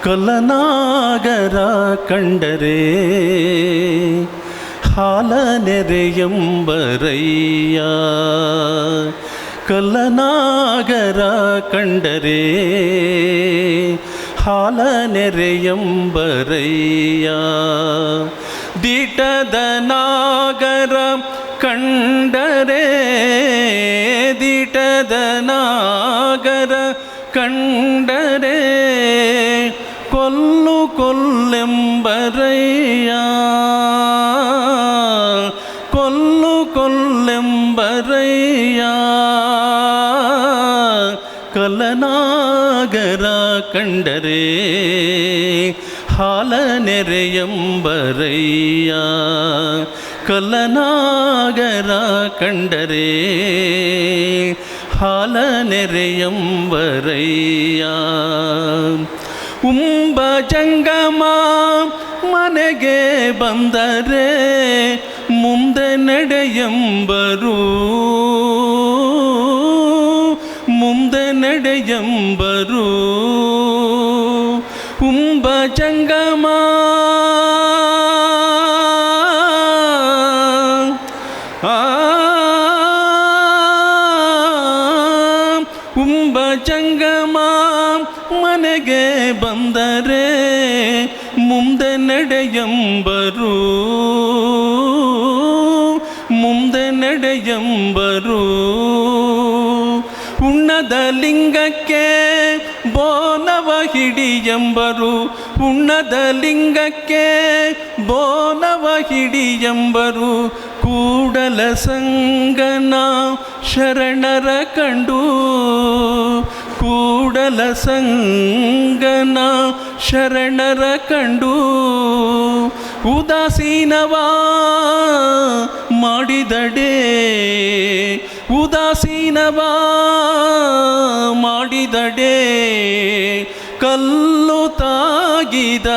ಕಲ್ಲನಾಗರ ಕಂಡರೆ ಹಾಲ ನೆರೆಯಂಬರಯ್ಯ. ಕಲ್ಲನಾಗರ ಕಂಡರೆ ಹಾಲ ನೆರೆಯಂಬರಯ್ಯ. ದಿಟದ ನಾಗರ ಕಂಡರೆ ದಿಟದ ನಾಗರ ಕಂಡರೆ ಕೊಲ್ಲು ಕೊಲ್ಲೆಂಬರಯ್ಯ. ಕೊಲ್ಲು ಕೊಲ್ಲೆಂಬರಯ್ಯ. ಕಲ್ಲನಾಗರ ಕಂಡರೆ ಹಾಲ ನೆರೆಯಂಬರಯ್ಯ. ಕಲ್ಲನಾಗರ ಕಂಡರೆ ಹಾಲ ನೆರೆಯಂಬರಯ್ಯ. ಉಂಬ ಜಂಗಮ ಮನೆಗೆ ಬಂದರೆ ಮುಂದೆ ನಡೆಯಂಬರು. ಮುಂದೆ ನಡೆಯಂಬರು. ಉಂಬ ಜಂಗಮ ಉಂಬ ಜಂಗಮ ಮನೆಗೆ ಬಂದರೆ ಮುಂದೆ ನಡೆಯಂಬರು. ಮುಂದೆ ನಡೆಯಂಬರು. ಉಣ್ಣದ ಲಿಂಗಕ್ಕೆ ಬೋನವ ಹಿಡಿಯಂಬರು. ಉಣ್ಣದ ಲಿಂಗಕ್ಕೆ ಬೋನವ ಹಿಡಿಯಂಬರು. ಕೂಡಲ ಸಂಗನ ಶರಣರ ಕಂಡು. ಕೂಡಲ ಸಂಗನ ಶರಣರ ಕಂಡು ಉದಾಸೀನವ ಮಾಡಿದಡೆ. ಉದಾಸೀನವ ಮಾಡಿದಡೆ ಕಲ್ಲು ತಾಗಿದ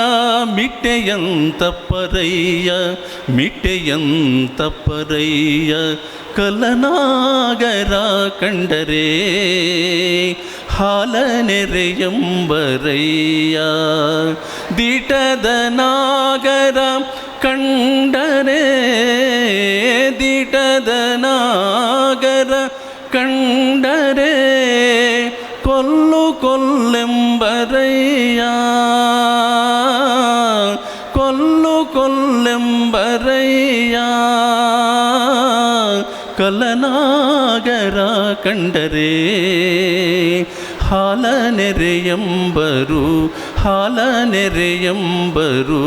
ಮಿಟ್ಟೆಯಂತಪ್ಪರಯ್ಯ. ಮಿಟ್ಟೆಯಂತಪ್ಪರಯ್ಯ. ಕಲ್ಲನಾಗರ ಕಂಡರೆ ಹಾಲ ನೆರೆಯಂಬರಯ್ಯ. ದಿಟದ ನಾಗರ ಕಂಡರೆ ದಿಟದ ನಾಗರ ಕಂಡರೆ ಕೊಲ್ಲು ಕೊಲ್ಲೆಂಬರಯ್ಯ. ಕೊಲ್ಲು ಕೊಲ್ಲೆಂಬರಯ್ಯ. ಕಲ್ಲನಾಗರ ಕಂಡರೆ ಹಾಲ ನೆರೆಯಂಬರು. ಹಾಲ ನೆರೆಯಂಬರು.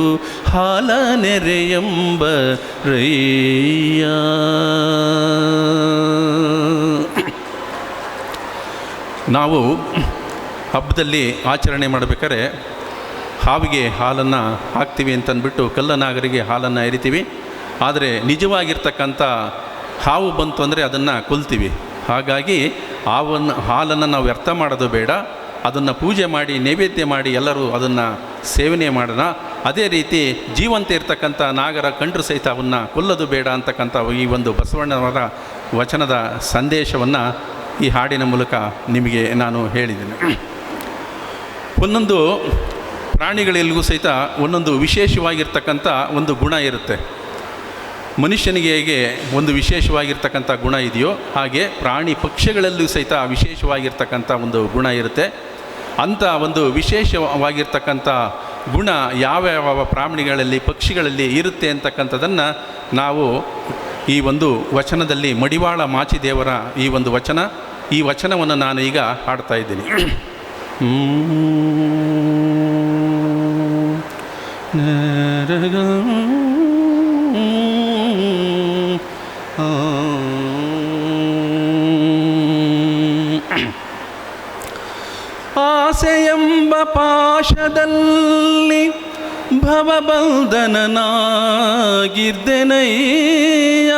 ಹಾಲ ನೆರೆಯಂಬರಯ್ಯ. ನಾವು ಹಬ್ಬದಲ್ಲಿ ಆಚರಣೆ ಮಾಡಬೇಕಾದ್ರೆ ಹಾವಿಗೆ ಹಾಲನ್ನು ಹಾಕ್ತೀವಿ ಅಂತಂದ್ಬಿಟ್ಟು ಕಲ್ಲನಾಗರಿಗೆ ಹಾಲನ್ನು ಎರಿತೀವಿ. ಆದರೆ ನಿಜವಾಗಿರ್ತಕ್ಕಂಥ ಹಾವು ಬಂತು ಅಂದರೆ ಅದನ್ನು ಕೊಲ್ತೀವಿ. ಹಾಗಾಗಿ ಹಾಲನ್ನು ನಾವು ವ್ಯರ್ಥ ಮಾಡೋದು ಬೇಡ. ಅದನ್ನು ಪೂಜೆ ಮಾಡಿ ನೈವೇದ್ಯ ಮಾಡಿ ಎಲ್ಲರೂ ಅದನ್ನು ಸೇವನೆ ಮಾಡೋಣ. ಅದೇ ರೀತಿ ಜೀವಂತ ಇರ್ತಕ್ಕಂಥ ನಾಗರ ಕಂಡ್ರು ಸಹಿತ ಅವನ್ನು ಕೊಲ್ಲೋದು ಬೇಡ ಅಂತಕ್ಕಂಥ ಈ ಒಂದು ಬಸವಣ್ಣನವರ ವಚನದ ಸಂದೇಶವನ್ನು ಈ ಹಾಡಿನ ಮೂಲಕ ನಿಮಗೆ ನಾನು ಹೇಳಿದ್ದೇನೆ. ಒಂದೊಂದು ಪ್ರಾಣಿಗಳೆಲ್ಲೂ ಸಹಿತ ಒಂದೊಂದು ವಿಶೇಷವಾಗಿರ್ತಕ್ಕಂಥ ಒಂದು ಗುಣ ಇರುತ್ತೆ. ಮನುಷ್ಯನಿಗೆ ಹೇಗೆ ಒಂದು ವಿಶೇಷವಾಗಿರ್ತಕ್ಕಂಥ ಗುಣ ಇದೆಯೋ ಹಾಗೆ ಪ್ರಾಣಿ ಪಕ್ಷಿಗಳಲ್ಲೂ ಸಹಿತ ವಿಶೇಷವಾಗಿರ್ತಕ್ಕಂಥ ಒಂದು ಗುಣ ಇರುತ್ತೆ. ಅಂಥ ಒಂದು ವಿಶೇಷವಾಗಿರ್ತಕ್ಕಂಥ ಗುಣ ಯಾವ ಪ್ರಾಣಿಗಳಲ್ಲಿ ಪಕ್ಷಿಗಳಲ್ಲಿ ಇರುತ್ತೆ ಅಂತಕ್ಕಂಥದ್ದನ್ನು ನಾವು ಈ ಒಂದು ವಚನದಲ್ಲಿ ಮಡಿವಾಳ ಮಾಚಿದೇವರ ಈ ಒಂದು ಈ ವಚನವನ್ನು ನಾನು ಈಗ ಹಾಡ್ತಾ ಇದ್ದೀನಿ. ಆಸೆಯೆಂಬ ಪಾಶದಲ್ಲಿ ಭವಬಂಧನನಾಗಿರ್ದೆನಯ್ಯ.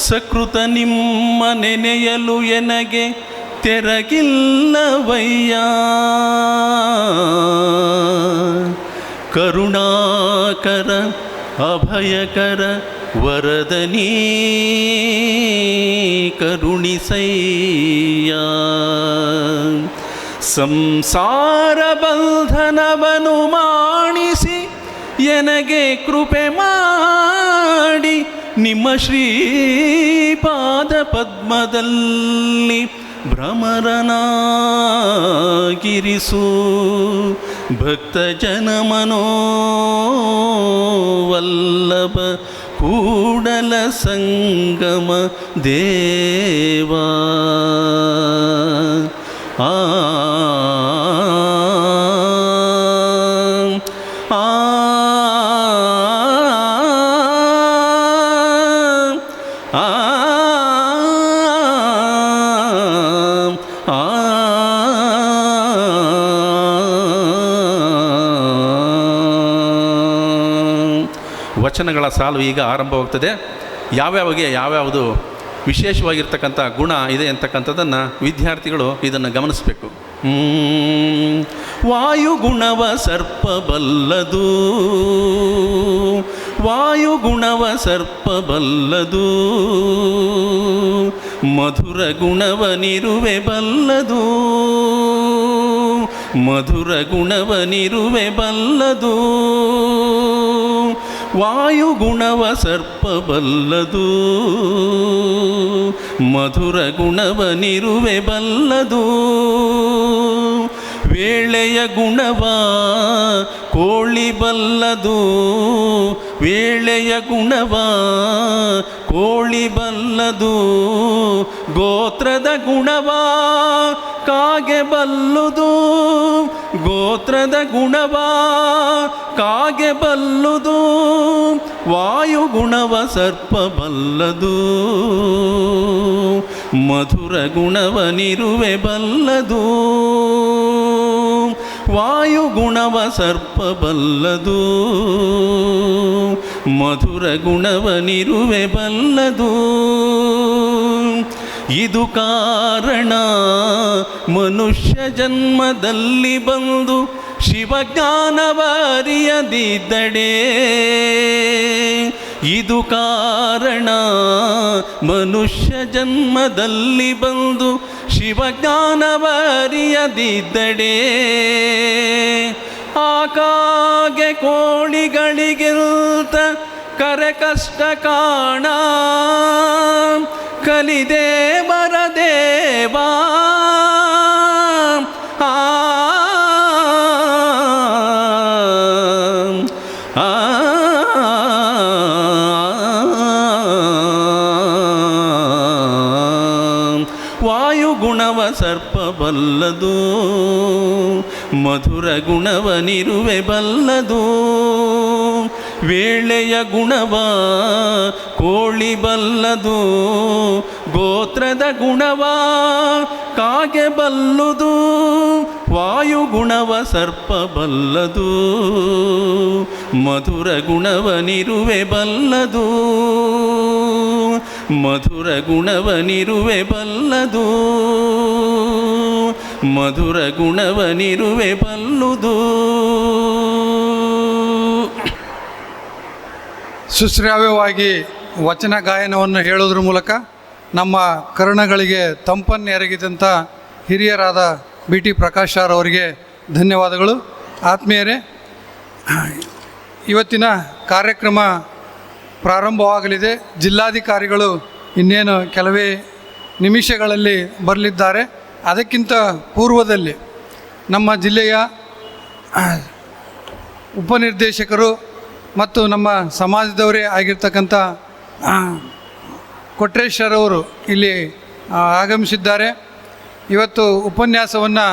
ಸಕೃತ ನಿಮ್ಮ ನೆನೆಯಲು ಎನಗೆ ತೆರಗಿಲ್ಲವಯ್ಯ. ಕರುಣಾಕರ ಅಭಯಕರ ವರದನೀ ಕರುಣಿಸಯ್ಯ. ಸಂಸಾರ ಬಂಧನವನು ಮಾಣಿಸಿ ಎನಗೆ ಕೃಪೆ ಮಾಡಿ ನಿಮ್ಮ ಶ್ರೀಪಾದ ಪದ್ಮದಲ್ಲಿ ಭ್ರಮರನಾಗಿರಿಸು ಭಕ್ತ ಜನ ಮನೋವಲ್ಲಭ ಕೂಡಲ ಸಂಗಮ ದೇವಾ. ಆ ವಚನಗಳ ಸಾಲು ಈಗ ಆರಂಭವಾಗ್ತದೆ. ಯಾವ್ಯಾವುದು ವಿಶೇಷವಾಗಿರ್ತಕ್ಕಂಥ ಗುಣ ಇದೆ ಅಂತಕ್ಕಂಥದ್ದನ್ನು ವಿದ್ಯಾರ್ಥಿಗಳು ಇದನ್ನು ಗಮನಿಸಬೇಕು. ವಾಯುಗುಣವ ಸರ್ಪಬಲ್ಲದು, ವಾಯುಗುಣವ ಸರ್ಪಬಲ್ಲದು, ಮಧುರ ಗುಣವನಿರುವೆ ಬಲ್ಲದು, ಮಧುರ ಗುಣವನಿರುವೆ ಬಲ್ಲದು, ವಾಯುಗುಣವ ಸರ್ಪಬಲ್ಲದು, ಮಧುರ ಗುಣವನಿರುವೆ ಬಲ್ಲದು, ವೇಳೆಯ ಗುಣವ ಕೋಳಿ ಬಲ್ಲದು, ವೇಳೆಯ ಗುಣವ ಕೋಳಿ ಬಲ್ಲದು, ಗೋತ್ರದ ಗುಣವ ಕಾಗೆ ಬಲ್ಲುದು, ಗೋತ್ರದ ಗುಣವ ಕಾಗೆ ಬಲ್ಲುದು, ವಾಯುಗುಣವ ಸರ್ಪ ಬಲ್ಲದು, ಮಧುರ ಗುಣವನಿರುವೆ ಬಲ್ಲದು, ವಾಯುಗುಣವ ಸರ್ಪ ಬಲ್ಲದು, ಮಧುರ ಗುಣವನಿರುವೆ ಬಲ್ಲದು. ಇದು ಕಾರಣ ಮನುಷ್ಯ ಜನ್ಮದಲ್ಲಿ ಬಂದು ಶಿವಜ್ಞಾನವರಿಯದಿದ್ದಡೆ, ಇದು ಕಾರಣ ಮನುಷ್ಯ ಜನ್ಮದಲ್ಲಿ ಬಂದು ಶಿವಜ್ಞಾನವರಿಯದಿದ್ದಡೆ, ಆಕಾಗೆ ಕೋಳಿಗಳಿಗಿಂತ ಕರೆ ಕಷ್ಟ ಕಾಣ, ಕಲಿದೆ ಬರದೇವಾ. ವಾಯುಗುಣವ ಸರ್ಪ ಬಲ್ಲದು, ಮಧುರ ಗುಣವನಿರುವೆ ಬಲ್ಲದು, ವೇಳೆಯ ಗುಣವ ಕೋಳಿ ಬಲ್ಲದು, ಗೋತ್ರದ ಗುಣವ ಕಾಗೆ ಬಲ್ಲುದು, ವಾಯುಗುಣವ ಸರ್ಪ ಬಲ್ಲದು, ಮಧುರ ಗುಣವನಿರುವೆ ಬಲ್ಲದು, ಮಧುರ ಗುಣವನಿರುವೆ ಬಲ್ಲದು, ಮಧುರ ಗುಣವನಿರುವೆ ಬಲ್ಲುದು. ಸುಶ್ರಾವ್ಯವಾಗಿ ವಚನ ಗಾಯನವನ್ನು ಹೇಳೋದ್ರ ಮೂಲಕ ನಮ್ಮ ಕರ್ಣಗಳಿಗೆ ತಂಪನ್ನು ಎರಗಿದಂಥ ಹಿರಿಯರಾದ ಬಿ ಟಿ ಪ್ರಕಾಶ್ ಸರ್ ಅವರಿಗೆ ಧನ್ಯವಾದಗಳು. ಆತ್ಮೀಯರೇ, ಇವತ್ತಿನ ಕಾರ್ಯಕ್ರಮ ಪ್ರಾರಂಭವಾಗಲಿದೆ. ಜಿಲ್ಲಾಧಿಕಾರಿಗಳು ಇನ್ನೇನು ಕೆಲವೇ ನಿಮಿಷಗಳಲ್ಲಿ ಬರಲಿದ್ದಾರೆ. ಅದಕ್ಕಿಂತ ಪೂರ್ವದಲ್ಲಿ ನಮ್ಮ ಜಿಲ್ಲೆಯ ಉಪನಿರ್ದೇಶಕರು ಮತ್ತು ನಮ್ಮ ಸಮಾಜದವರೇ ಆಗಿರ್ತಕ್ಕಂಥ ಕೊಟ್ರೇಶ್ವರ್ ಅವರು ಇಲ್ಲಿ ಆಗಮಿಸಿದ್ದಾರೆ. ಇವತ್ತು ಉಪನ್ಯಾಸವನ್ನು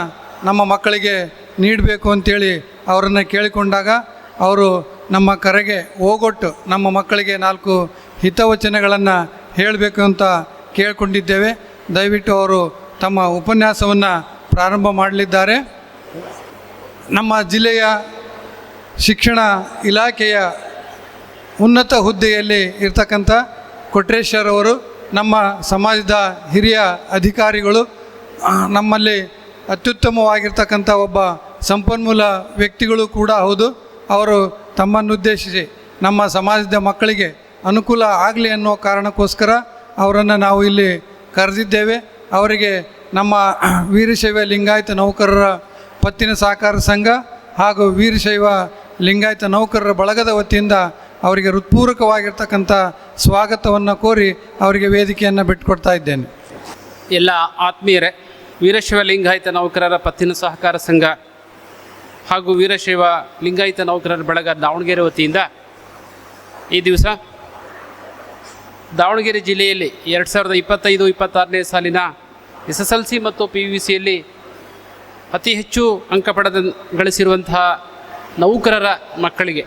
ನಮ್ಮ ಮಕ್ಕಳಿಗೆ ನೀಡಬೇಕು ಅಂತೇಳಿ ಅವರನ್ನು ಕೇಳಿಕೊಂಡಾಗ ಅವರು ನಮ್ಮ ಕರೆಗೆ ಹೋಗೊಟ್ಟು ನಮ್ಮ ಮಕ್ಕಳಿಗೆ 4 ಹಿತವಚನಗಳನ್ನು ಹೇಳಬೇಕು ಅಂತ ಕೇಳಿಕೊಂಡಿದ್ದೇವೆ. ದಯವಿಟ್ಟು ಅವರು ತಮ್ಮ ಉಪನ್ಯಾಸವನ್ನು ಪ್ರಾರಂಭ ಮಾಡಲಿದ್ದಾರೆ. ನಮ್ಮ ಜಿಲ್ಲೆಯ ಶಿಕ್ಷಣ ಇಲಾಖೆಯ ಉನ್ನತ ಹುದ್ದೆಯಲ್ಲಿ ಇರ್ತಕ್ಕಂಥ ಕೊಟ್ರೇಶ್ವರ್ ಅವರು ನಮ್ಮ ಸಮಾಜದ ಹಿರಿಯ ಅಧಿಕಾರಿಗಳು, ನಮ್ಮಲ್ಲಿ ಅತ್ಯುತ್ತಮವಾಗಿರ್ತಕ್ಕಂಥ ಒಬ್ಬ ಸಂಪನ್ಮೂಲ ವ್ಯಕ್ತಿಗಳು ಕೂಡ ಹೌದು. ಅವರು ತಮ್ಮನ್ನುದ್ದೇಶಿಸಿ ನಮ್ಮ ಸಮಾಜದ ಮಕ್ಕಳಿಗೆ ಅನುಕೂಲ ಆಗಲಿ ಅನ್ನೋ ಕಾರಣಕ್ಕೋಸ್ಕರ ಅವರನ್ನು ನಾವು ಇಲ್ಲಿ ಕರೆದಿದ್ದೇವೆ. ಅವರಿಗೆ ನಮ್ಮ ವೀರಶೈವ ಲಿಂಗಾಯತ ನೌಕರರ ಪತ್ತಿನ ಸಹಕಾರ ಸಂಘ ಹಾಗೂ ವೀರಶೈವ ಲಿಂಗಾಯತ ನೌಕರರ ಬಳಗದ ವತಿಯಿಂದ ಅವರಿಗೆ ಹೃತ್ಪೂರ್ವಕವಾಗಿರ್ತಕ್ಕಂಥ ಸ್ವಾಗತವನ್ನು ಕೋರಿ ಅವರಿಗೆ ವೇದಿಕೆಯನ್ನು ಬಿಟ್ಟುಕೊಡ್ತಾ ಇದ್ದೇನೆ. ಎಲ್ಲ ಆತ್ಮೀಯರೇ, ವೀರಶೈವ ಲಿಂಗಾಯತ ನೌಕರರ ಪತ್ತಿನ ಸಹಕಾರ ಸಂಘ ಹಾಗೂ ವೀರಶೈವ ಲಿಂಗಾಯತ ನೌಕರರ ಬಳಗ ದಾವಣಗೆರೆ ವತಿಯಿಂದ ಈ ದಿವಸ ದಾವಣಗೆರೆ ಜಿಲ್ಲೆಯಲ್ಲಿ 2025-26ನೇ ಸಾಲಿನ SSLC ಮತ್ತು PUCಯಲ್ಲಿ ಅತಿ ಹೆಚ್ಚು ಅಂಕ ಗಳಿಸಿರುವಂತಹ ನೌಕರರ ಮಕ್ಕಳಿಗೆ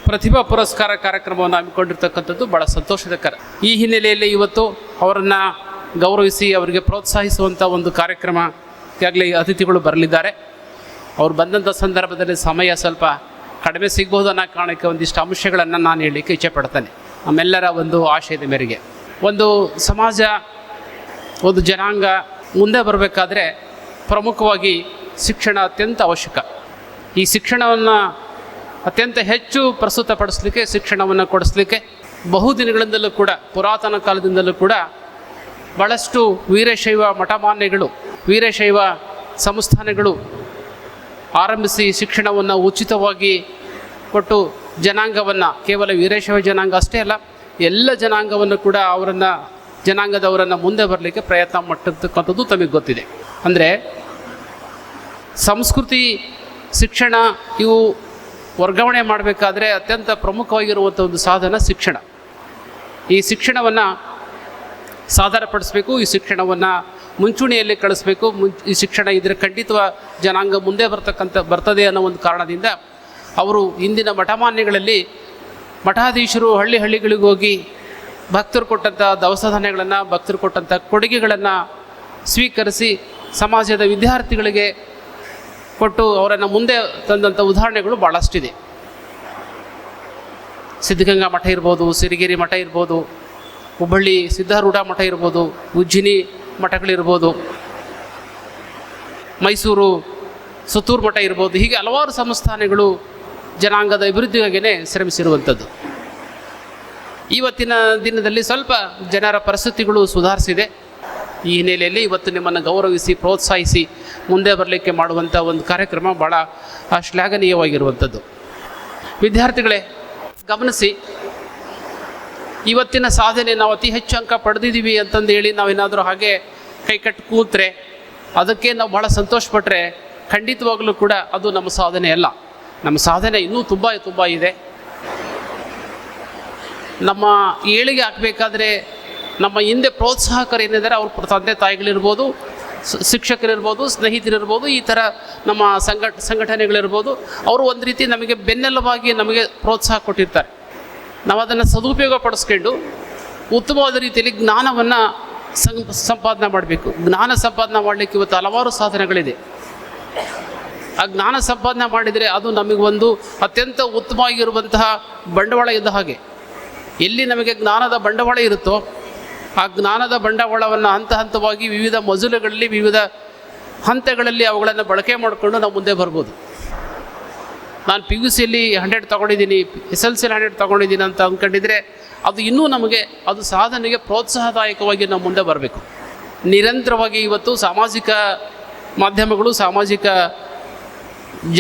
ಪ್ರತಿಭಾ ಪುರಸ್ಕಾರ ಕಾರ್ಯಕ್ರಮವನ್ನು ಹಮ್ಮಿಕೊಂಡಿರ್ತಕ್ಕಂಥದ್ದು ಭಾಳ ಸಂತೋಷಕರ. ಈ ಹಿನ್ನೆಲೆಯಲ್ಲಿ ಇವತ್ತು ಅವರನ್ನು ಗೌರವಿಸಿ ಅವರಿಗೆ ಪ್ರೋತ್ಸಾಹಿಸುವಂಥ ಒಂದು ಕಾರ್ಯಕ್ರಮ ಈಗಾಗಲೇ ಅತಿಥಿಗಳು ಬರಲಿದ್ದಾರೆ. ಅವ್ರು ಬಂದಂಥ ಸಂದರ್ಭದಲ್ಲಿ ಸಮಯ ಸ್ವಲ್ಪ ಕಡಿಮೆ ಸಿಗ್ಬೋದು ಅನ್ನೋ ಕಾರಣಕ್ಕೆ ಒಂದಿಷ್ಟು ಅಂಶಗಳನ್ನು ನಾನು ಹೇಳಲಿಕ್ಕೆ ಇಚ್ಛೆಪಡ್ತೇನೆ. ನಮ್ಮೆಲ್ಲರ ಒಂದು ಆಶಯದ ಮೇರೆಗೆ ಒಂದು ಸಮಾಜ, ಒಂದು ಜನಾಂಗ ಮುಂದೆ ಬರಬೇಕಾದ್ರೆ ಪ್ರಮುಖವಾಗಿ ಶಿಕ್ಷಣ ಅತ್ಯಂತ ಅವಶ್ಯಕ. ಈ ಶಿಕ್ಷಣವನ್ನು ಅತ್ಯಂತ ಹೆಚ್ಚು ಪ್ರಸ್ತುತಪಡಿಸಲಿಕ್ಕೆ, ಶಿಕ್ಷಣವನ್ನು ಕೊಡಿಸಲಿಕ್ಕೆ ಬಹುದಿನಗಳಿಂದಲೂ ಕೂಡ, ಪುರಾತನ ಕಾಲದಿಂದಲೂ ಕೂಡ ಭಾಳಷ್ಟು ವೀರಶೈವ ಮಠಮಾನ್ಯಗಳು, ವೀರಶೈವ ಸಂಸ್ಥಾನಗಳು ಆರಂಭಿಸಿ ಶಿಕ್ಷಣವನ್ನು ಉಚಿತವಾಗಿ ಕೊಟ್ಟು ಜನಾಂಗವನ್ನು, ಕೇವಲ ವೀರಶೈವ ಜನಾಂಗ ಅಷ್ಟೇ ಅಲ್ಲ, ಎಲ್ಲ ಜನಾಂಗವನ್ನು ಕೂಡ ಜನಾಂಗದವರನ್ನು ಮುಂದೆ ಬರಲಿಕ್ಕೆ ಪ್ರಯತ್ನ ಮಾಡಿರ್ತಕ್ಕಂಥದ್ದು ತಮಗೆ ಗೊತ್ತಿದೆ. ಅಂದರೆ ಸಂಸ್ಕೃತಿ, ಶಿಕ್ಷಣ ಇವು ವರ್ಗಾವಣೆ ಮಾಡಬೇಕಾದ್ರೆ ಅತ್ಯಂತ ಪ್ರಮುಖವಾಗಿರುವಂಥ ಒಂದು ಸಾಧನ ಶಿಕ್ಷಣ. ಈ ಶಿಕ್ಷಣವನ್ನು ಸಾದರಪಡಿಸಬೇಕು, ಈ ಶಿಕ್ಷಣವನ್ನು ಮುಂಚೂಣಿಯಲ್ಲಿ ಕಳಿಸ್ಬೇಕು. ಈ ಶಿಕ್ಷಣ ಇದ್ದರೆ ಖಂಡಿತ ಜನಾಂಗ ಮುಂದೆ ಬರ್ತದೆ ಅನ್ನೋ ಒಂದು ಕಾರಣದಿಂದ ಅವರು ಇಂದಿನ ಮಠಮಾನ್ಯಗಳಲ್ಲಿ ಮಠಾಧೀಶರು ಹಳ್ಳಿಗಳಿಗೆ ಹೋಗಿ ಭಕ್ತರು ಕೊಟ್ಟಂಥ ದವಸ ಧಾನ್ಯಗಳನ್ನು, ಭಕ್ತರು ಕೊಟ್ಟಂಥ ಕೊಡುಗೆಗಳನ್ನು ಸ್ವೀಕರಿಸಿ ಸಮಾಜದ ವಿದ್ಯಾರ್ಥಿಗಳಿಗೆ ಕೊಟ್ಟು ಅವರನ್ನು ಮುಂದೆ ತಂದಂಥ ಉದಾಹರಣೆಗಳು ಭಾಳಷ್ಟಿದೆ. ಸಿದ್ಧಗಂಗಾ ಮಠ ಇರ್ಬೋದು, ಸಿರಿಗೆರೆ ಮಠ ಇರ್ಬೋದು, ಹುಬ್ಬಳ್ಳಿ ಸಿದ್ಧಾರೂಢ ಮಠ ಇರ್ಬೋದು, ಉಜ್ಜಿನಿ ಮಠಗಳಿರ್ಬೋದು, ಮೈಸೂರು ಸುತ್ತೂರು ಮಠ ಇರ್ಬೋದು. ಹೀಗೆ ಹಲವಾರು ಸಂಸ್ಥಾನಗಳು ಜನಾಂಗದ ಅಭಿವೃದ್ಧಿಗಾಗಿಯೇ ಶ್ರಮಿಸಿರುವಂಥದ್ದು. ಇವತ್ತಿನ ದಿನದಲ್ಲಿ ಸ್ವಲ್ಪ ಜನರ ಪರಿಸ್ಥಿತಿಗಳು ಸುಧಾರಿಸಿದೆ. ಈ ಹಿನ್ನೆಲೆಯಲ್ಲಿ ಇವತ್ತು ನಿಮ್ಮನ್ನು ಗೌರವಿಸಿ, ಪ್ರೋತ್ಸಾಹಿಸಿ ಮುಂದೆ ಬರಲಿಕ್ಕೆ ಮಾಡುವಂಥ ಒಂದು ಕಾರ್ಯಕ್ರಮ ಭಾಳ ಶ್ಲಾಘನೀಯವಾಗಿರುವಂಥದ್ದು. ವಿದ್ಯಾರ್ಥಿಗಳೇ ಗಮನಿಸಿ, ಇವತ್ತಿನ ಸಾಧನೆ ನಾವು ಅತಿ ಹೆಚ್ಚು ಅಂಕ ಪಡೆದಿದ್ದೀವಿ ಅಂತಂದು ಹೇಳಿ ನಾವೇನಾದರೂ ಹಾಗೆ ಕೈಕಟ್ಟು ಕೂತ್ರೆ, ಅದಕ್ಕೆ ನಾವು ಭಾಳ ಸಂತೋಷಪಟ್ಟರೆ ಖಂಡಿತವಾಗಲೂ ಕೂಡ ಅದು ನಮ್ಮ ಸಾಧನೆ ಅಲ್ಲ. ನಮ್ಮ ಸಾಧನೆ ಇನ್ನೂ ತುಂಬ ಇದೆ. ನಮ್ಮ ಏಳಿಗೆ ಆಗಬೇಕಾದ್ರೆ ನಮ್ಮ ಹಿಂದೆ ಪ್ರೋತ್ಸಾಹಕರು ಏನಿದ್ದಾರೆ, ಅವ್ರ ತಂದೆ ತಾಯಿಗಳಿರ್ಬೋದು, ಶಿಕ್ಷಕರಿರ್ಬೋದು, ಸ್ನೇಹಿತರಿರ್ಬೋದು, ಈ ಥರ ನಮ್ಮ ಸಂಘಟನೆಗಳಿರ್ಬೋದು, ಅವರು ಒಂದು ರೀತಿ ನಮಗೆ ಬೆನ್ನೆಲುಬಾಗಿ ನಮಗೆ ಪ್ರೋತ್ಸಾಹ ಕೊಟ್ಟಿರ್ತಾರೆ. ನಾವು ಅದನ್ನು ಸದುಪಯೋಗ ಪಡಿಸ್ಕೊಂಡು ಉತ್ತಮವಾದ ರೀತಿಯಲ್ಲಿ ಜ್ಞಾನವನ್ನು ಸಂಪಾದನೆ ಮಾಡಬೇಕು. ಜ್ಞಾನ ಸಂಪಾದನೆ ಮಾಡಲಿಕ್ಕೆ ಇವತ್ತು ಹಲವಾರು ಸಾಧನಗಳಿದೆ. ಆ ಜ್ಞಾನ ಸಂಪಾದನೆ ಮಾಡಿದರೆ ಅದು ನಮಗೊಂದು ಅತ್ಯಂತ ಉತ್ತಮವಾಗಿರುವಂತಹ ಬಂಡವಾಳ ಇದ್ದ ಹಾಗೆ. ಎಲ್ಲಿ ನಮಗೆ ಜ್ಞಾನದ ಬಂಡವಾಳ ಇರುತ್ತೋ ಆ ಜ್ಞಾನದ ಬಂಡವಾಳವನ್ನು ಹಂತ ಹಂತವಾಗಿ ವಿವಿಧ ಮಜಲುಗಳಲ್ಲಿ, ವಿವಿಧ ಹಂತಗಳಲ್ಲಿ ಅವುಗಳನ್ನು ಬಳಕೆ ಮಾಡಿಕೊಂಡು ನಾವು ಮುಂದೆ ಬರ್ಬೋದು. ನಾನು PUCಯಲ್ಲಿ 100 ತೊಗೊಂಡಿದ್ದೀನಿ, SSLCಯಲ್ಲಿ 100 ತೊಗೊಂಡಿದ್ದೀನಿ ಅಂತ ಅಂದ್ಕೊಂಡಿದ್ರೆ ಅದು ಇನ್ನೂ ನಮಗೆ ಅದು ಸಾಧನೆಗೆ ಪ್ರೋತ್ಸಾಹದಾಯಕವಾಗಿ ನಾವು ಮುಂದೆ ಬರಬೇಕು. ನಿರಂತರವಾಗಿ ಇವತ್ತು ಸಾಮಾಜಿಕ ಮಾಧ್ಯಮಗಳು, ಸಾಮಾಜಿಕ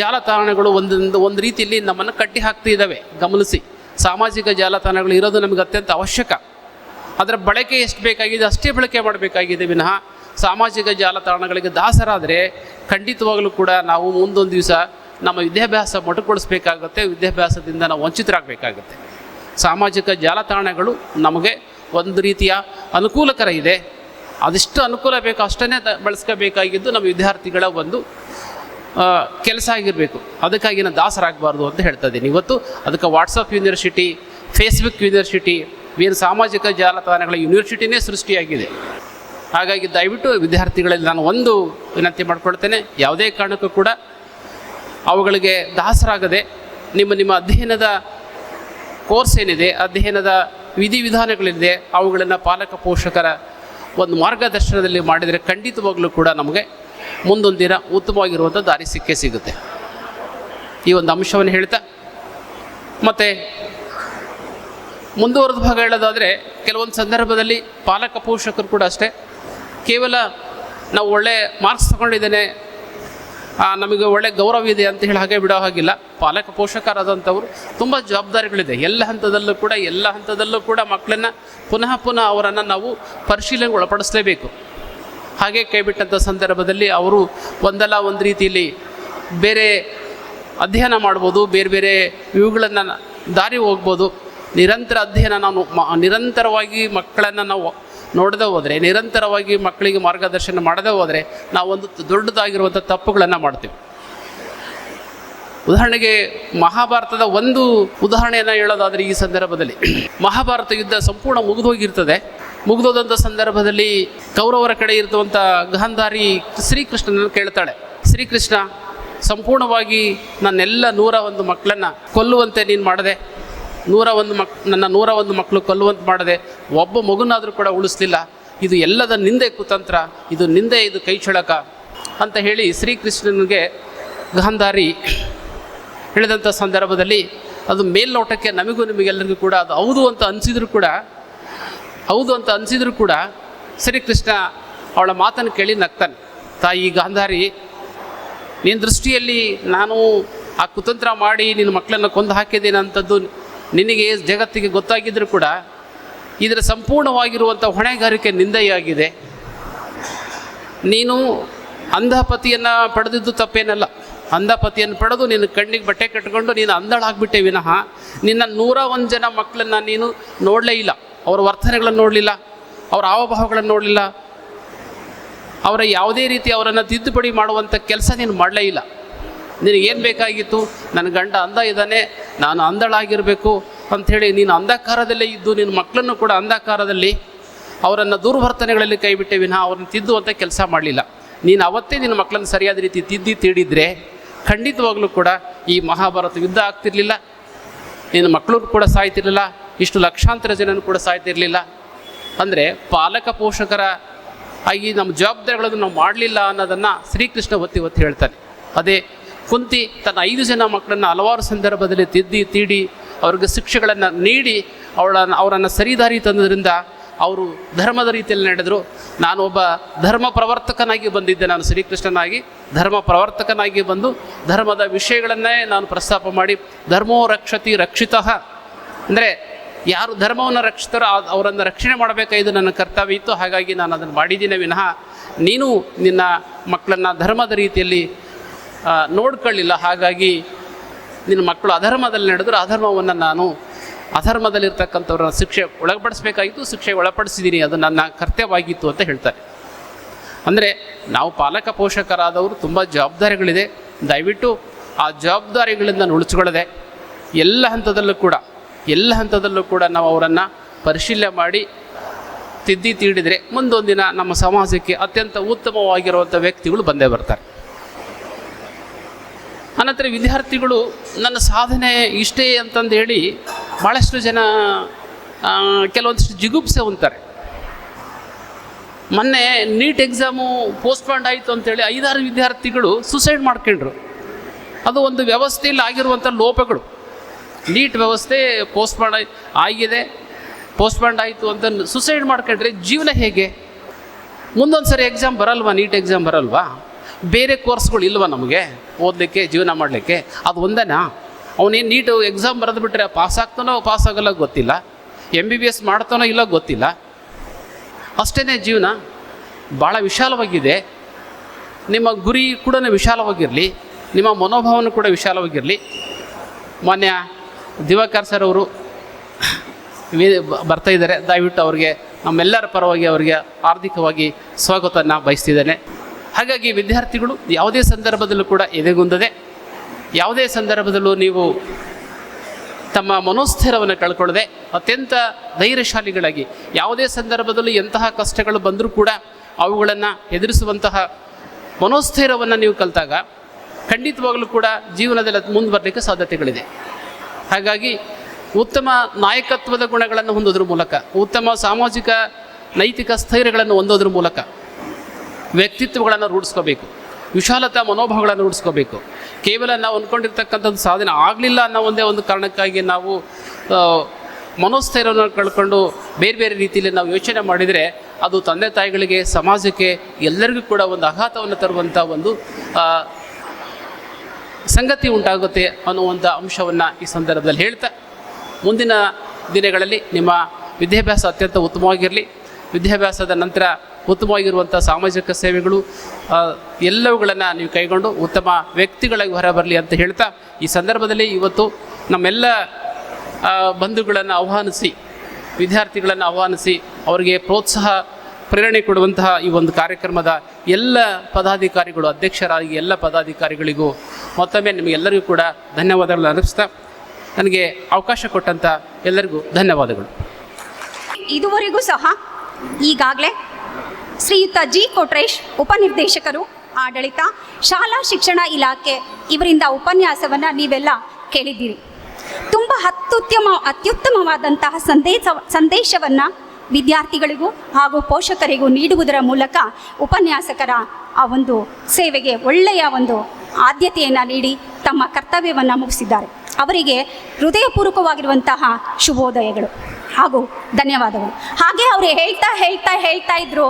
ಜಾಲತಾಣಗಳು ಒಂದು ರೀತಿಯಲ್ಲಿ ನಮ್ಮನ್ನು ಕಟ್ಟಿ ಹಾಕ್ತಿದ್ದಾವೆ. ಗಮನಿಸಿ, ಸಾಮಾಜಿಕ ಜಾಲತಾಣಗಳು ಇರೋದು ನಮಗೆ ಅತ್ಯಂತ ಅವಶ್ಯಕ. ಅದರ ಬಳಕೆ ಎಷ್ಟು ಬೇಕಾಗಿದೆ ಅಷ್ಟೇ ಬಳಕೆ ಮಾಡಬೇಕಾಗಿದೆ ವಿನಃ ಸಾಮಾಜಿಕ ಜಾಲತಾಣಗಳಿಗೆ ದಾಸರಾದರೆ ಖಂಡಿತವಾಗಲೂ ಕೂಡ ನಾವು ಮುಂದೊಂದು ದಿವಸ ನಮ್ಮ ವಿದ್ಯಾಭ್ಯಾಸ ಮೊಟಕುಗೊಳಿಸಬೇಕಾಗುತ್ತೆ, ವಿದ್ಯಾಭ್ಯಾಸದಿಂದ ನಾವು ವಂಚಿತರಾಗಬೇಕಾಗುತ್ತೆ. ಸಾಮಾಜಿಕ ಜಾಲತಾಣಗಳು ನಮಗೆ ಒಂದು ರೀತಿಯ ಅನುಕೂಲಕರ ಇದೆ. ಅದೆಷ್ಟು ಅನುಕೂಲ ಬೇಕೋ ಅಷ್ಟನ್ನೇ ಬಳಸ್ಕೋಬೇಕಾಗಿದ್ದು ನಮ್ಮ ವಿದ್ಯಾರ್ಥಿಗಳ ಒಂದು ಕೆಲಸ ಆಗಿರಬೇಕು. ಅದಕ್ಕಾಗಿ ನಾನು ದಾಸರಾಗಬಾರ್ದು ಅಂತ ಹೇಳ್ತಾ ಇದ್ದೀನಿ. ಇವತ್ತು ಅದಕ್ಕೆ ವಾಟ್ಸಪ್ ಯೂನಿವರ್ಸಿಟಿ, ಫೇಸ್ಬುಕ್ ಯೂನಿವರ್ಸಿಟಿ, ಬೇರೆ ಸಾಮಾಜಿಕ ಜಾಲತಾಣಗಳ ಯೂನಿವರ್ಸಿಟಿನೇ ಸೃಷ್ಟಿಯಾಗಿದೆ. ಹಾಗಾಗಿ ದಯವಿಟ್ಟು ವಿದ್ಯಾರ್ಥಿಗಳಲ್ಲಿ ನಾನು ಒಂದು ವಿನಂತಿ ಮಾಡಿಕೊಳ್ತೇನೆ, ಯಾವುದೇ ಕಾರಣಕ್ಕೂ ಕೂಡ ಅವುಗಳಿಗೆ ದಾಸರಾಗದೆ ನಿಮ್ಮ ಅಧ್ಯಯನದ ಕೋರ್ಸ್ ಏನಿದೆ, ಅಧ್ಯಯನದ ವಿಧಿವಿಧಾನಗಳಿದೆ, ಅವುಗಳನ್ನು ಪಾಲಕ ಪೋಷಕರ ಒಂದು ಮಾರ್ಗದರ್ಶನದಲ್ಲಿ ಮಾಡಿದರೆ ಖಂಡಿತವಾಗಲೂ ಕೂಡ ನಮಗೆ ಮುಂದೊಂದು ದಿನ ಉತ್ತಮವಾಗಿರುವಂಥ ದಾರಿ ಸಿಗುತ್ತೆ. ಈ ಒಂದು ಅಂಶವನ್ನು ಹೇಳ್ತಾ ಮತ್ತು ಮುಂದುವರೆದ ಭಾಗ ಹೇಳೋದಾದರೆ, ಕೆಲವೊಂದು ಸಂದರ್ಭದಲ್ಲಿ ಪಾಲಕ ಪೋಷಕರು ಕೂಡ ಅಷ್ಟೇ ಕೇವಲ ನಾವು ಒಳ್ಳೆ ಮಾರ್ಕ್ಸ್ ತಗೊಂಡಿದ್ದೇನೆ, ನಮಗೆ ಒಳ್ಳೆ ಗೌರವ ಇದೆ ಅಂತ ಹೇಳಿ ಹಾಗೆ ಬಿಡೋ ಹಾಗಿಲ್ಲ. ಪಾಲಕ ಪೋಷಕರಾದಂಥವರು ತುಂಬ ಜವಾಬ್ದಾರಿಗಳಿದೆ. ಎಲ್ಲ ಹಂತದಲ್ಲೂ ಕೂಡ ಮಕ್ಕಳನ್ನು ಪುನಃ ಅವರನ್ನು ನಾವು ಪರಿಶೀಲನೆಗೆ ಒಳಪಡಿಸಲೇಬೇಕು. ಹಾಗೆ ಕೈಬಿಟ್ಟಂಥ ಸಂದರ್ಭದಲ್ಲಿ ಅವರು ಒಂದಲ್ಲ ಒಂದು ರೀತಿಯಲ್ಲಿ ಬೇರೆ ಅಧ್ಯಯನ ಮಾಡ್ಬೋದು, ಬೇರೆ ಬೇರೆ ಇವುಗಳನ್ನು ದಾರಿ ಹೋಗ್ಬೋದು. ನಿರಂತರ ಅಧ್ಯಯನ ನಾವು ನಿರಂತರವಾಗಿ ಮಕ್ಕಳನ್ನು ನಾವು ನೋಡದೆ ಹೋದರೆ, ನಿರಂತರವಾಗಿ ಮಕ್ಕಳಿಗೆ ಮಾರ್ಗದರ್ಶನ ಮಾಡದೆ ಹೋದರೆ ನಾವೊಂದು ದೊಡ್ಡದಾಗಿರುವಂಥ ತಪ್ಪುಗಳನ್ನು ಮಾಡ್ತೀವಿ. ಉದಾಹರಣೆಗೆ ಮಹಾಭಾರತದ ಒಂದು ಉದಾಹರಣೆಯನ್ನು ಹೇಳೋದಾದರೆ, ಈ ಸಂದರ್ಭದಲ್ಲಿ ಮಹಾಭಾರತ ಯುದ್ಧ ಸಂಪೂರ್ಣ ಮುಗಿದೋದಂಥ ಸಂದರ್ಭದಲ್ಲಿ ಕೌರವರ ಕಡೆ ಇರುವಂಥ ಗಾಂಧಾರಿ ಶ್ರೀಕೃಷ್ಣನನ್ನು ಕೇಳ್ತಾಳೆ, ಶ್ರೀಕೃಷ್ಣ, ಸಂಪೂರ್ಣವಾಗಿ ನನ್ನೆಲ್ಲ 101 ಮಕ್ಕಳನ್ನು ಕೊಲ್ಲುವಂತೆ ನೀನು ಮಾಡಿದೆ, ನನ್ನ 101 ಮಕ್ಕಳು ಕೊಲ್ಲುವಂತೆ ಮಾಡಿದೆ, ಒಬ್ಬ ಮಗುನಾದರೂ ಕೂಡ ಉಳಿಸ್ಲಿಲ್ಲ, ಇದು ಎಲ್ಲದ ನಿಂದೆ ಕುತಂತ್ರ, ಇದು ಕೈ ಚಳಕ ಅಂತ ಹೇಳಿ ಶ್ರೀಕೃಷ್ಣನಿಗೆ ಗಾಂಧಾರಿ ಹೇಳಿದಂಥ ಸಂದರ್ಭದಲ್ಲಿ ಅದು ಮೇಲ್ನೋಟಕ್ಕೆ ನಿಮಗೆಲ್ಲರಿಗೂ ಕೂಡ ಅದು ಹೌದು ಅಂತ ಅನಿಸಿದ್ರು ಕೂಡ ಶ್ರೀಕೃಷ್ಣ ಅವಳ ಮಾತನ್ನು ಕೇಳಿ ನಗ್ತಾನೆ. ತಾಯಿ ಗಾಂಧಾರಿ, ನಿನ್ನ ದೃಷ್ಟಿಯಲ್ಲಿ ನಾನು ಆ ಕುತಂತ್ರ ಮಾಡಿ ನಿನ್ನ ಮಕ್ಕಳನ್ನು ಕೊಂದು ಹಾಕಿದ್ದೇನೆ ಅಂಥದ್ದು ನಿನಗೆ ಜಗತ್ತಿಗೆ ಗೊತ್ತಾಗಿದ್ದರೂ ಕೂಡ ಇದರ ಸಂಪೂರ್ಣವಾಗಿರುವಂಥ ಹೊಣೆಗಾರಿಕೆ ನಿಂದೆಯಾಗಿದೆ. ನೀನು ಅಂಧಪತಿಯನ್ನು ಪಡೆದಿದ್ದು ತಪ್ಪೇನಲ್ಲ. ಅಂಧಪತಿಯನ್ನು ಪಡೆದು ನಿನ್ನ ಕಣ್ಣಿಗೆ ಬಟ್ಟೆ ಕಟ್ಟಿಕೊಂಡು ನೀನು ಅಂಧಳಾಗ್ಬಿಟ್ಟೆ ವಿನಃ ನಿನ್ನ 101 ಜನ ಮಕ್ಕಳನ್ನು ನೀನು ನೋಡಲೇ ಇಲ್ಲ. ಅವರ ವರ್ತನೆಗಳನ್ನು ನೋಡಲಿಲ್ಲ, ಅವರ ಹಾವಭಾವಗಳನ್ನು ನೋಡಲಿಲ್ಲ, ಅವರ ಯಾವುದೇ ರೀತಿ ಅವರನ್ನು ತಿದ್ದುಪಡಿ ಮಾಡುವಂಥ ಕೆಲಸ ನೀನು ಮಾಡಲೇ ಇಲ್ಲ. ನಿನಗೇನು ಬೇಕಾಗಿತ್ತು, ನನ್ನ ಗಂಡ ಅಂಧ ಇದ್ದಾನೆ, ನಾನು ಅಂಧಳಾಗಿರಬೇಕು ಅಂಥೇಳಿ ನೀನು ಅಂಧಕಾರದಲ್ಲೇ ಇದ್ದು ನಿನ್ನ ಮಕ್ಕಳನ್ನು ಕೂಡ ಅಂಧಕಾರದಲ್ಲಿ ಅವರನ್ನು ದುರ್ವರ್ತನೆಗಳಲ್ಲಿ ಕೈಬಿಟ್ಟೆ ವಿನಃ ಅವ್ರನ್ನ ತಿದ್ದುವಂಥ ಕೆಲಸ ಮಾಡಲಿಲ್ಲ. ನೀನು ಅವತ್ತೇ ನಿನ್ನ ಮಕ್ಕಳನ್ನು ಸರಿಯಾದ ರೀತಿ ತೀಡಿದರೆ ಖಂಡಿತವಾಗ್ಲೂ ಕೂಡ ಈ ಮಹಾಭಾರತ ಯುದ್ಧ ಆಗ್ತಿರಲಿಲ್ಲ, ನಿನ್ನ ಮಕ್ಕಳು ಕೂಡ ಸಾಯ್ತಿರಲಿಲ್ಲ, ಇಷ್ಟು ಲಕ್ಷಾಂತರ ಜನನು ಕೂಡ ಸಾಯ್ತಿರಲಿಲ್ಲ. ಅಂದರೆ ಪಾಲಕ ಪೋಷಕರ ಆಗಿ ನಮ್ಮ ಜವಾಬ್ದಾರಿಗಳನ್ನು ನಾವು ಮಾಡಲಿಲ್ಲ ಅನ್ನೋದನ್ನು ಶ್ರೀಕೃಷ್ಣ ಒತ್ತಿ ಹೇಳ್ತಾನೆ. ಅದೇ ಕುಂತಿ ತನ್ನ 5 ಜನ ಮಕ್ಕಳನ್ನು ಹಲವಾರು ಸಂದರ್ಭದಲ್ಲಿ ತೀಡಿ ಅವ್ರಿಗೆ ಶಿಕ್ಷೆಗಳನ್ನು ನೀಡಿ ಅವರನ್ನು ಸರಿದಾರಿ ತಂದದ್ರಿಂದ ಅವರು ಧರ್ಮದ ರೀತಿಯಲ್ಲಿ ನಡೆದರು. ನಾನು ಒಬ್ಬ ಧರ್ಮ ಪ್ರವರ್ತಕನಾಗಿ ಬಂದಿದ್ದೆ, ನಾನು ಶ್ರೀಕೃಷ್ಣನಾಗಿ ಧರ್ಮ ಪ್ರವರ್ತಕನಾಗಿ ಬಂದು ಧರ್ಮದ ವಿಷಯಗಳನ್ನೇ ನಾನು ಪ್ರಸ್ತಾಪ ಮಾಡಿ ಧರ್ಮೋ ರಕ್ಷತಿ ರಕ್ಷಿತಃ, ಅಂದರೆ ಯಾರು ಧರ್ಮವನ್ನು ರಕ್ಷಿತಾರೋ ಅವರನ್ನು ರಕ್ಷಣೆ ಮಾಡಬೇಕಾಗಿದ್ದು ನನ್ನ ಕರ್ತವ್ಯ ಇತ್ತು, ಹಾಗಾಗಿ ನಾನು ಅದನ್ನು ಮಾಡಿದ್ದೀನಿ ವಿನಃ ನೀನು ನಿನ್ನ ಮಕ್ಕಳನ್ನು ಧರ್ಮದ ರೀತಿಯಲ್ಲಿ ನೋಡ್ಕೊಳ್ಳಿಲ್ಲ, ಹಾಗಾಗಿ ನಿನ್ನ ಮಕ್ಕಳು ಅಧರ್ಮದಲ್ಲಿ ನಡೆದರೂ ಅಧರ್ಮವನ್ನು ನಾನು ಅಧರ್ಮದಲ್ಲಿರ್ತಕ್ಕಂಥವ್ರನ್ನ ಶಿಕ್ಷೆ ಒಳಪಡಿಸಬೇಕಾಗಿತ್ತು, ಶಿಕ್ಷೆ ಒಳಪಡಿಸಿದ್ದೀನಿ, ಅದು ನನ್ನ ಕರ್ತವ್ಯವಾಗಿತ್ತು ಅಂತ ಹೇಳ್ತಾರೆ. ಅಂದರೆ ನಾವು ಪಾಲಕ ಪೋಷಕರಾದವರು ತುಂಬ ಜವಾಬ್ದಾರಿಗಳಿದೆ. ದಯವಿಟ್ಟು ಆ ಜವಾಬ್ದಾರಿಗಳಿಂದ ಉಳಿಸ್ಕೊಳ್ಳದೆ ಎಲ್ಲ ಹಂತದಲ್ಲೂ ಕೂಡ ನಾವು ಅವರನ್ನು ಪರಿಶೀಲನೆ ಮಾಡಿ ತೀಡಿದರೆ ಮುಂದೊಂದು ದಿನ ನಮ್ಮ ಸಮಾಜಕ್ಕೆ ಅತ್ಯಂತ ಉತ್ತಮವಾಗಿರುವಂಥ ವ್ಯಕ್ತಿಗಳು ಬಂದೇ ಬರ್ತಾರೆ. ಅನಂತರ ವಿದ್ಯಾರ್ಥಿಗಳು ನನ್ನ ಸಾಧನೆ ಇಷ್ಟೇ ಅಂತಂದು ಹೇಳಿ ಭಾಳಷ್ಟು ಜನ ಕೆಲವೊಂದಿಷ್ಟು ಜಿಗುಪ್ಸೆ ಹೊಂತಾರೆ. ಮೊನ್ನೆ ನೀಟ್ ಎಕ್ಸಾಮು ಪೋಸ್ಟ್ಪೋಂಡ್ ಆಯಿತು ಅಂತೇಳಿ 5-6 ವಿದ್ಯಾರ್ಥಿಗಳು ಸುಸೈಡ್ ಮಾಡ್ಕೊಂಡ್ರು. ಅದು ಒಂದು ವ್ಯವಸ್ಥೆಯಲ್ಲಿ ಆಗಿರುವಂಥ ಲೋಪಗಳು. ನೀಟ್ ವ್ಯವಸ್ಥೆ ಪೋಸ್ಟ್ಪೋಂಡ್ ಆಯಿತು ಅಂತ ಸುಸೈಡ್ ಮಾಡ್ಕೊಂಡ್ರೆ ಜೀವನ ಹೇಗೆ? ಮುಂದೊಂದು ಸರಿ ಎಕ್ಸಾಮ್ ಬರಲ್ವಾ? ನೀಟ್ ಎಕ್ಸಾಮ್ ಬರಲ್ವಾ? ಬೇರೆ ಕೋರ್ಸ್ಗಳು ಇಲ್ವಾ ನಮಗೆ ಓದಲಿಕ್ಕೆ, ಜೀವನ ಮಾಡಲಿಕ್ಕೆ? ಅದು ಒಂದೇನಾ? ಅವನೇನು ನೀಟು ಎಕ್ಸಾಮ್ ಬರೆದು ಬಿಟ್ಟರೆ ಪಾಸ್ ಆಗಲ್ಲ ಗೊತ್ತಿಲ್ಲ, MBBS ಮಾಡ್ತಾನೋ ಇಲ್ಲ ಗೊತ್ತಿಲ್ಲ. ಅಷ್ಟೇ ಜೀವನ ಭಾಳ ವಿಶಾಲವಾಗಿದೆ. ನಿಮ್ಮ ಗುರಿ ಕೂಡ ವಿಶಾಲವಾಗಿರಲಿ, ನಿಮ್ಮ ಮನೋಭಾವನೆ ಕೂಡ ವಿಶಾಲವಾಗಿರಲಿ. ಮಾನ್ಯ ದಿವಾಕರ್ ಸರ್ ಅವರು ಬರ್ತಾ ಇದ್ದಾರೆ, ದಯವಿಟ್ಟು ಅವ್ರಿಗೆ ನಮ್ಮೆಲ್ಲರ ಪರವಾಗಿ ಅವರಿಗೆ ಹಾರ್ದಿಕವಾಗಿ ಸ್ವಾಗತವನ್ನು ಬಯಸ್ತಿದ್ದೇನೆ. ಹಾಗಾಗಿ ವಿದ್ಯಾರ್ಥಿಗಳು ಯಾವುದೇ ಸಂದರ್ಭದಲ್ಲೂ ಕೂಡ ಎದೆಗುಂದದೆ, ಯಾವುದೇ ಸಂದರ್ಭದಲ್ಲೂ ನೀವು ತಮ್ಮ ಮನೋಸ್ಥೈರ್ಯವನ್ನು ಕಳ್ಕೊಳ್ಳದೆ ಅತ್ಯಂತ ಧೈರ್ಯಶಾಲಿಗಳಾಗಿ ಯಾವುದೇ ಸಂದರ್ಭದಲ್ಲೂ ಎಂತಹ ಕಷ್ಟಗಳು ಬಂದರೂ ಕೂಡ ಅವುಗಳನ್ನು ಎದುರಿಸುವಂತಹ ಮನೋಸ್ಥೈರ್ಯವನ್ನು ನೀವು ಕಲಿತಾಗ ಖಂಡಿತವಾಗಲೂ ಕೂಡ ಜೀವನದಲ್ಲಿ ಮುಂದೆ ಬರಲಿಕ್ಕೆ ಸಾಧ್ಯತೆಗಳಿದೆ. ಹಾಗಾಗಿ ಉತ್ತಮ ನಾಯಕತ್ವದ ಗುಣಗಳನ್ನು ಹೊಂದೋದ್ರ ಮೂಲಕ, ಉತ್ತಮ ಸಾಮಾಜಿಕ ನೈತಿಕ ಸ್ಥೈರ್ಯಗಳನ್ನು ಹೊಂದೋದ್ರ ಮೂಲಕ ವ್ಯಕ್ತಿತ್ವಗಳನ್ನು ರೂಢಿಸ್ಕೋಬೇಕು, ವಿಶಾಲತಾ ಮನೋಭಾವಗಳನ್ನು ರೂಢಿಸ್ಕೋಬೇಕು. ಕೇವಲ ನಾವು ಅಂದ್ಕೊಂಡಿರ್ತಕ್ಕಂಥದ್ದು ಸಾಧನೆ ಆಗಲಿಲ್ಲ ಅನ್ನೋ ಒಂದೇ ಒಂದು ಕಾರಣಕ್ಕಾಗಿ ನಾವು ಮನೋಸ್ಥೈರ್ಯವನ್ನು ಕಳ್ಕೊಂಡು ಬೇರೆ ಬೇರೆ ರೀತಿಯಲ್ಲಿ ನಾವು ಯೋಚನೆ ಮಾಡಿದರೆ ಅದು ತಂದೆ ತಾಯಿಗಳಿಗೆ, ಸಮಾಜಕ್ಕೆ, ಎಲ್ಲರಿಗೂ ಕೂಡ ಒಂದು ಆಘಾತವನ್ನು ತರುವಂಥ ಒಂದು ಸಂಗತಿ ಉಂಟಾಗುತ್ತೆ ಅನ್ನುವಂಥ ಅಂಶವನ್ನು ಈ ಸಂದರ್ಭದಲ್ಲಿ ಹೇಳ್ತಾ, ಮುಂದಿನ ದಿನಗಳಲ್ಲಿ ನಿಮ್ಮ ವಿದ್ಯಾಭ್ಯಾಸ ಅತ್ಯಂತ ಉತ್ತಮವಾಗಿರಲಿ. ವಿದ್ಯಾಭ್ಯಾಸದ ನಂತರ ಉತ್ತಮವಾಗಿರುವಂಥ ಸಾಮಾಜಿಕ ಸೇವೆಗಳು ಎಲ್ಲವುಗಳನ್ನು ನೀವು ಕೈಗೊಂಡು ಉತ್ತಮ ವ್ಯಕ್ತಿಗಳಾಗಿ ಹೊರಬರಲಿ ಅಂತ ಹೇಳ್ತಾ, ಈ ಸಂದರ್ಭದಲ್ಲಿ ಇವತ್ತು ನಮ್ಮೆಲ್ಲ ಬಂಧುಗಳನ್ನು ಆಹ್ವಾನಿಸಿ, ವಿದ್ಯಾರ್ಥಿಗಳನ್ನು ಆಹ್ವಾನಿಸಿ ಅವರಿಗೆ ಪ್ರೋತ್ಸಾಹ, ಪ್ರೇರಣೆ ಕೊಡುವಂತಹ ಈ ಒಂದು ಕಾರ್ಯಕ್ರಮದ ಎಲ್ಲ ಪದಾಧಿಕಾರಿಗಳು, ಅಧ್ಯಕ್ಷರಾಗಿ ಎಲ್ಲ ಪದಾಧಿಕಾರಿಗಳಿಗೂ ಮತ್ತೊಮ್ಮೆ ನಿಮಗೆಲ್ಲರಿಗೂ ಕೂಡ ಧನ್ಯವಾದಗಳನ್ನು ಅರ್ಪಿಸ್ತಾ, ನನಗೆ ಅವಕಾಶ ಕೊಟ್ಟಂಥ ಎಲ್ಲರಿಗೂ ಧನ್ಯವಾದಗಳು. ಇದುವರೆಗೂ ಸಹ ಈಗಾಗಲೇ ಶ್ರೀಯುತ ಜಿ ಕೊಟ್ರೇಶ್, ಉಪನಿರ್ದೇಶಕರು, ಆಡಳಿತ, ಶಾಲಾ ಶಿಕ್ಷಣ ಇಲಾಖೆ, ಇವರಿಂದ ಉಪನ್ಯಾಸವನ್ನು ನೀವೆಲ್ಲ ಕೇಳಿದ್ದೀರಿ. ತುಂಬ ಅತ್ಯುತ್ತಮವಾದಂತಹ ಸಂದೇಶವನ್ನು ವಿದ್ಯಾರ್ಥಿಗಳಿಗೂ ಹಾಗೂ ಪೋಷಕರಿಗೂ ನೀಡುವುದರ ಮೂಲಕ ಉಪನ್ಯಾಸಕರ ಆ ಒಂದು ಸೇವೆಗೆ ಒಳ್ಳೆಯ ಒಂದು ಆದ್ಯತೆಯನ್ನು ನೀಡಿ ತಮ್ಮ ಕರ್ತವ್ಯವನ್ನು ಮುಗಿಸಿದ್ದಾರೆ. ಅವರಿಗೆ ಹೃದಯಪೂರ್ವಕವಾಗಿರುವಂತಹ ಶುಭೋದಯಗಳು ಹಾಗೂ ಧನ್ಯವಾದಗಳು. ಹಾಗೆ ಅವರು ಹೇಳ್ತಾ ಇದ್ರು,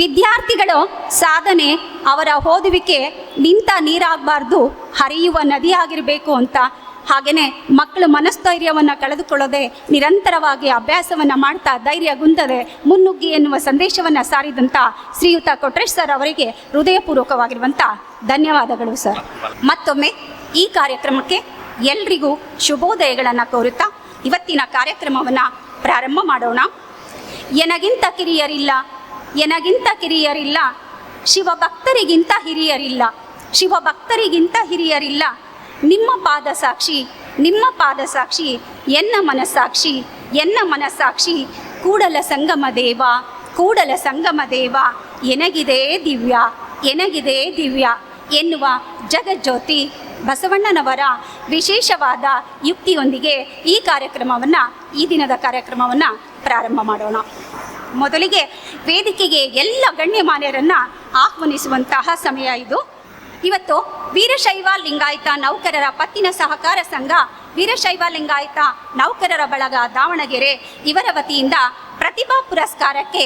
ವಿದ್ಯಾರ್ಥಿಗಳು ಸಾಧನೆ ಅವರ ಓದುವಿಕೆ ನಿಂತ ನೀರಾಗಬಾರ್ದು, ಹರಿಯುವ ನದಿಯಾಗಿರಬೇಕು ಅಂತ. ಹಾಗೆಯೇ ಮಕ್ಕಳು ಮನಸ್ಥೈರ್ಯವನ್ನು ಕಳೆದುಕೊಳ್ಳದೆ ನಿರಂತರವಾಗಿ ಅಭ್ಯಾಸವನ್ನು ಮಾಡ್ತಾ ಧೈರ್ಯಗುಂದದೆ ಮುನ್ನುಗ್ಗಿ ಎನ್ನುವ ಸಂದೇಶವನ್ನು ಸಾರಿದಂಥ ಶ್ರೀಯುತ ಕೊಟ್ರೇಶ್ ಸರ್ ಅವರಿಗೆ ಹೃದಯಪೂರ್ವಕವಾಗಿರುವಂಥ ಧನ್ಯವಾದಗಳು ಸರ್. ಮತ್ತೊಮ್ಮೆ ಈ ಕಾರ್ಯಕ್ರಮಕ್ಕೆ ಎಲ್ರಿಗೂ ಶುಭೋದಯಗಳನ್ನು ಕೋರುತ್ತಾ ಇವತ್ತಿನ ಕಾರ್ಯಕ್ರಮವನ್ನು ಪ್ರಾರಂಭ ಮಾಡೋಣ. ಎನಗಿಂತ ಕಿರಿಯರಿಲ್ಲ, ಎನಗಿಂತ ಕಿರಿಯರಿಲ್ಲ, ಶಿವಭಕ್ತರಿಗಿಂತ ಹಿರಿಯರಿಲ್ಲ, ಶಿವಭಕ್ತರಿಗಿಂತ ಹಿರಿಯರಿಲ್ಲ, ನಿಮ್ಮ ಪಾದ ಸಾಕ್ಷಿ, ನಿಮ್ಮ ಪಾದ ಸಾಕ್ಷಿ, ಎನ್ನ ಮನಸ್ಸಾಕ್ಷಿ, ಎನ್ನ ಮನಸ್ಸಾಕ್ಷಿ, ಕೂಡಲ ಸಂಗಮ ದೇವ, ಕೂಡಲ ಸಂಗಮ ದೇವ, ಎನಗಿದೆ ದಿವ್ಯ, ಎನಗಿದೆ ದಿವ್ಯ ಎನ್ನುವ ಜಗಜ್ಯೋತಿ ಬಸವಣ್ಣನವರ ವಿಶೇಷವಾದ ಯುಕ್ತಿಯೊಂದಿಗೆ ಈ ದಿನದ ಕಾರ್ಯಕ್ರಮವನ್ನು ಪ್ರಾರಂಭ ಮಾಡೋಣ. ಮೊದಲಿಗೆ ವೇದಿಕೆಗೆ ಎಲ್ಲ ಗಣ್ಯಮಾನ್ಯರನ್ನು ಆಹ್ವಾನಿಸುವಂತಹ ಸಮಯ ಇದು. ಇವತ್ತು ವೀರಶೈವ ಲಿಂಗಾಯತ ನೌಕರರ ಪತ್ತಿನ ಸಹಕಾರ ಸಂಘ, ವೀರಶೈವ ಲಿಂಗಾಯತ ನೌಕರರ ಬಳಗ ದಾವಣಗೆರೆ ಇವರ ವತಿಯಿಂದ ಪ್ರತಿಭಾ ಪುರಸ್ಕಾರಕ್ಕೆ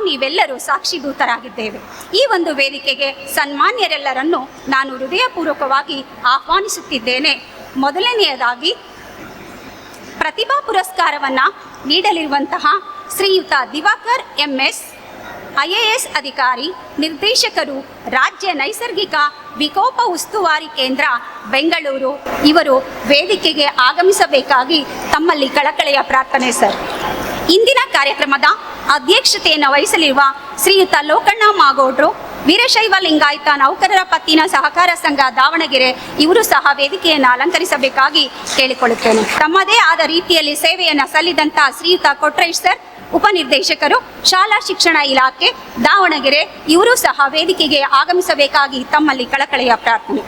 ನೀವೆಲ್ಲರೂ ಸಾಕ್ಷಿಭೂತರಾಗಿದ್ದೇವೆ. ಈ ಒಂದು ವೇದಿಕೆಗೆ ಸನ್ಮಾನ್ಯರೆಲ್ಲರನ್ನು ನಾನು ಹೃದಯಪೂರ್ವಕವಾಗಿ ಆಹ್ವಾನಿಸುತ್ತಿದ್ದೇನೆ. ಮೊದಲನೆಯದಾಗಿ ಪ್ರತಿಭಾ ಪುರಸ್ಕಾರವನ್ನು ನೀಡಲಿರುವಂತಹ ಶ್ರೀಯುತ ದಿವಾಕರ್ MS, IAS ಅಧಿಕಾರಿ, ನಿರ್ದೇಶಕರು, ರಾಜ್ಯ ನೈಸರ್ಗಿಕ ವಿಕೋಪ ಉಸ್ತುವಾರಿ ಕೇಂದ್ರ, ಬೆಂಗಳೂರು, ಇವರು ವೇದಿಕೆಗೆ ಆಗಮಿಸಬೇಕಾಗಿ ತಮ್ಮಲ್ಲಿ ಕಳಕಳಿಯ ಪ್ರಾರ್ಥನೆ ಸರ್. ಇಂದಿನ ಕಾರ್ಯಕ್ರಮದ ಅಧ್ಯಕ್ಷತೆಯನ್ನು ವಹಿಸಲಿರುವ ಶ್ರೀಯುತ ಲೋಕಣ್ಣ ಮಾಗೋಡ್ರು, ವೀರಶೈವ ಲಿಂಗಾಯತ ನೌಕರರ ಪತ್ತಿನ ಸಹಕಾರ ಸಂಘ ದಾವಣಗೆರೆ, ಇವರು ಸಹ ವೇದಿಕೆಯನ್ನು ಅಲಂಕರಿಸಬೇಕಾಗಿ ಕೇಳಿಕೊಳ್ಳುತ್ತೇನೆ. ತಮ್ಮದೇ ಆದ ರೀತಿಯಲ್ಲಿ ಸೇವೆಯನ್ನು ಸಲ್ಲಿದಂಥ ಶ್ರೀಯುತ ಕೊಟ್ರೇಶ್ ಸರ್, ಉಪನಿರ್ದೇಶಕರು, ಶಾಲಾ ಶಿಕ್ಷಣ ಇಲಾಖೆ ದಾವಣಗೆರೆ, ಇವರು ಸಹ ವೇದಿಕೆಗೆ ಆಗಮಿಸಬೇಕಾಗಿ ತಮ್ಮಲ್ಲಿ ಕಳಕಳಿಯ ಪ್ರಾರ್ಥನೆ.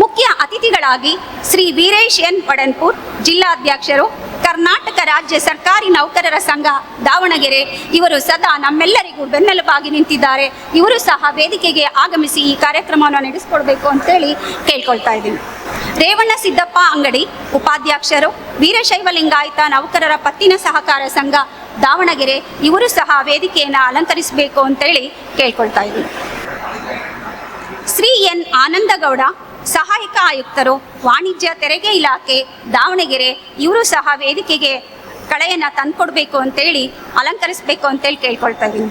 ಮುಖ್ಯ ಅತಿಥಿಗಳಾಗಿ ಶ್ರೀ ವೀರೇಶ್ N ವಡನ್ಪುರ್, ಜಿಲ್ಲಾಧ್ಯಕ್ಷರು, ಕರ್ನಾಟಕ ರಾಜ್ಯ ಸರ್ಕಾರಿ ನೌಕರರ ಸಂಘ ದಾವಣಗೆರೆ, ಇವರು ಸದಾ ನಮ್ಮೆಲ್ಲರಿಗೂ ಬೆನ್ನೆಲುಬಾಗಿ ನಿಂತಿದ್ದಾರೆ. ಇವರು ಸಹ ವೇದಿಕೆಗೆ ಆಗಮಿಸಿ ಈ ಕಾರ್ಯಕ್ರಮವನ್ನು ನಡೆಸಿಕೊಡ್ಬೇಕು ಅಂತೇಳಿ ಕೇಳ್ಕೊಳ್ತಾ ಇದ್ದೀನಿ. ರೇವಣ್ಣ ಸಿದ್ದಪ್ಪ ಅಂಗಡಿ, ಉಪಾಧ್ಯಕ್ಷರು, ವೀರಶೈವ ಲಿಂಗಾಯತ ನೌಕರರ ಪತ್ತಿನ ಸಹಕಾರ ಸಂಘ ದಾವಣಗೆರೆ, ಇವರು ಸಹ ವೇದಿಕೆಯನ್ನು ಅಲಂಕರಿಸಬೇಕು ಅಂತೇಳಿ ಕೇಳ್ಕೊಳ್ತಾ ಇದ್ದೀನಿ. ಶ್ರೀ N ಆನಂದಗೌಡ, ಸಹಾಯಕ ಆಯುಕ್ತರು, ವಾಣಿಜ್ಯ ತೆರಿಗೆ ಇಲಾಖೆ ದಾವಣಗೆರೆ, ಇವರು ಸಹ ವೇದಿಕೆಗೆ ಕಳೆಯನ್ನು ತಂದುಕೊಡ್ಬೇಕು ಅಂತೇಳಿ ಅಲಂಕರಿಸಬೇಕು ಅಂತೇಳಿ ಕೇಳ್ಕೊಳ್ತಾ ಇದ್ದೀನಿ.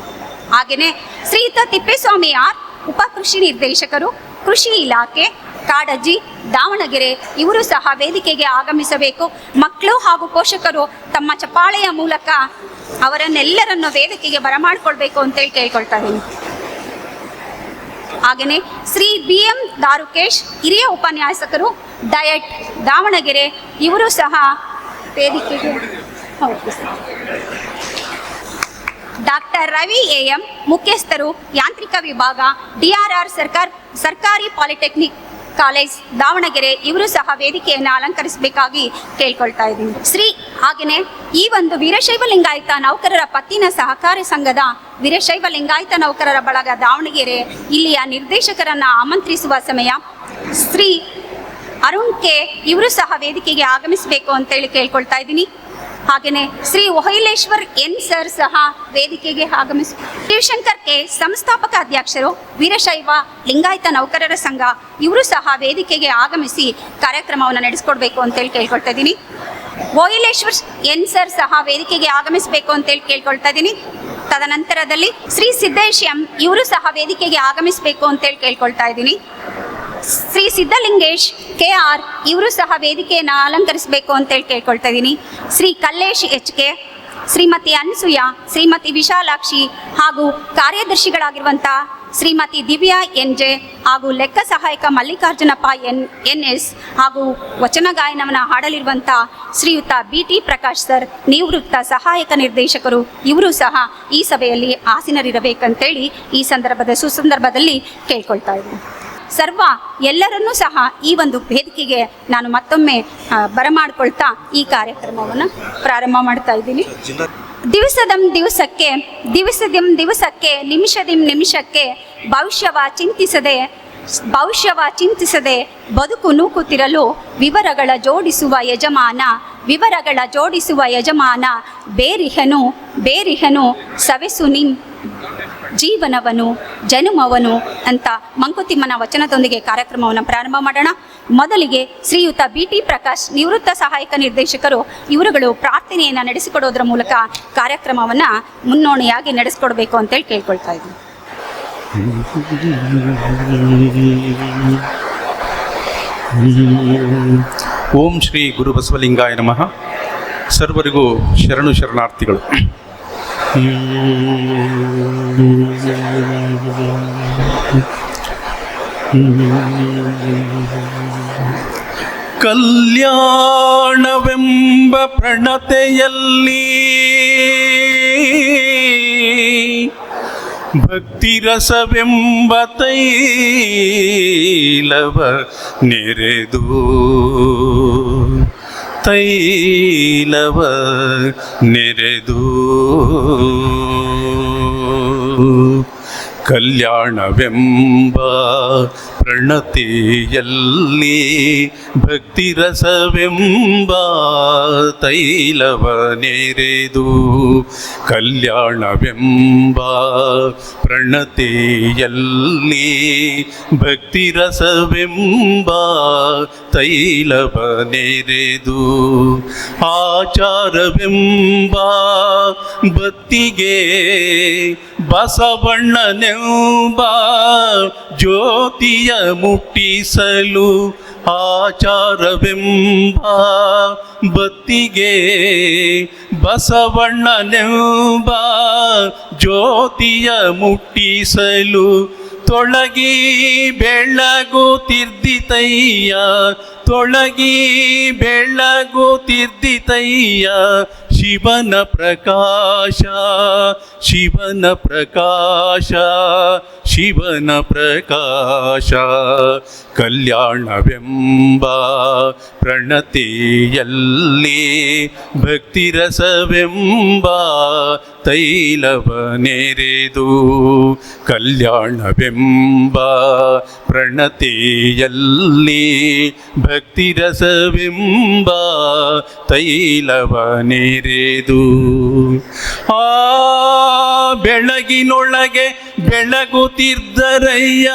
ಹಾಗೆಯೇ ಶ್ರೀಯುತ ತಿಪ್ಪೇಸ್ವಾಮಿ R, ಉಪ ಕೃಷಿ ನಿರ್ದೇಶಕರು, ಕೃಷಿ ಇಲಾಖೆ, ಕಾಡಜ್ಜಿ ದಾವಣಗೆರೆ, ಇವರು ಸಹ ವೇದಿಕೆಗೆ ಆಗಮಿಸಬೇಕು. ಮಕ್ಕಳು ಹಾಗೂ ಪೋಷಕರು ತಮ್ಮ ಚಪ್ಪಾಳೆಯ ಮೂಲಕ ಅವರನ್ನೆಲ್ಲರನ್ನು ವೇದಿಕೆಗೆ ಬರಮಾಡಿಕೊಳ್ಬೇಕು ಅಂತೇಳಿ ಕೇಳ್ಕೊಳ್ತಾ ಇದ್ದೀನಿ. ಹಾಗೆಯೇ ಶ್ರೀ BM ದಾರುಕೇಶ್, ಹಿರಿಯ ಉಪನ್ಯಾಸಕರು, ಡಯಟ್ ದಾವಣಗೆರೆ, ಇವರು ಸಹ ವೇದಿಕೆಗೆ. ಡಾಕ್ಟರ್ ರವಿ AM, ಮುಖ್ಯಸ್ಥರು, ಯಾಂತ್ರಿಕ ವಿಭಾಗ, DRR ಸರ್ಕಾರಿ ಪಾಲಿಟೆಕ್ನಿಕ್ ಕಾಲೇಜ್ ದಾವಣಗೆರೆ, ಇವರು ಸಹ ವೇದಿಕೆಯನ್ನು ಅಲಂಕರಿಸಬೇಕಾಗಿ ಕೇಳ್ಕೊಳ್ತಾ ಇದ್ದೀನಿ. ಹಾಗೆಯೇ ಈ ಒಂದು ವೀರಶೈವ ಲಿಂಗಾಯತ ನೌಕರರ ಪತ್ತಿನ ಸಹಕಾರ ಸಂಘದ ವೀರಶೈವ ಲಿಂಗಾಯತ ನೌಕರರ ಬಳಗ ದಾವಣಗೆರೆ ಇಲ್ಲಿಯ ನಿರ್ದೇಶಕರನ್ನು ಆಮಂತ್ರಿಸುವ ಸಮಯ. ಶ್ರೀ ಅರುಣ್ K, ಇವರು ಸಹ ವೇದಿಕೆಗೆ ಆಗಮಿಸಬೇಕು ಅಂತೇಳಿ ಕೇಳ್ಕೊಳ್ತಾ ಇದ್ದೀನಿ. ಹಾಗೆಯೇ ಶ್ರೀ ಒಹೈಲೇಶ್ವರ್ ಎನ್ ಸರ್ ಸಹ ವೇದಿಕೆಗೆ ಆಗಮಿಸಿ, ಶಿವಶಂಕರ್ ಕೆ ಸಂಸ್ಥಾಪಕ ಅಧ್ಯಕ್ಷರು ವೀರಶೈವ ಲಿಂಗಾಯತ ನೌಕರರ ಸಂಘ ಇವರು ಸಹ ವೇದಿಕೆಗೆ ಆಗಮಿಸಿ ಕಾರ್ಯಕ್ರಮವನ್ನು ನಡೆಸ್ಕೊಡ್ಬೇಕು ಅಂತೇಳಿ ಕೇಳ್ಕೊಳ್ತಾ ಇದ್ದೀನಿ. ಒಹೈಲೇಶ್ವರ್ ಎನ್ ಸರ್ ಸಹ ವೇದಿಕೆಗೆ ಆಗಮಿಸಬೇಕು ಅಂತೇಳಿ ಕೇಳ್ಕೊಳ್ತಾ ಇದ್ದೀನಿ. ತದನಂತರದಲ್ಲಿ ಶ್ರೀ ಸಿದ್ದೇಶ್ ಎಂ ಇವರು ಸಹ ವೇದಿಕೆಗೆ ಆಗಮಿಸಬೇಕು ಅಂತೇಳಿ ಕೇಳ್ಕೊಳ್ತಾ ಇದ್ದೀನಿ. ಶ್ರೀ ಸಿದ್ಧಲಿಂಗೇಶ್ ಕೆ ಆರ್ ಇವರು ಸಹ ವೇದಿಕೆಯನ್ನು ಅಲಂಕರಿಸಬೇಕು ಅಂತೇಳಿ ಕೇಳ್ಕೊಳ್ತಾ ಇದ್ದೀನಿ. ಶ್ರೀ ಕಲ್ಲೇಶ್ ಎಚ್ ಕೆ, ಶ್ರೀಮತಿ ಅನ್ಸೂಯ, ಶ್ರೀಮತಿ ವಿಶಾಲಾಕ್ಷಿ ಹಾಗೂ ಕಾರ್ಯದರ್ಶಿಗಳಾಗಿರುವಂಥ ಶ್ರೀಮತಿ ದಿವ್ಯಾ ಎನ್ ಜೆ ಹಾಗೂ ಲೆಕ್ಕ ಸಹಾಯಕ ಮಲ್ಲಿಕಾರ್ಜುನಪ್ಪ ಎನ್ ಎಸ್ ಹಾಗೂ ವಚನ ಗಾಯನವನ್ನು ಹಾಡಲಿರುವಂಥ ಶ್ರೀಯುತ ಬಿ ಟಿ ಪ್ರಕಾಶ್ ಸರ್ ನಿವೃತ್ತ ಸಹಾಯಕ ನಿರ್ದೇಶಕರು ಇವರು ಸಹ ಈ ಸಭೆಯಲ್ಲಿ ಆಸೀನರಿರಬೇಕಂತೇಳಿ ಈ ಸುಸಂದರ್ಭದಲ್ಲಿ ಕೇಳ್ಕೊಳ್ತಾ ಇದ್ದೀನಿ. ಎಲ್ಲರನ್ನೂ ಸಹ ಈ ಒಂದು ವೇದಿಕೆಗೆ ನಾನು ಮತ್ತೊಮ್ಮೆ ಬರಮಾಡ್ಕೊಳ್ತಾ ಈ ಕಾರ್ಯಕ್ರಮವನ್ನು ಪ್ರಾರಂಭ ಮಾಡ್ತಾ ಇದ್ದೀನಿ. ದಿವಸಕ್ಕೆ ನಿಮಿಷಕ್ಕೆ ಭವಿಷ್ಯವ ಚಿಂತಿಸದೆ ಬದುಕು ನೂಕುತ್ತಿರಲು ವಿವರಗಳ ಜೋಡಿಸುವ ಯಜಮಾನ ಬೇರಿಹನು ಸವೆಸು ಜೀವನವನು ಜನುಮವನು ಅಂತ ಮಂಕುತಿಮ್ಮನ ವಚನದೊಂದಿಗೆ ಕಾರ್ಯಕ್ರಮವನ್ನು ಪ್ರಾರಂಭ ಮಾಡೋಣ. ಮೊದಲಿಗೆ ಶ್ರೀಯುತ ಬಿ ಟಿ ಪ್ರಕಾಶ್ ನಿವೃತ್ತ ಸಹಾಯಕ ನಿರ್ದೇಶಕರು ಇವರುಗಳು ಪ್ರಾರ್ಥನೆಯನ್ನು ನಡೆಸಿಕೊಡೋದ್ರ ಮೂಲಕ ಕಾರ್ಯಕ್ರಮವನ್ನು ಮುನ್ನೋಣಿಯಾಗಿ ನಡೆಸಿಕೊಡ್ಬೇಕು ಅಂತೇಳಿ ಕೇಳ್ಕೊಳ್ತಾ ಇದ್ದೀನಿ. ಓಂ ಶ್ರೀ ಗುರು ಬಸವಲಿಂಗಾಯ ನಮಃ. ಸರ್ವರಿಗೂ ಶರಣಾರ್ಥಿಗಳು. ಕಲ್ಯಾಣವೆಂಬ ಪ್ರಣತೆಯಲ್ಲಿ ಭಕ್ತಿರಸವೆಂಬ ತೈಲವ ನೆರೆದು ಕಲ್ಯಾಣವೆಂಬ ಪ್ರಣತಿಯಲ್ಲಿ ಭಕ್ತಿರಸವೆಂಬ ತೈಲವ ನೆರೆದು ಕಲ್ಯಾಣವೆಂಬ ಪ್ರಣತಿಯಲ್ಲಿ ಭಕ್ತಿರಸವೆಂಬ ತೈಲವ ನೆರೆದು ಆಚಾರವೆಂಬ ಬತ್ತಿಗೆ ಬಸವಣ್ಣನೆಂಬ ಜ್ಯೋತಿಯ ಮುಟ್ಟಿಸಲು ಆಚಾರವೆಂಬ ಬತ್ತಿಗೆ ಬಸವಣ್ಣನೆಂಬ ಜ್ಯೋತಿಯ ಮುಟ್ಟಿಸಲು ತೊಳಗಿ ಬೆಳಗುತ್ತಿರ್ದಿತಯ್ಯ ಶಿವನ ಪ್ರಕಾಶ ಕಲ್ಯಾಣವೆಂಬ ಪ್ರಣತಿಯಲ್ಲಿ ಭಕ್ತಿರಸವೆಂಬ ತೈಲವ ನೆರೆದು ಕಲ್ಯಾಣವೆಂಬ ಪ್ರಣತಿಯಲ್ಲಿ ಭಕ್ತಿರಸವೆಂಬ ತೈಲವ ನೆರೆದು ಆ ಬೆಳಗಿನೊಳಗೆ ಬೆಳಗುತ್ತಿದ್ದರಯ್ಯ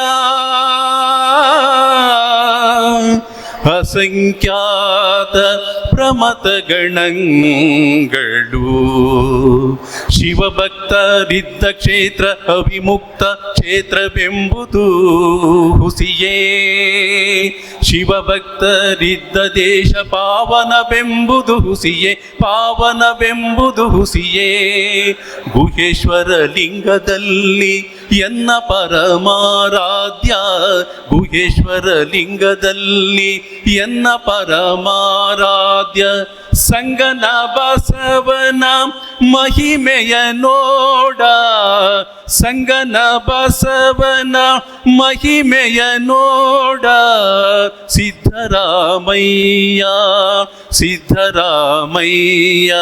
ಅಸಂಖ್ಯಾತ ಪ್ರಮತ ಗಣಗಳು ಶಿವಭಕ್ತರಿದ್ದ ಕ್ಷೇತ್ರ ಅವಿಮುಕ್ತ ಕ್ಷೇತ್ರವೆಂಬುದು ಹುಸಿಯೇ ಶಿವಭಕ್ತರಿದ್ದ ದೇಶ ಪಾವನವೆಂಬುದು ಹುಸಿಯೇ ಗುಹೇಶ್ವರ ಲಿಂಗದಲ್ಲಿ ಎನ್ನ ಪರಮಾರಾಧ್ಯ ಗುಹೇಶ್ವರ ಲಿಂಗದಲ್ಲಿ ಎನ್ನ ಪರಮಾರಾಧ್ಯ ಸಂಗನ ಬಸವನ ಮಹಿಮೆಯ ನೋಡ ಸಂಗನ ಬಸವನ ಮಹಿಮೆಯ ನೋಡ ಸಿದ್ಧರಾಮಯ್ಯ ಸಿದ್ಧರಾಮಯ್ಯ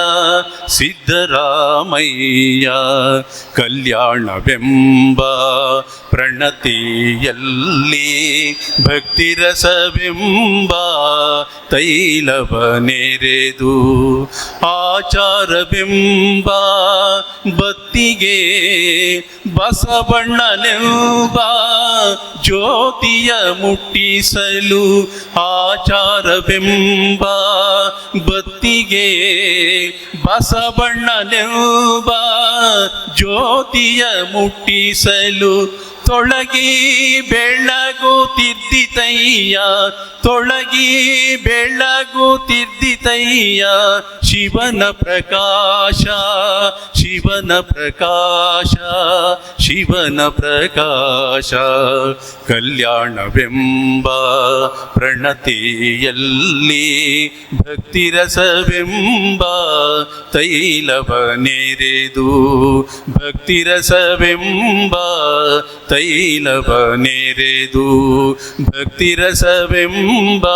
ಸಿದ್ಧರಾಮಯ್ಯ ಕಲ್ಯಾಣವೆಂಬ ಪ್ರಣತಿಯಲ್ಲಿ ಭಕ್ತಿರಸವೆಂಬ ತೈಲವ ನೆರೆದು ಆಚಾರವೆಂಬ ಬತ್ತಿಗೆ ಬಸವಣ್ಣನೆಂಬ ಜ್ಯೋತಿಯ ಮುಟ್ಟಿಸಲು ಆಚಾರವೆಂಬ ಬತ್ತಿಗೆ ಬಸವಣ್ಣನೆಂಬ ಜ್ಯೋತಿಯ ಮುಟ್ಟಿಸಲು ತೊಳಗಿ ಬೆಳಗುತ್ತಿದ್ದಿತಯ್ಯ ತೊಳಗಿ ಬೆಳಗುತ್ತಿದ್ದಿತಯ್ಯ ಶಿವನ ಪ್ರಕಾಶ ಶಿವನ ಪ್ರಕಾಶ ಶಿವನ ಪ್ರಕಾಶ ಕಲ್ಯಾಣವೆಂಬ ಪ್ರಣತಿಯಲ್ಲಿ ಭಕ್ತಿರಸವೆಂಬ ತೈಲವ ನೆರೆದು ಭಕ್ತಿರಸವೆಂಬ ತೈಲವ ನೆರೆದು ಭಕ್ತಿರಸವೆಂಬ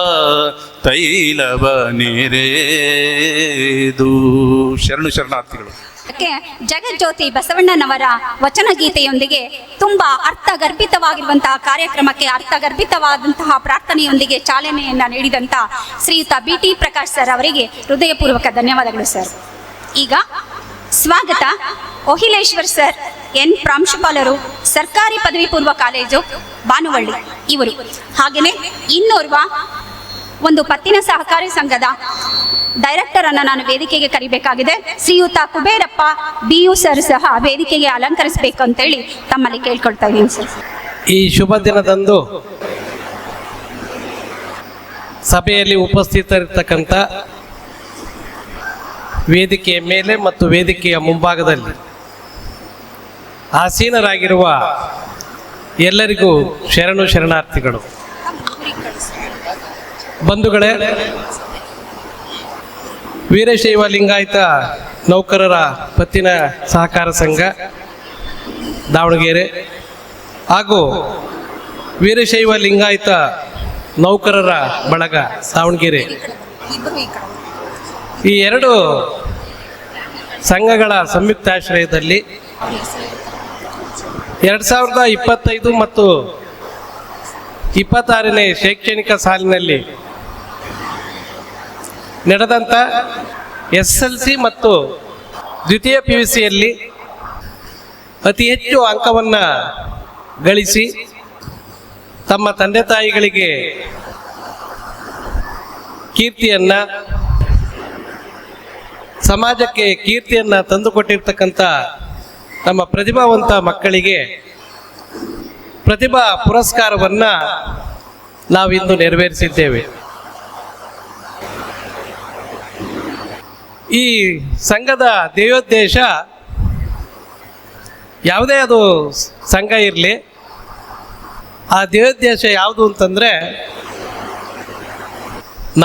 ತೈಲವ ನೆರೆದು. ಶರಣು ಶರಣಾರ್ಥಿಗಳು. ಜಗಜ್ಯೋತಿ ಬಸವಣ್ಣನವರ ವಚನಗೀತೆಯೊಂದಿಗೆ ತುಂಬಾ ಅರ್ಥಗರ್ಭಿತವಾಗಿರುವಂತಹ ಕಾರ್ಯಕ್ರಮಕ್ಕೆ ಅರ್ಥಗರ್ಭಿತವಾದಂತಹ ಪ್ರಾರ್ಥನೆಯೊಂದಿಗೆ ಚಾಲನೆಯನ್ನ ನೀಡಿದಂತ ಶ್ರೀಯುತ BT ಪ್ರಕಾಶ್ ಸರ್ ಅವರಿಗೆ ಹೃದಯಪೂರ್ವಕ ಧನ್ಯವಾದಗಳು ಸರ್. ಈಗ ಸ್ವಾಗತ ಒಹಿಲೇಶ್ವರ್ ಸರ್ ಎನ್ ಪ್ರಾಂಶುಪಾಲರು, ಸರ್ಕಾರಿ ಪದವಿ ಪೂರ್ವ ಕಾಲೇಜು ಬಾನುವಳ್ಳಿ ಇವರು. ಹಾಗೆಯೇ ಇನ್ನೋರ್ವ ಒಂದು ಪತ್ತಿನ ಸಹಕಾರಿ ಸಂಘದ ಡೈರೆಕ್ಟರ್ ಅನ್ನ ನಾನು ವೇದಿಕೆಗೆ ಕರಿಬೇಕಾಗಿದೆ. ಶ್ರೀಯುತ ಕುಬೇರಪ್ಪ BU ಸರ್ ಸಹ ವೇದಿಕೆಗೆ ಅಲಂಕರಿಸಬೇಕು ಅಂತೇಳಿ ತಮ್ಮಲ್ಲಿ ಕೇಳ್ಕೊಳ್ತಾ ಇದ್ದೀನಿ ಸರ್. ಈ ಶುಭ ದಿನದಂದು ಸಭೆಯಲ್ಲಿ ಉಪಸ್ಥಿತರಿರ್ತಕ್ಕಂಥ ವೇದಿಕೆಯ ಮೇಲೆ ಮತ್ತು ವೇದಿಕೆಯ ಮುಂಭಾಗದಲ್ಲಿ ಆಸೀನರಾಗಿರುವ ಎಲ್ಲರಿಗೂ ಶರಣು ಶರಣಾರ್ಥಿಗಳು. ಬಂಧುಗಳೇ, ವೀರಶೈವ ಲಿಂಗಾಯತ ನೌಕರರ ಪತ್ತಿನ ಸಹಕಾರ ಸಂಘ ದಾವಣಗೆರೆ ಹಾಗೂ ವೀರಶೈವ ಲಿಂಗಾಯತ ನೌಕರರ ಬಳಗ ದಾವಣಗೆರೆ, ಈ ಎರಡು ಸಂಘಗಳ ಸಂಯುಕ್ತಾಶ್ರಯದಲ್ಲಿ 2025 ಮತ್ತು 26ನೇ ಶೈಕ್ಷಣಿಕ ಸಾಲಿನಲ್ಲಿ ನಡೆದಂಥ SSLC ಮತ್ತು ದ್ವಿತೀಯ PUCಯಲ್ಲಿ ಅತಿ ಹೆಚ್ಚು ಅಂಕವನ್ನು ಗಳಿಸಿ ತಮ್ಮ ತಂದೆ ತಾಯಿಗಳಿಗೆ ಕೀರ್ತಿಯನ್ನು, ಸಮಾಜಕ್ಕೆ ಕೀರ್ತಿಯನ್ನು ತಂದುಕೊಟ್ಟಿರ್ತಕ್ಕಂಥ ನಮ್ಮ ಪ್ರತಿಭಾವಂತ ಮಕ್ಕಳಿಗೆ ಪ್ರತಿಭಾ ಪುರಸ್ಕಾರವನ್ನು ನಾವಿಂದು ನೆರವೇರಿಸಿದ್ದೇವೆ. ಈ ಸಂಘದ ಧ್ಯೇಯೋದ್ದೇಶ ಯಾವುದೇ ಅದು ಸಂಘ ಇರಲಿ, ಆ ಧ್ಯೇಯೋದ್ದೇಶ ಯಾವುದು ಅಂತಂದರೆ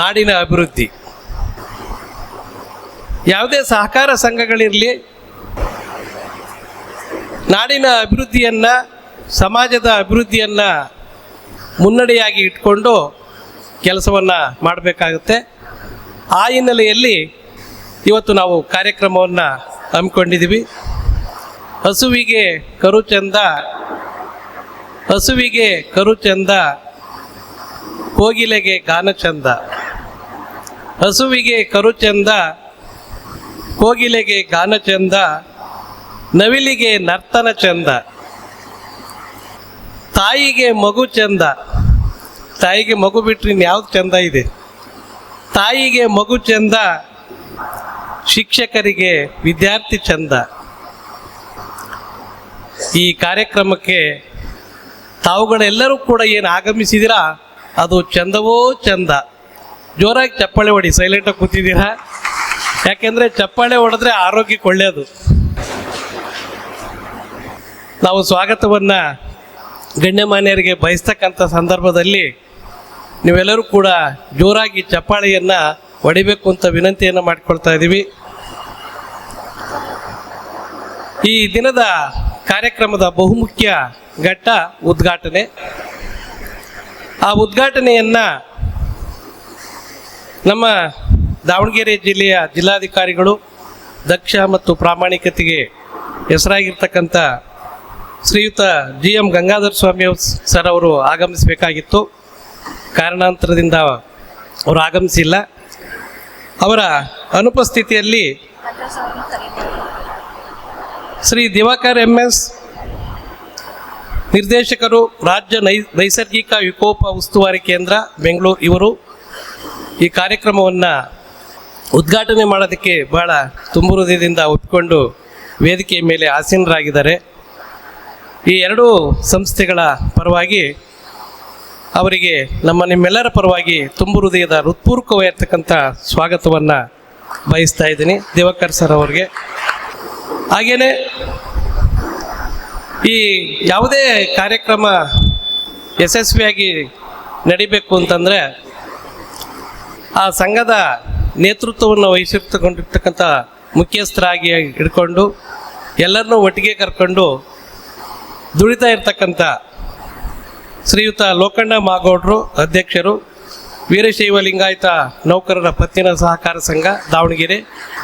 ನಾಡಿನ ಅಭಿವೃದ್ಧಿ. ಯಾವುದೇ ಸಹಕಾರ ಸಂಘಗಳಿರಲಿ, ನಾಡಿನ ಅಭಿವೃದ್ಧಿಯನ್ನು, ಸಮಾಜದ ಅಭಿವೃದ್ಧಿಯನ್ನು ಮುನ್ನಡೆಯಾಗಿ ಇಟ್ಕೊಂಡು ಕೆಲಸವನ್ನು ಮಾಡಬೇಕಾಗುತ್ತೆ. ಆ ಹಿನ್ನೆಲೆಯಲ್ಲಿ ಇವತ್ತು ನಾವು ಕಾರ್ಯಕ್ರಮವನ್ನು ಹಮ್ಮಿಕೊಂಡಿದ್ದೀವಿ. ಹಸುವಿಗೆ ಕರು ಚಂದ, ಹಸುವಿಗೆ ಕರು ಚಂದ, ಕೋಗಿಲೆಗೆ ಗಾನ ಚಂದ. ಹಸುವಿಗೆ ಕರು ಚಂದ, ಕೋಗಿಲೆಗೆ ಗಾನ ಚಂದ, ನವಿಲಿಗೆ ನರ್ತನ ಚಂದ, ತಾಯಿಗೆ ಮಗು ಚಂದ. ತಾಯಿಗೆ ಮಗು ಬಿಟ್ಟರೆ ಇನ್ಯಾವ್ದು ಚಂದ ಇದೆ? ತಾಯಿಗೆ ಮಗು ಚಂದ, ಶಿಕ್ಷಕರಿಗೆ ವಿದ್ಯಾರ್ಥಿ ಚಂದ. ಈ ಕಾರ್ಯಕ್ರಮಕ್ಕೆ ತಾವುಗಳೆಲ್ಲರೂ ಕೂಡ ಏನು ಆಗಮಿಸಿದಿರಾ ಅದು ಚಂದವೋ ಚಂದ. ಜೋರಾಗಿ ಚಪ್ಪಾಳೆ ಹೊಡಿ, ಸೈಲೆಂಟಾಗಿ ಕೂತಿದ್ದೀರಾ. ಯಾಕೆಂದರೆ ಚಪ್ಪಾಳೆ ಹೊಡೆದ್ರೆ ಆರೋಗ್ಯಕ್ಕೆ ಒಳ್ಳೆಯದು. ನಾವು ಸ್ವಾಗತವನ್ನು ಗಣ್ಯಮಾನ್ಯರಿಗೆ ಬಯಸ್ತಕ್ಕಂಥ ಸಂದರ್ಭದಲ್ಲಿ ನೀವೆಲ್ಲರೂ ಕೂಡ ಜೋರಾಗಿ ಚಪ್ಪಾಳೆಯನ್ನು ಹೊಡಿಬೇಕು ಅಂತ ವಿನಂತಿಯನ್ನು ಮಾಡಿಕೊಳ್ತಾ ಇದ್ದೀವಿ. ಈ ದಿನದ ಕಾರ್ಯಕ್ರಮದ ಬಹುಮುಖ್ಯ ಘಟ್ಟ ಉದ್ಘಾಟನೆ. ಆ ಉದ್ಘಾಟನೆಯನ್ನು ನಮ್ಮ ದಾವಣಗೆರೆ ಜಿಲ್ಲೆಯ ಜಿಲ್ಲಾಧಿಕಾರಿಗಳು ದಕ್ಷ ಮತ್ತು ಪ್ರಾಮಾಣಿಕತೆಗೆ ಹೆಸರಾಗಿರ್ತಕ್ಕಂಥ ಶ್ರೀಯುತ GM ಗಂಗಾಧರ ಸ್ವಾಮಿ ಸರ್ ಅವರು ಆಗಮಿಸಬೇಕಾಗಿತ್ತು. ಕಾರಣಾಂತರದಿಂದ ಅವರು ಆಗಮಿಸಿಲ್ಲ. ಅವರ ಅನುಪಸ್ಥಿತಿಯಲ್ಲಿ ಶ್ರೀ ದಿವಾಕರ್ MS ನಿರ್ದೇಶಕರು, ರಾಜ್ಯ ನೈಸರ್ಗಿಕ ವಿಕೋಪ ಉಸ್ತುವಾರಿ ಕೇಂದ್ರ ಬೆಂಗಳೂರು, ಇವರು ಈ ಕಾರ್ಯಕ್ರಮವನ್ನು ಉದ್ಘಾಟನೆ ಮಾಡೋದಕ್ಕೆ ಬಹಳ ತುಂಬು ಹೃದಯದಿಂದ ಒಪ್ಪಿಕೊಂಡು ವೇದಿಕೆಯ ಮೇಲೆ ಆಸೀನರಾಗಿದ್ದಾರೆ. ಈ ಎರಡೂ ಸಂಸ್ಥೆಗಳ ಪರವಾಗಿ ಅವರಿಗೆ ನಿಮ್ಮೆಲ್ಲರ ಪರವಾಗಿ ತುಂಬು ಹೃದಯದ ಹೃತ್ಪೂರ್ವಕವಾಗಿರ್ತಕ್ಕಂಥ ಸ್ವಾಗತವನ್ನು ಬಯಸ್ತಾ ಇದ್ದೀನಿ ದಿವಾಕರ್ ಸರ್ ಅವರಿಗೆ. ಹಾಗೆಯೇ ಈ ಯಾವುದೇ ಕಾರ್ಯಕ್ರಮ ಯಶಸ್ವಿಯಾಗಿ ನಡಿಬೇಕು ಅಂತಂದರೆ ಆ ಸಂಘದ ನೇತೃತ್ವವನ್ನು ವಹಿಸಿರ್ತಕ್ಕಂಥ ಮುಖ್ಯಸ್ಥರಾಗಿ ಹಿಡ್ಕೊಂಡು ಎಲ್ಲರನ್ನೂ ಒಟ್ಟಿಗೆ ಕರ್ಕೊಂಡು ದುಡಿತಾ ಇರ್ತಕ್ಕಂಥ ಶ್ರೀಯುತ ಲೋಕಣ್ಣ ಮಾಗೌಡರು ಅಧ್ಯಕ್ಷರು, ವೀರಶೈವ ಲಿಂಗಾಯತ ನೌಕರರ ಪತ್ತಿನ ಸಹಕಾರ ಸಂಘ ದಾವಣಗೆರೆ,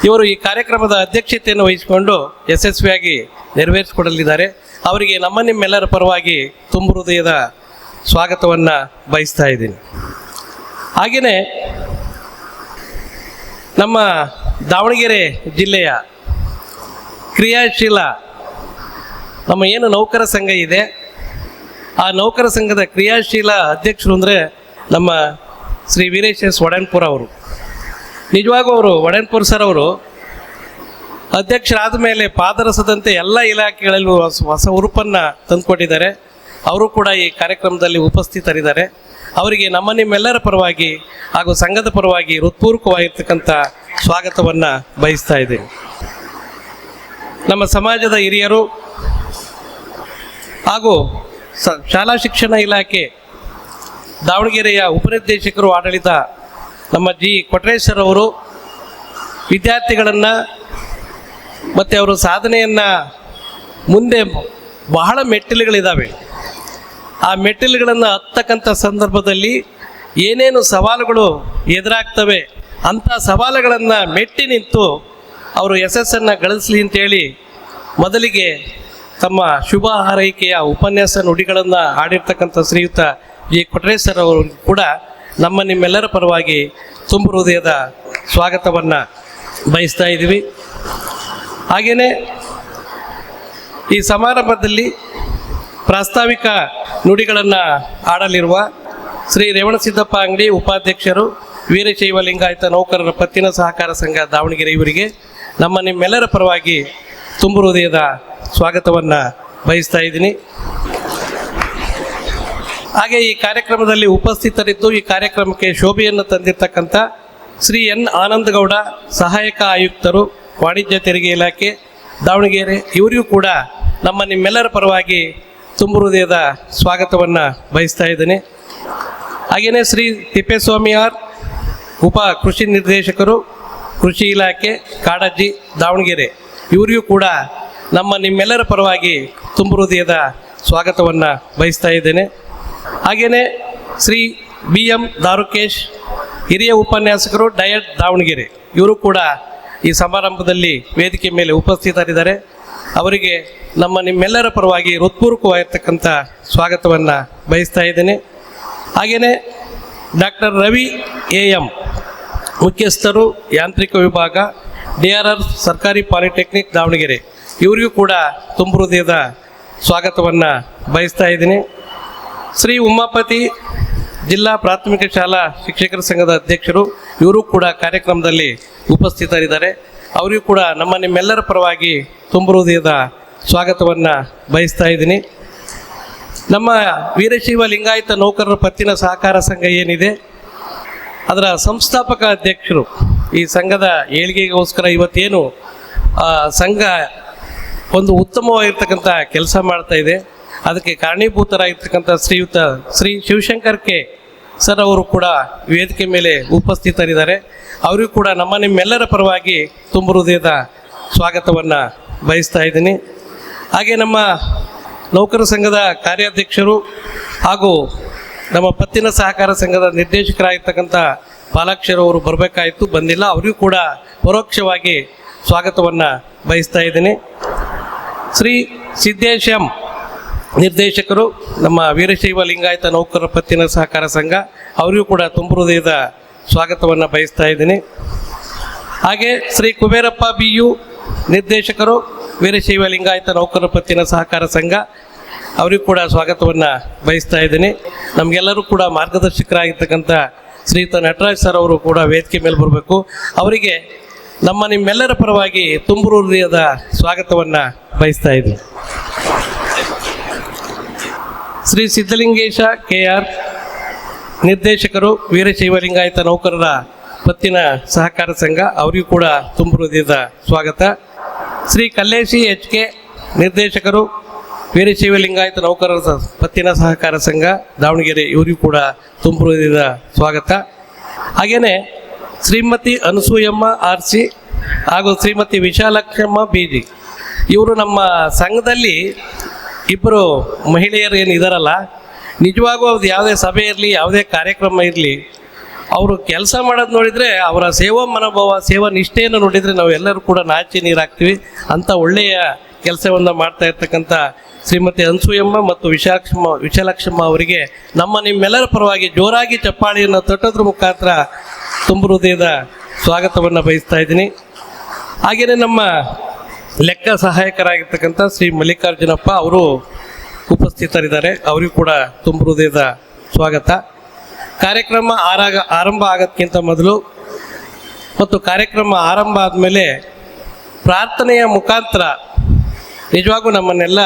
ಇವರು ಈ ಕಾರ್ಯಕ್ರಮದ ಅಧ್ಯಕ್ಷತೆಯನ್ನು ವಹಿಸಿಕೊಂಡು ಯಶಸ್ವಿಯಾಗಿ ನೆರವೇರಿಸಿಕೊಡಲಿದ್ದಾರೆ. ಅವರಿಗೆ ನಿಮ್ಮೆಲ್ಲರ ಪರವಾಗಿ ತುಂಬು ಹೃದಯದ ಸ್ವಾಗತವನ್ನು ಬಯಸ್ತಾ ಇದ್ದೀನಿ. ಹಾಗೆಯೇ ನಮ್ಮ ದಾವಣಗೆರೆ ಜಿಲ್ಲೆಯ ಕ್ರಿಯಾಶೀಲ ನಮ್ಮ ಏನು ನೌಕರ ಸಂಘ ಇದೆ, ಆ ನೌಕರ ಸಂಘದ ಕ್ರಿಯಾಶೀಲ ಅಧ್ಯಕ್ಷರು ಅಂದರೆ ನಮ್ಮ ಶ್ರೀ ವೀರೇಶ್ S ಒಡನ್ಪುರ ಅವರು. ನಿಜವಾಗೂ ಅವರು ಒಡನ್ಪುರ ಸರ್ ಅವರು ಅಧ್ಯಕ್ಷರಾದ ಮೇಲೆ ಪಾದರಸದಂತೆ ಎಲ್ಲ ಇಲಾಖೆಗಳಲ್ಲೂ ಹೊಸ ಉರುಪನ್ನು ತಂದುಕೊಟ್ಟಿದ್ದಾರೆ. ಅವರು ಕೂಡ ಈ ಕಾರ್ಯಕ್ರಮದಲ್ಲಿ ಉಪಸ್ಥಿತರಿದ್ದಾರೆ. ಅವರಿಗೆ ನಿಮ್ಮೆಲ್ಲರ ಪರವಾಗಿ ಹಾಗೂ ಸಂಘದ ಪರವಾಗಿ ಹೃತ್ಪೂರ್ವಕವಾಗಿರ್ತಕ್ಕಂಥ ಸ್ವಾಗತವನ್ನು ಬಯಸ್ತಾ ಇದ್ದೀನಿ. ನಮ್ಮ ಸಮಾಜದ ಹಿರಿಯರು ಹಾಗೂ ಶಾಲಾ ಶಿಕ್ಷಣ ಇಲಾಖೆ ದಾವಣಗೆರೆಯ ಉಪನಿರ್ದೇಶಕರು ಆಡಳಿತ ನಮ್ಮ G ಕೊಟ್ರೇಶ್ವರ್ ಅವರು ವಿದ್ಯಾರ್ಥಿಗಳನ್ನು ಮತ್ತು ಅವರ ಸಾಧನೆಯನ್ನು ಮುಂದೆ ಬಹಳ ಮೆಟ್ಟಿಲುಗಳಿದ್ದಾವೆ. ಆ ಮೆಟ್ಟಿಲುಗಳನ್ನು ಹತ್ತಕ್ಕಂಥ ಸಂದರ್ಭದಲ್ಲಿ ಏನೇನು ಸವಾಲುಗಳು ಎದುರಾಗ್ತವೆ ಅಂಥ ಸವಾಲುಗಳನ್ನು ಮೆಟ್ಟಿ ನಿಂತು ಅವರು ಯಶಸ್ಸನ್ನು ಗಳಿಸಲಿ ಅಂತೇಳಿ ಮೊದಲಿಗೆ ತಮ್ಮ ಶುಭ ಹಾರೈಕೆಯ ಉಪನ್ಯಾಸ ನುಡಿಗಳನ್ನು ಆಡಿರ್ತಕ್ಕಂಥ ಶ್ರೀಯುತ G ಕೊಟ್ರೇಶ್ವರ್ ಅವರು ಕೂಡ ನಿಮ್ಮೆಲ್ಲರ ಪರವಾಗಿ ತುಂಬು ಹೃದಯದ ಸ್ವಾಗತವನ್ನು ಬಯಸ್ತಾ ಇದ್ದೀವಿ. ಹಾಗೆಯೇ ಈ ಸಮಾರಂಭದಲ್ಲಿ ಪ್ರಾಸ್ತಾವಿಕ ನುಡಿಗಳನ್ನು ಆಡಲಿರುವ ಶ್ರೀ ರೇವಣಸಿದ್ದಪ್ಪ ಅಂಗಡಿ ಉಪಾಧ್ಯಕ್ಷರು, ವೀರಶೈವ ಲಿಂಗಾಯತ ನೌಕರರ ಪತ್ತಿನ ಸಹಕಾರ ಸಂಘ ದಾವಣಗೆರೆ, ಇವರಿಗೆ ನಿಮ್ಮೆಲ್ಲರ ಪರವಾಗಿ ತುಂಬು ಹೃದಯದ ಸ್ವಾಗತವನ್ನು ಬಯಸ್ತಾ ಇದ್ದೀನಿ. ಹಾಗೆ ಈ ಕಾರ್ಯಕ್ರಮದಲ್ಲಿ ಉಪಸ್ಥಿತರಿದ್ದು ಈ ಕಾರ್ಯಕ್ರಮಕ್ಕೆ ಶೋಭೆಯನ್ನು ತಂದಿರತಕ್ಕಂಥ ಶ್ರೀ N ಆನಂದಗೌಡ, ಸಹಾಯಕ ಆಯುಕ್ತರು, ವಾಣಿಜ್ಯ ತೆರಿಗೆ ಇಲಾಖೆ ದಾವಣಗೆರೆ, ಇವರಿಗೂ ಕೂಡ ನಿಮ್ಮೆಲ್ಲರ ಪರವಾಗಿ ತುಂಬು ಹೃದಯದ ಸ್ವಾಗತವನ್ನು ಬಯಸ್ತಾ ಇದ್ದೇನೆ. ಹಾಗೆಯೇ ಶ್ರೀ ತಿಪ್ಪೇಸ್ವಾಮಿ R, ಉಪ ಕೃಷಿ ನಿರ್ದೇಶಕರು, ಕೃಷಿ ಇಲಾಖೆ ಕಾಡಜ್ಜಿ ದಾವಣಗೆರೆ, ಇವರಿಗೂ ಕೂಡ ನಿಮ್ಮೆಲ್ಲರ ಪರವಾಗಿ ತುಂಬು ಹೃದಯದ ಸ್ವಾಗತವನ್ನು ಬಯಸ್ತಾ ಇದ್ದೇನೆ. ಹಾಗೆಯೇ ಶ್ರೀ BM ದಾರುಕೇಶ್, ಹಿರಿಯ ಉಪನ್ಯಾಸಕರು, ಡಯಟ್ ದಾವಣಗೆರೆ, ಇವರು ಕೂಡ ಈ ಸಮಾರಂಭದಲ್ಲಿ ವೇದಿಕೆ ಮೇಲೆ ಉಪಸ್ಥಿತರಿದ್ದಾರೆ. ಅವರಿಗೆ ನಿಮ್ಮೆಲ್ಲರ ಪರವಾಗಿ ಹೃತ್ಪೂರ್ವಕವಾಗಿರ್ತಕ್ಕಂಥ ಸ್ವಾಗತವನ್ನು ಬಯಸ್ತಾ ಇದ್ದೇನೆ. ಹಾಗೆಯೇ ಡಾಕ್ಟರ್ ರವಿ AM, ಮುಖ್ಯಸ್ಥರು, ಯಾಂತ್ರಿಕ ವಿಭಾಗ, DRR ಸರ್ಕಾರಿ ಪಾಲಿಟೆಕ್ನಿಕ್ ದಾವಣಗೆರೆ, ಇವರಿಗೂ ಕೂಡ ತುಂಬು ಹೃದಯದ ಸ್ವಾಗತವನ್ನು ಬಯಸ್ತಾ ಇದ್ದೀನಿ. ಶ್ರೀ ಉಮಾಪತಿ, ಜಿಲ್ಲಾ ಪ್ರಾಥಮಿಕ ಶಾಲಾ ಶಿಕ್ಷಕರ ಸಂಘದ ಅಧ್ಯಕ್ಷರು, ಇವರು ಕೂಡ ಕಾರ್ಯಕ್ರಮದಲ್ಲಿ ಉಪಸ್ಥಿತರಿದ್ದಾರೆ. ಅವರಿಗೂ ಕೂಡ ನಿಮ್ಮೆಲ್ಲರ ಪರವಾಗಿ ತುಂಬು ಹೃದಯದ ಸ್ವಾಗತವನ್ನು ಬಯಸ್ತಾ ಇದ್ದೀನಿ. ನಮ್ಮ ವೀರಶೈವ ಲಿಂಗಾಯತ ನೌಕರರ ಪತ್ತಿನ ಸಹಕಾರ ಸಂಘ ಏನಿದೆ, ಅದರ ಸಂಸ್ಥಾಪಕ ಅಧ್ಯಕ್ಷರು, ಈ ಸಂಘದ ಏಳಿಗೆಗೋಸ್ಕರ ಇವತ್ತೇನು ಸಂಘ ಒಂದು ಉತ್ತಮವಾಗಿರ್ತಕ್ಕಂಥ ಕೆಲಸ ಮಾಡ್ತಾ ಇದೆ, ಅದಕ್ಕೆ ಕಾರಣೀಭೂತರಾಗಿರ್ತಕ್ಕಂಥ ಶ್ರೀಯುತ ಶ್ರೀ ಶಿವಶಂಕರ್ K ಸರ್ ಅವರು ಕೂಡ ವೇದಿಕೆ ಮೇಲೆ ಉಪಸ್ಥಿತರಿದ್ದಾರೆ. ಅವರಿಗೂ ಕೂಡ ನಿಮ್ಮೆಲ್ಲರ ಪರವಾಗಿ ತುಂಬು ಹೃದಯದ ಸ್ವಾಗತವನ್ನು ಬಯಸ್ತಾ ಇದ್ದೀನಿ. ಹಾಗೆ ನಮ್ಮ ನೌಕರ ಸಂಘದ ಕಾರ್ಯಾಧ್ಯಕ್ಷರು ಹಾಗೂ ನಮ್ಮ ಪತ್ತಿನ ಸಹಕಾರ ಸಂಘದ ನಿರ್ದೇಶಕರಾಗಿರ್ತಕ್ಕಂಥ ಪಾಲಾಕ್ಷರವರು ಬರಬೇಕಾಯಿತು, ಬಂದಿಲ್ಲ. ಅವರಿಗೂ ಕೂಡ ಪರೋಕ್ಷವಾಗಿ ಸ್ವಾಗತವನ್ನು ಬಯಸ್ತಾ ಇದ್ದೀನಿ. ಶ್ರೀ ಸಿದ್ದೇಶ್ ಎಂ ನಿರ್ದೇಶಕರು, ನಮ್ಮ ವೀರಶೈವ ಲಿಂಗಾಯತ ನೌಕರರ ಪತ್ತಿನ ಸಹಕಾರ ಸಂಘ, ಅವರಿಗೂ ಕೂಡ ತುಂಬ ಹೃದಯದ ಸ್ವಾಗತವನ್ನು ಬಯಸ್ತಾ ಇದ್ದೀನಿ. ಹಾಗೆ ಶ್ರೀ ಕುಬೇರಪ್ಪ ಬಿ ಯು ನಿರ್ದೇಶಕರು, ವೀರಶೈವ ಲಿಂಗಾಯತ ನೌಕರರ ಪತ್ತಿನ ಸಹಕಾರ ಸಂಘ, ಅವರಿಗೂ ಕೂಡ ಸ್ವಾಗತವನ್ನು ಬಯಸ್ತಾ ಇದ್ದೀನಿ. ನಮಗೆಲ್ಲರೂ ಕೂಡ ಮಾರ್ಗದರ್ಶಕರಾಗಿರ್ತಕ್ಕಂಥ ಶ್ರೀಯುತ ನಟರಾಜ್ ಸರ್ ಅವರು ಕೂಡ ವೇದಿಕೆ ಮೇಲೆ ಬರಬೇಕು. ಅವರಿಗೆ ನಿಮ್ಮೆಲ್ಲರ ಪರವಾಗಿ ತುಂಬ ಹೃದಯದ ಸ್ವಾಗತವನ್ನು ಬಯಸ್ತಾ ಇದ್ದೀನಿ. ಶ್ರೀ ಸಿದ್ಧಲಿಂಗೇಶ KR ನಿರ್ದೇಶಕರು, ವೀರಶೈವ ಲಿಂಗಾಯತ ನೌಕರರ ಪತ್ತಿನ ಸಹಕಾರ ಸಂಘ, ಅವರಿಗೂ ಕೂಡ ತುಂಬ ಹೃದಯದ ಸ್ವಾಗತ. ಶ್ರೀ ಕಲ್ಲೇಶಿ HK ನಿರ್ದೇಶಕರು, ವೀರಶೈವ ಲಿಂಗಾಯತ ನೌಕರರ ಪತ್ತಿನ ಸಹಕಾರ ಸಂಘ, ದಾವಣಗೆರೆ, ಇವರಿಗೂ ಕೂಡ ತುಂಬ ಹೃದಯದ ಸ್ವಾಗತ. ಹಾಗೆಯೇ ಶ್ರೀಮತಿ ಅನಸೂಯಮ್ಮ RC ಹಾಗೂ ಶ್ರೀಮತಿ ವಿಶಾಲಕ್ಷಮ್ಮ BG, ಇವರು ನಮ್ಮ ಸಂಘದಲ್ಲಿ ಇಬ್ಬರು ಮಹಿಳೆಯರು ಏನು ಇದ್ದಾರಲ್ಲ, ನಿಜವಾಗೂ ಅವ್ರದ್ದು ಯಾವುದೇ ಸಭೆ ಇರಲಿ, ಯಾವುದೇ ಕಾರ್ಯಕ್ರಮ ಇರಲಿ, ಅವರು ಕೆಲಸ ಮಾಡೋದು ನೋಡಿದರೆ, ಅವರ ಸೇವಾ ಮನೋಭಾವ, ಸೇವಾ ನಿಷ್ಠೆಯನ್ನು ನೋಡಿದರೆ ನಾವೆಲ್ಲರೂ ಕೂಡ ನಾಚಿ ನೀರಾಗ್ತೀವಿ. ಅಂಥ ಒಳ್ಳೆಯ ಕೆಲಸವನ್ನು ಮಾಡ್ತಾ ಇರ್ತಕ್ಕಂಥ ಶ್ರೀಮತಿ ಅನಸೂಯಮ್ಮ ಮತ್ತು ವಿಶಾಲಕ್ಷಮ್ಮ ಅವರಿಗೆ ನಿಮ್ಮೆಲ್ಲರ ಪರವಾಗಿ ಜೋರಾಗಿ ಚಪ್ಪಾಳಿಯನ್ನು ತಟ್ಟೋದ್ರ ಮುಖಾಂತರ ತುಂಬ ಹೃದಯದ ಸ್ವಾಗತವನ್ನು ಬಯಸ್ತಾ ಇದ್ದೀನಿ. ಹಾಗೆಯೇ ನಮ್ಮ ಲೆಕ್ಕ ಸಹಾಯಕರಾಗಿರ್ತಕ್ಕಂಥ ಶ್ರೀ ಮಲ್ಲಿಕಾರ್ಜುನಪ್ಪ ಅವರು ಉಪಸ್ಥಿತರಿದ್ದಾರೆ, ಅವರಿಗೂ ಕೂಡ ತುಂಬ ಹೃದಯದ ಸ್ವಾಗತ. ಕಾರ್ಯಕ್ರಮ ಆರಂಭ ಆಗೋದಕ್ಕಿಂತ ಮೊದಲು ಮತ್ತು ಕಾರ್ಯಕ್ರಮ ಆರಂಭ ಆದಮೇಲೆ ಪ್ರಾರ್ಥನೆಯ ಮುಖಾಂತರ ನಿಜವಾಗೂ ನಮ್ಮನ್ನೆಲ್ಲ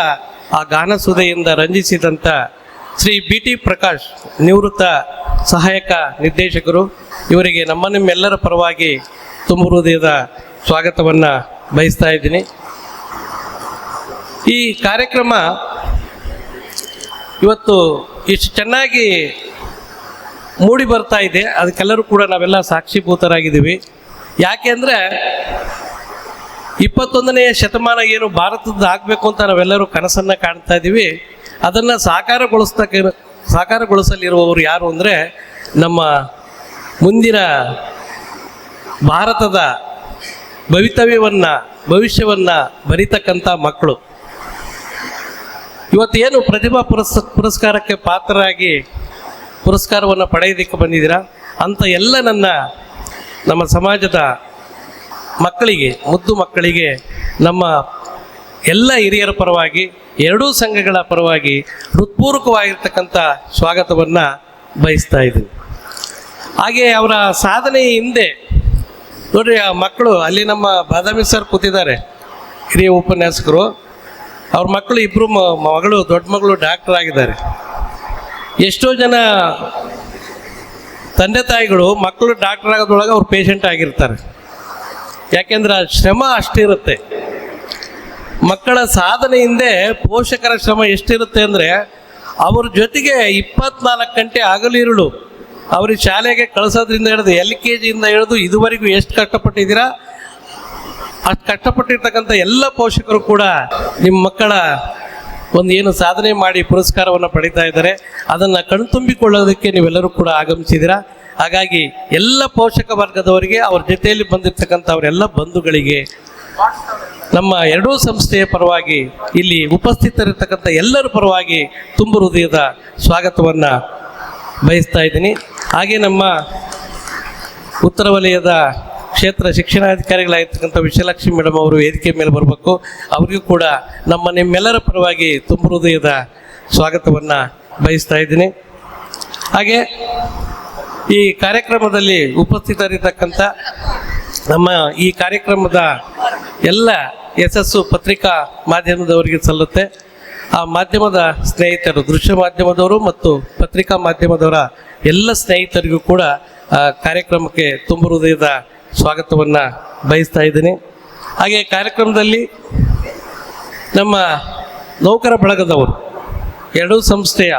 ಆ ಗಾನಸುಧೆಯಿಂದ ರಂಜಿಸಿದಂಥ ಶ್ರೀ BT ಪ್ರಕಾಶ್, ನಿವೃತ್ತ ಸಹಾಯಕ ನಿರ್ದೇಶಕರು, ಇವರಿಗೆ ನಿಮ್ಮೆಲ್ಲರ ಪರವಾಗಿ ತುಂಬ ಹೃದಯದ ಸ್ವಾಗತವನ್ನು ಬಯಸ್ತಾ ಇದ್ದೀನಿ. ಈ ಕಾರ್ಯಕ್ರಮ ಇವತ್ತು ಇಷ್ಟು ಚೆನ್ನಾಗಿ ಮೂಡಿ ಬರ್ತಾ ಇದೆ, ಅದಕ್ಕೆಲ್ಲರೂ ಕೂಡ ನಾವೆಲ್ಲ ಸಾಕ್ಷೀಭೂತರಾಗಿದ್ದೀವಿ. ಯಾಕೆಂದರೆ 21ನೇ ಶತಮಾನ ಏನು ಭಾರತದ ಆಗಬೇಕು ಅಂತ ನಾವೆಲ್ಲರೂ ಕನಸನ್ನು ಕಾಣ್ತಾ ಇದ್ದೀವಿ. ಅದನ್ನು ಸಾಕಾರಗೊಳಿಸಲಿರುವವರು ಯಾರು ಅಂದರೆ ನಮ್ಮ ಮುಂದಿನ ಭಾರತದ ಭವಿಷ್ಯವನ್ನು ಬರಿತಕ್ಕಂಥ ಮಕ್ಕಳು. ಇವತ್ತೇನು ಪ್ರತಿಭಾ ಪುರಸ್ಕಾರಕ್ಕೆ ಪಾತ್ರರಾಗಿ ಪುರಸ್ಕಾರವನ್ನು ಪಡೆಯೋದಕ್ಕೆ ಬಂದಿದ್ದೀರಾ ಅಂತ ಎಲ್ಲ ನಮ್ಮ ಸಮಾಜದ ಮಕ್ಕಳಿಗೆ, ಮುದ್ದು ಮಕ್ಕಳಿಗೆ, ನಮ್ಮ ಎಲ್ಲ ಹಿರಿಯರ ಪರವಾಗಿ, ಎರಡೂ ಸಂಘಗಳ ಪರವಾಗಿ ಹೃತ್ಪೂರ್ವಕವಾಗಿರ್ತಕ್ಕಂಥ ಸ್ವಾಗತವನ್ನು ಬಯಸ್ತಾ ಇದ್ದೀನಿ. ಹಾಗೆ ಅವರ ಸಾಧನೆ ಹಿಂದೆ ನೋಡ್ರಿ, ಆ ಮಕ್ಕಳು ಅಲ್ಲಿ ನಮ್ಮ ಬಾದಾಮಿ ಸರ್ ಕೂತಿದ್ದಾರೆ, ಹಿರಿಯ ಉಪನ್ಯಾಸಕರು. ಅವ್ರ ಮಕ್ಕಳು ಇಬ್ಬರು ಮಗಳು, ದೊಡ್ಡ ಮಗಳು ಡಾಕ್ಟರ್ ಆಗಿದ್ದಾರೆ. ಎಷ್ಟೋ ಜನ ತಂದೆ ತಾಯಿಗಳು ಮಕ್ಕಳು ಡಾಕ್ಟರ್ ಆಗೋದ್ರೊಳಗೆ ಅವ್ರು ಪೇಷಂಟ್ ಆಗಿರ್ತಾರೆ. ಯಾಕೆಂದ್ರೆ ಆ ಶ್ರಮ ಅಷ್ಟಿರುತ್ತೆ. ಮಕ್ಕಳ ಸಾಧನೆ ಹಿಂದೆ ಪೋಷಕರ ಶ್ರಮ ಎಷ್ಟಿರುತ್ತೆ ಅಂದರೆ, ಅವ್ರ ಜೊತೆಗೆ 24 ಗಂಟೆ ಹಗಲಿರುಳು ಅವ್ರಿಗೆ ಶಾಲೆಗೆ ಕಳಿಸೋದ್ರಿಂದ ಹಿಡಿದು LKGಯಿಂದ ಹಿಡಿದು ಇದುವರೆಗೂ ಎಷ್ಟು ಕಷ್ಟಪಟ್ಟಿದ್ದೀರಾ, ಅಷ್ಟು ಕಷ್ಟಪಟ್ಟಿರ್ತಕ್ಕಂಥ ಎಲ್ಲ ಪೋಷಕರು ಕೂಡ ನಿಮ್ಮ ಮಕ್ಕಳ ಏನು ಸಾಧನೆ ಮಾಡಿ ಪುರಸ್ಕಾರವನ್ನು ಪಡೀತಾ ಇದ್ದಾರೆ. ಅದನ್ನು ಕಣ್ತುಂಬಿಕೊಳ್ಳೋದಕ್ಕೆ ನೀವೆಲ್ಲರೂ ಕೂಡ ಆಗಮಿಸಿದ್ದೀರಾ. ಹಾಗಾಗಿ ಎಲ್ಲ ಪೋಷಕ ವರ್ಗದವರಿಗೆ, ಅವ್ರ ಜೊತೆಯಲ್ಲಿ ಬಂದಿರತಕ್ಕಂಥ ಅವರೆಲ್ಲ ಬಂಧುಗಳಿಗೆ, ನಮ್ಮ ಎರಡೂ ಸಂಸ್ಥೆಯ ಪರವಾಗಿ, ಇಲ್ಲಿ ಉಪಸ್ಥಿತರಿರ್ತಕ್ಕಂಥ ಎಲ್ಲರ ಪರವಾಗಿ ತುಂಬ ಹೃದಯದ ಸ್ವಾಗತವನ್ನು ಬಯಸ್ತಾ ಇದ್ದೀನಿ. ಹಾಗೆ ನಮ್ಮ ಉತ್ತರ ವಲಯದ ಕ್ಷೇತ್ರ ಶಿಕ್ಷಣಾಧಿಕಾರಿಗಳಾಗಿರ್ತಕ್ಕಂಥ ವಿಶಾಲಕ್ಷ್ಮಿ ಮೇಡಮ್ ಅವರು ವೇದಿಕೆ ಮೇಲೆ ಬರಬೇಕು. ಅವರಿಗೂ ಕೂಡ ನಿಮ್ಮೆಲ್ಲರ ಪರವಾಗಿ ತುಂಬ ಹೃದಯದ ಸ್ವಾಗತವನ್ನು ಬಯಸ್ತಾ ಇದ್ದೀನಿ. ಹಾಗೆ ಈ ಕಾರ್ಯಕ್ರಮದಲ್ಲಿ ಉಪಸ್ಥಿತರಿರ್ತಕ್ಕಂಥ ಈ ಕಾರ್ಯಕ್ರಮದ ಎಲ್ಲ ಯಶಸ್ಸು ಪತ್ರಿಕಾ ಮಾಧ್ಯಮದವರಿಗೆ ಸಲ್ಲುತ್ತೆ. ಆ ಮಾಧ್ಯಮದ ಸ್ನೇಹಿತರು, ದೃಶ್ಯ ಮಾಧ್ಯಮದವರು ಮತ್ತು ಪತ್ರಿಕಾ ಮಾಧ್ಯಮದವರ ಎಲ್ಲ ಸ್ನೇಹಿತರಿಗೂ ಕೂಡ ಕಾರ್ಯಕ್ರಮಕ್ಕೆ ತುಂಬ ಹೃದಯದ ಸ್ವಾಗತವನ್ನು ಬಯಸ್ತಾ ಇದ್ದೀನಿ. ಹಾಗೆ ಕಾರ್ಯಕ್ರಮದಲ್ಲಿ ನಮ್ಮ ನೌಕರ ಬಳಗದವರು, ಎರಡೂ ಸಂಸ್ಥೆಯ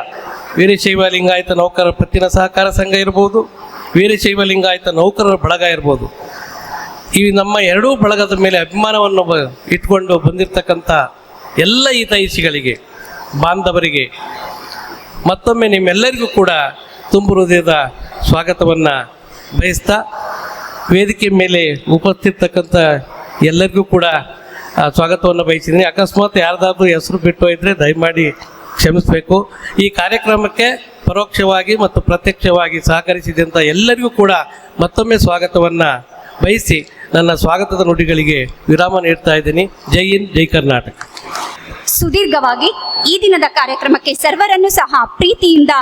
ವೀರಶೈವ ಲಿಂಗಾಯತ ನೌಕರರ ಪತ್ತಿನ ಸಹಕಾರ ಸಂಘ ಇರ್ಬೋದು, ವೀರಶೈವ ಲಿಂಗಾಯತ ನೌಕರರ ಬಳಗ ಇರ್ಬೋದು, ಈ ನಮ್ಮ ಎರಡೂ ಬಳಗದ ಮೇಲೆ ಅಭಿಮಾನವನ್ನು ಇಟ್ಕೊಂಡು ಬಂದಿರತಕ್ಕಂಥ ಎಲ್ಲ ಹಿತೈಷಿಗಳಿಗೆ, ಬಾಂಧವರಿಗೆ ಮತ್ತೊಮ್ಮೆ ನಿಮ್ಮೆಲ್ಲರಿಗೂ ಕೂಡ ತುಂಬು ಹೃದಯದ ಸ್ವಾಗತವನ್ನು ಬಯಸ್ತಾ ವೇದಿಕೆ ಮೇಲೆ ಉಪಸ್ಥಿತಕ್ಕಂಥ ಎಲ್ಲರಿಗೂ ಕೂಡ ಸ್ವಾಗತವನ್ನು ಬಯಸಿದ್ದೀನಿ. ಅಕಸ್ಮಾತ್ ಯಾರ್ದಾದ್ರೂ ಹೆಸರು ಬಿಟ್ಟು ಹೋಯಿದ್ರೆ ದಯಮಾಡಿ ಕ್ಷಮಿಸಬೇಕು. ಈ ಕಾರ್ಯಕ್ರಮಕ್ಕೆ ಪರೋಕ್ಷವಾಗಿ ಮತ್ತು ಪ್ರತ್ಯಕ್ಷವಾಗಿ ಸಹಕರಿಸಿದಂಥ ಎಲ್ಲರಿಗೂ ಕೂಡ ಮತ್ತೊಮ್ಮೆ ಸ್ವಾಗತವನ್ನು ಬಯಸಿ ನನ್ನ ಸ್ವಾಗತದ ನುಡಿಗಳಿಗೆ ವಿರಾಮ ನೀಡ್ತಾ ಇದ್ದೀನಿ. ಜೈ ಹಿಂದ್, ಜೈ ಕರ್ನಾಟಕ. ಸುದೀರ್ಘವಾಗಿ ಈ ದಿನದ ಕಾರ್ಯಕ್ರಮಕ್ಕೆ ಸರ್ವರನ್ನು ಸಹ ಪ್ರೀತಿಯಿಂದ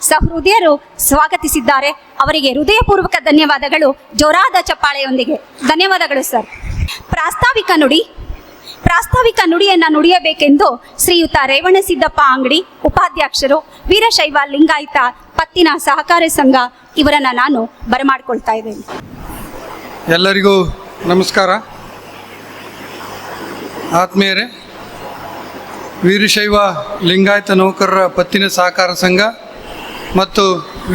ಸಹೃದಯರು ಸ್ವಾಗತಿಸಿದ್ದಾರೆ. ಅವರಿಗೆ ಹೃದಯಪೂರ್ವಕ ಧನ್ಯವಾದಗಳು. ಜೋರಾದ ಚಪ್ಪಾಳೆಯೊಂದಿಗೆ ಧನ್ಯವಾದಗಳು ಸರ್. ಪ್ರಾಸ್ತಾವಿಕ ನುಡಿಯನ್ನು ನುಡಿಯಬೇಕೆಂದು ಶ್ರೀಯುತ ರೇವಣಸಿದ್ದಪ್ಪ ಅಂಗಡಿ, ಉಪಾಧ್ಯಕ್ಷರು, ವೀರಶೈವ ಲಿಂಗಾಯತ ಪತ್ತಿನ ಸಹಕಾರ ಸಂಘ, ಇವರನ್ನು ನಾನು ಬರಮಾಡಿಕೊಳ್ತಾ ಇದ್ದೇನೆ. ಎಲ್ಲರಿಗೂ ನಮಸ್ಕಾರ. ಆತ್ಮೀಯರೇ, ವೀರಶೈವ ಲಿಂಗಾಯತ ನೌಕರರ ಪತ್ತಿನ ಸಹಕಾರ ಸಂಘ ಮತ್ತು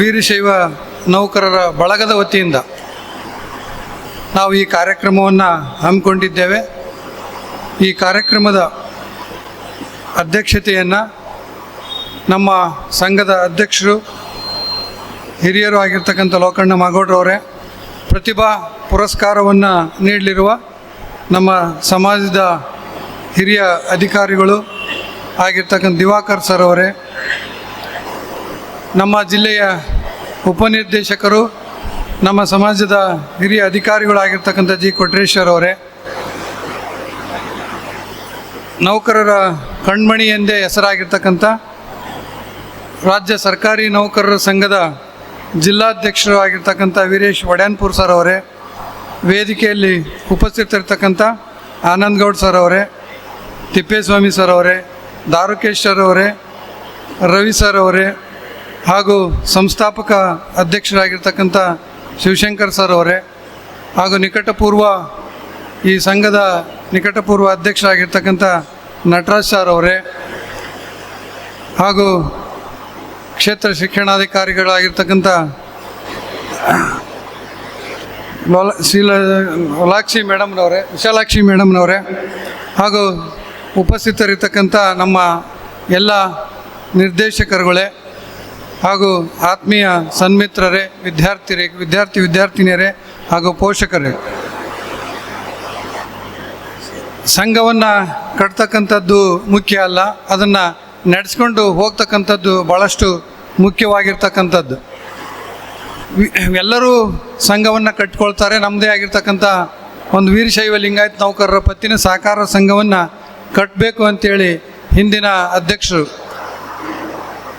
ವೀರಶೈವ ನೌಕರರ ಬಳಗದ ವತಿಯಿಂದ ನಾವು ಈ ಕಾರ್ಯಕ್ರಮವನ್ನು ಹಮ್ಮಿಕೊಂಡಿದ್ದೇವೆ. ಈ ಕಾರ್ಯಕ್ರಮದ ಅಧ್ಯಕ್ಷತೆಯನ್ನು ನಮ್ಮ ಸಂಘದ ಅಧ್ಯಕ್ಷರು, ಹಿರಿಯರು ಆಗಿರ್ತಕ್ಕಂಥ ಲೋಕಣ್ಣ ಮಾಗೋಡ್ರವರೇ, ಪ್ರತಿಭಾ ಪುರಸ್ಕಾರವನ್ನು ನೀಡಲಿರುವ ನಮ್ಮ ಸಮಾಜದ ಹಿರಿಯ ಅಧಿಕಾರಿಗಳು ಆಗಿರ್ತಕ್ಕಂಥ ದಿವಾಕರ್ ಸರ್ ಅವರೇ, ನಮ್ಮ ಜಿಲ್ಲೆಯ ಉಪನಿರ್ದೇಶಕರು, ನಮ್ಮ ಸಮಾಜದ ಹಿರಿಯ ಅಧಿಕಾರಿಗಳಾಗಿರ್ತಕ್ಕಂಥ ಜಿ ಕೊಟ್ರೇಶ್ವರ್ ಅವರೇ, ನೌಕರರ ಕಣ್ಮಣಿ ಎಂದೇ ಹೆಸರಾಗಿರ್ತಕ್ಕಂಥ ರಾಜ್ಯ ಸರ್ಕಾರಿ ನೌಕರರ ಸಂಘದ ಜಿಲ್ಲಾಧ್ಯಕ್ಷರು ಆಗಿರ್ತಕ್ಕಂಥ ವೀರೇಶ್ ವಡ್ಯಾನ್ಪುರ್ ಸರ್ ಅವರೇ, ವೇದಿಕೆಯಲ್ಲಿ ಉಪಸ್ಥಿತರಿರ್ತಕ್ಕಂಥ ಆನಂದ್ ಗೌಡ್ ಸರ್ ಅವರೇ, ತಿಪ್ಪೇಸ್ವಾಮಿ ಸರ್ ಅವರೇ, ದಾರುಕೇಶ್ ಸರ್ ಅವರೇ, ರವಿ ಸರ್ ಅವರೇ, ಹಾಗೂ ಸಂಸ್ಥಾಪಕ ಅಧ್ಯಕ್ಷರಾಗಿರ್ತಕ್ಕಂಥ ಶಿವಶಂಕರ್ ಸರ್ ಅವರೇ, ಹಾಗೂ ಈ ಸಂಘದ ನಿಕಟಪೂರ್ವ ಅಧ್ಯಕ್ಷರಾಗಿರ್ತಕ್ಕಂಥ ನಟರಾಜ್ ಸರ್ ಅವರೇ, ಹಾಗೂ ಕ್ಷೇತ್ರ ಶಿಕ್ಷಣಾಧಿಕಾರಿಗಳಾಗಿರ್ತಕ್ಕಂಥ ವಿಶಾಲಾಕ್ಷಿ ಮೇಡಮ್ನವರೇ, ಹಾಗೂ ಉಪಸ್ಥಿತರಿರ್ತಕ್ಕಂಥ ನಮ್ಮ ಎಲ್ಲ ನಿರ್ದೇಶಕರುಗಳೇ, ಹಾಗೂ ಆತ್ಮೀಯ ಸನ್ಮಿತ್ರರೇ, ವಿದ್ಯಾರ್ಥಿನಿಯರೇ ಹಾಗೂ ಪೋಷಕರೇ. ಸಂಘವನ್ನು ಕಟ್ತಕ್ಕಂಥದ್ದು ಮುಖ್ಯ ಅಲ್ಲ, ಅದನ್ನು ನಡೆಸ್ಕೊಂಡು ಹೋಗ್ತಕ್ಕಂಥದ್ದು ಭಾಳಷ್ಟು ಮುಖ್ಯವಾಗಿರ್ತಕ್ಕಂಥದ್ದು. ಎಲ್ಲರೂ ಸಂಘವನ್ನು ಕಟ್ಕೊಳ್ತಾರೆ. ನಮ್ಮದೇ ಆಗಿರ್ತಕ್ಕಂಥ ಒಂದು ವೀರಶೈವ ಲಿಂಗಾಯತ ನೌಕರರ ಪತ್ತಿನ ಸಹಕಾರ ಸಂಘವನ್ನು ಕಟ್ಟಬೇಕು ಅಂತೇಳಿ ಹಿಂದಿನ ಅಧ್ಯಕ್ಷರು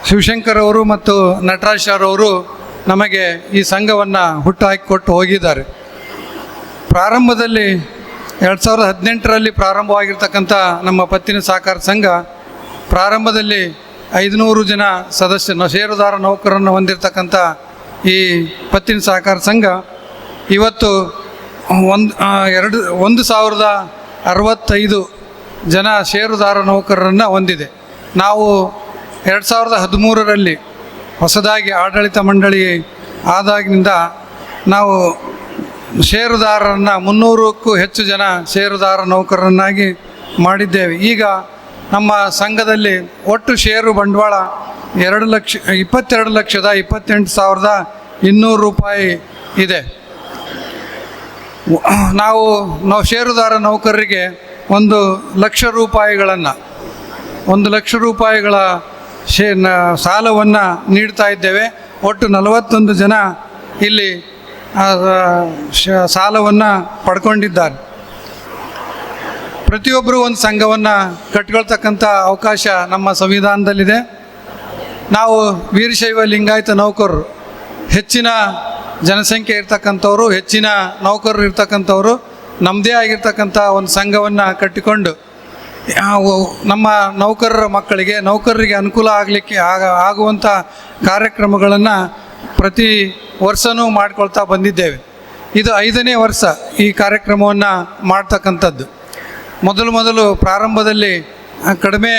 ಶಿವಶಂಕರ್ ಅವರು ಮತ್ತು ನಟರಾಜ್ ಸರ್ ಅವರು ನಮಗೆ ಈ ಸಂಘವನ್ನು ಹುಟ್ಟುಹಾಕಿಕೊಟ್ಟು ಹೋಗಿದ್ದಾರೆ. ಪ್ರಾರಂಭದಲ್ಲಿ 2018ರಲ್ಲಿ ಪ್ರಾರಂಭವಾಗಿರ್ತಕ್ಕಂಥ ನಮ್ಮ ಪತ್ತಿನ ಸಹಕಾರ ಸಂಘ ಪ್ರಾರಂಭದಲ್ಲಿ 500 ಜನ ಷೇರುದಾರ ನೌಕರರನ್ನು ಹೊಂದಿರತಕ್ಕಂಥ ಈ ಪತ್ತಿನ ಸಹಕಾರ ಸಂಘ ಇವತ್ತು 1065 ಜನ ಷೇರುದಾರ ನೌಕರರನ್ನು ಹೊಂದಿದೆ. ನಾವು 2013ರಲ್ಲಿ ಹೊಸದಾಗಿ ಆಡಳಿತ ಮಂಡಳಿ ಆದಾಗಿನಿಂದ ನಾವು ಷೇರುದಾರರನ್ನು 300ಕ್ಕೂ ಹೆಚ್ಚು ಜನ ಷೇರುದಾರ ನೌಕರರನ್ನಾಗಿ ಮಾಡಿದ್ದೇವೆ. ಈಗ ನಮ್ಮ ಸಂಘದಲ್ಲಿ ಒಟ್ಟು ಷೇರು ಬಂಡವಾಳ 22,28,200 ರೂಪಾಯಿ ಇದೆ. ನಾವು ಷೇರುದಾರ ನೌಕರರಿಗೆ 1,00,000 ರೂಪಾಯಿಗಳ ಸಾಲವನ್ನು ನೀಡ್ತಾ ಇದ್ದೇವೆ. ಒಟ್ಟು 41 ಜನ ಇಲ್ಲಿ ಸಾಲವನ್ನು ಪಡ್ಕೊಂಡಿದ್ದಾರೆ. ಪ್ರತಿಯೊಬ್ಬರೂ ಒಂದು ಸಂಘವನ್ನು ಕಟ್ಕೊಳ್ತಕ್ಕಂಥ ಅವಕಾಶ ನಮ್ಮ ಸಂವಿಧಾನದಲ್ಲಿದೆ. ನಾವು ವೀರಶೈವ ಲಿಂಗಾಯತ ನೌಕರರು ಹೆಚ್ಚಿನ ಜನಸಂಖ್ಯೆ ಇರ್ತಕ್ಕಂಥವ್ರು, ಹೆಚ್ಚಿನ ನೌಕರರು ಇರ್ತಕ್ಕಂಥವ್ರು ನಮ್ಮದೇ ಆಗಿರ್ತಕ್ಕಂಥ ಒಂದು ಸಂಘವನ್ನು ಕಟ್ಟಿಕೊಂಡು ನಮ್ಮ ನೌಕರರ ಮಕ್ಕಳಿಗೆ, ನೌಕರರಿಗೆ ಅನುಕೂಲ ಆಗುವಂಥ ಕಾರ್ಯಕ್ರಮಗಳನ್ನು ಪ್ರತಿ ವರ್ಷವೂ ಮಾಡ್ಕೊಳ್ತಾ ಬಂದಿದ್ದೇವೆ. ಇದು 5ನೇ ವರ್ಷ ಈ ಕಾರ್ಯಕ್ರಮವನ್ನು ಮಾಡ್ತಕ್ಕಂಥದ್ದು. ಮೊದಲು ಪ್ರಾರಂಭದಲ್ಲಿ ಕಡಿಮೆ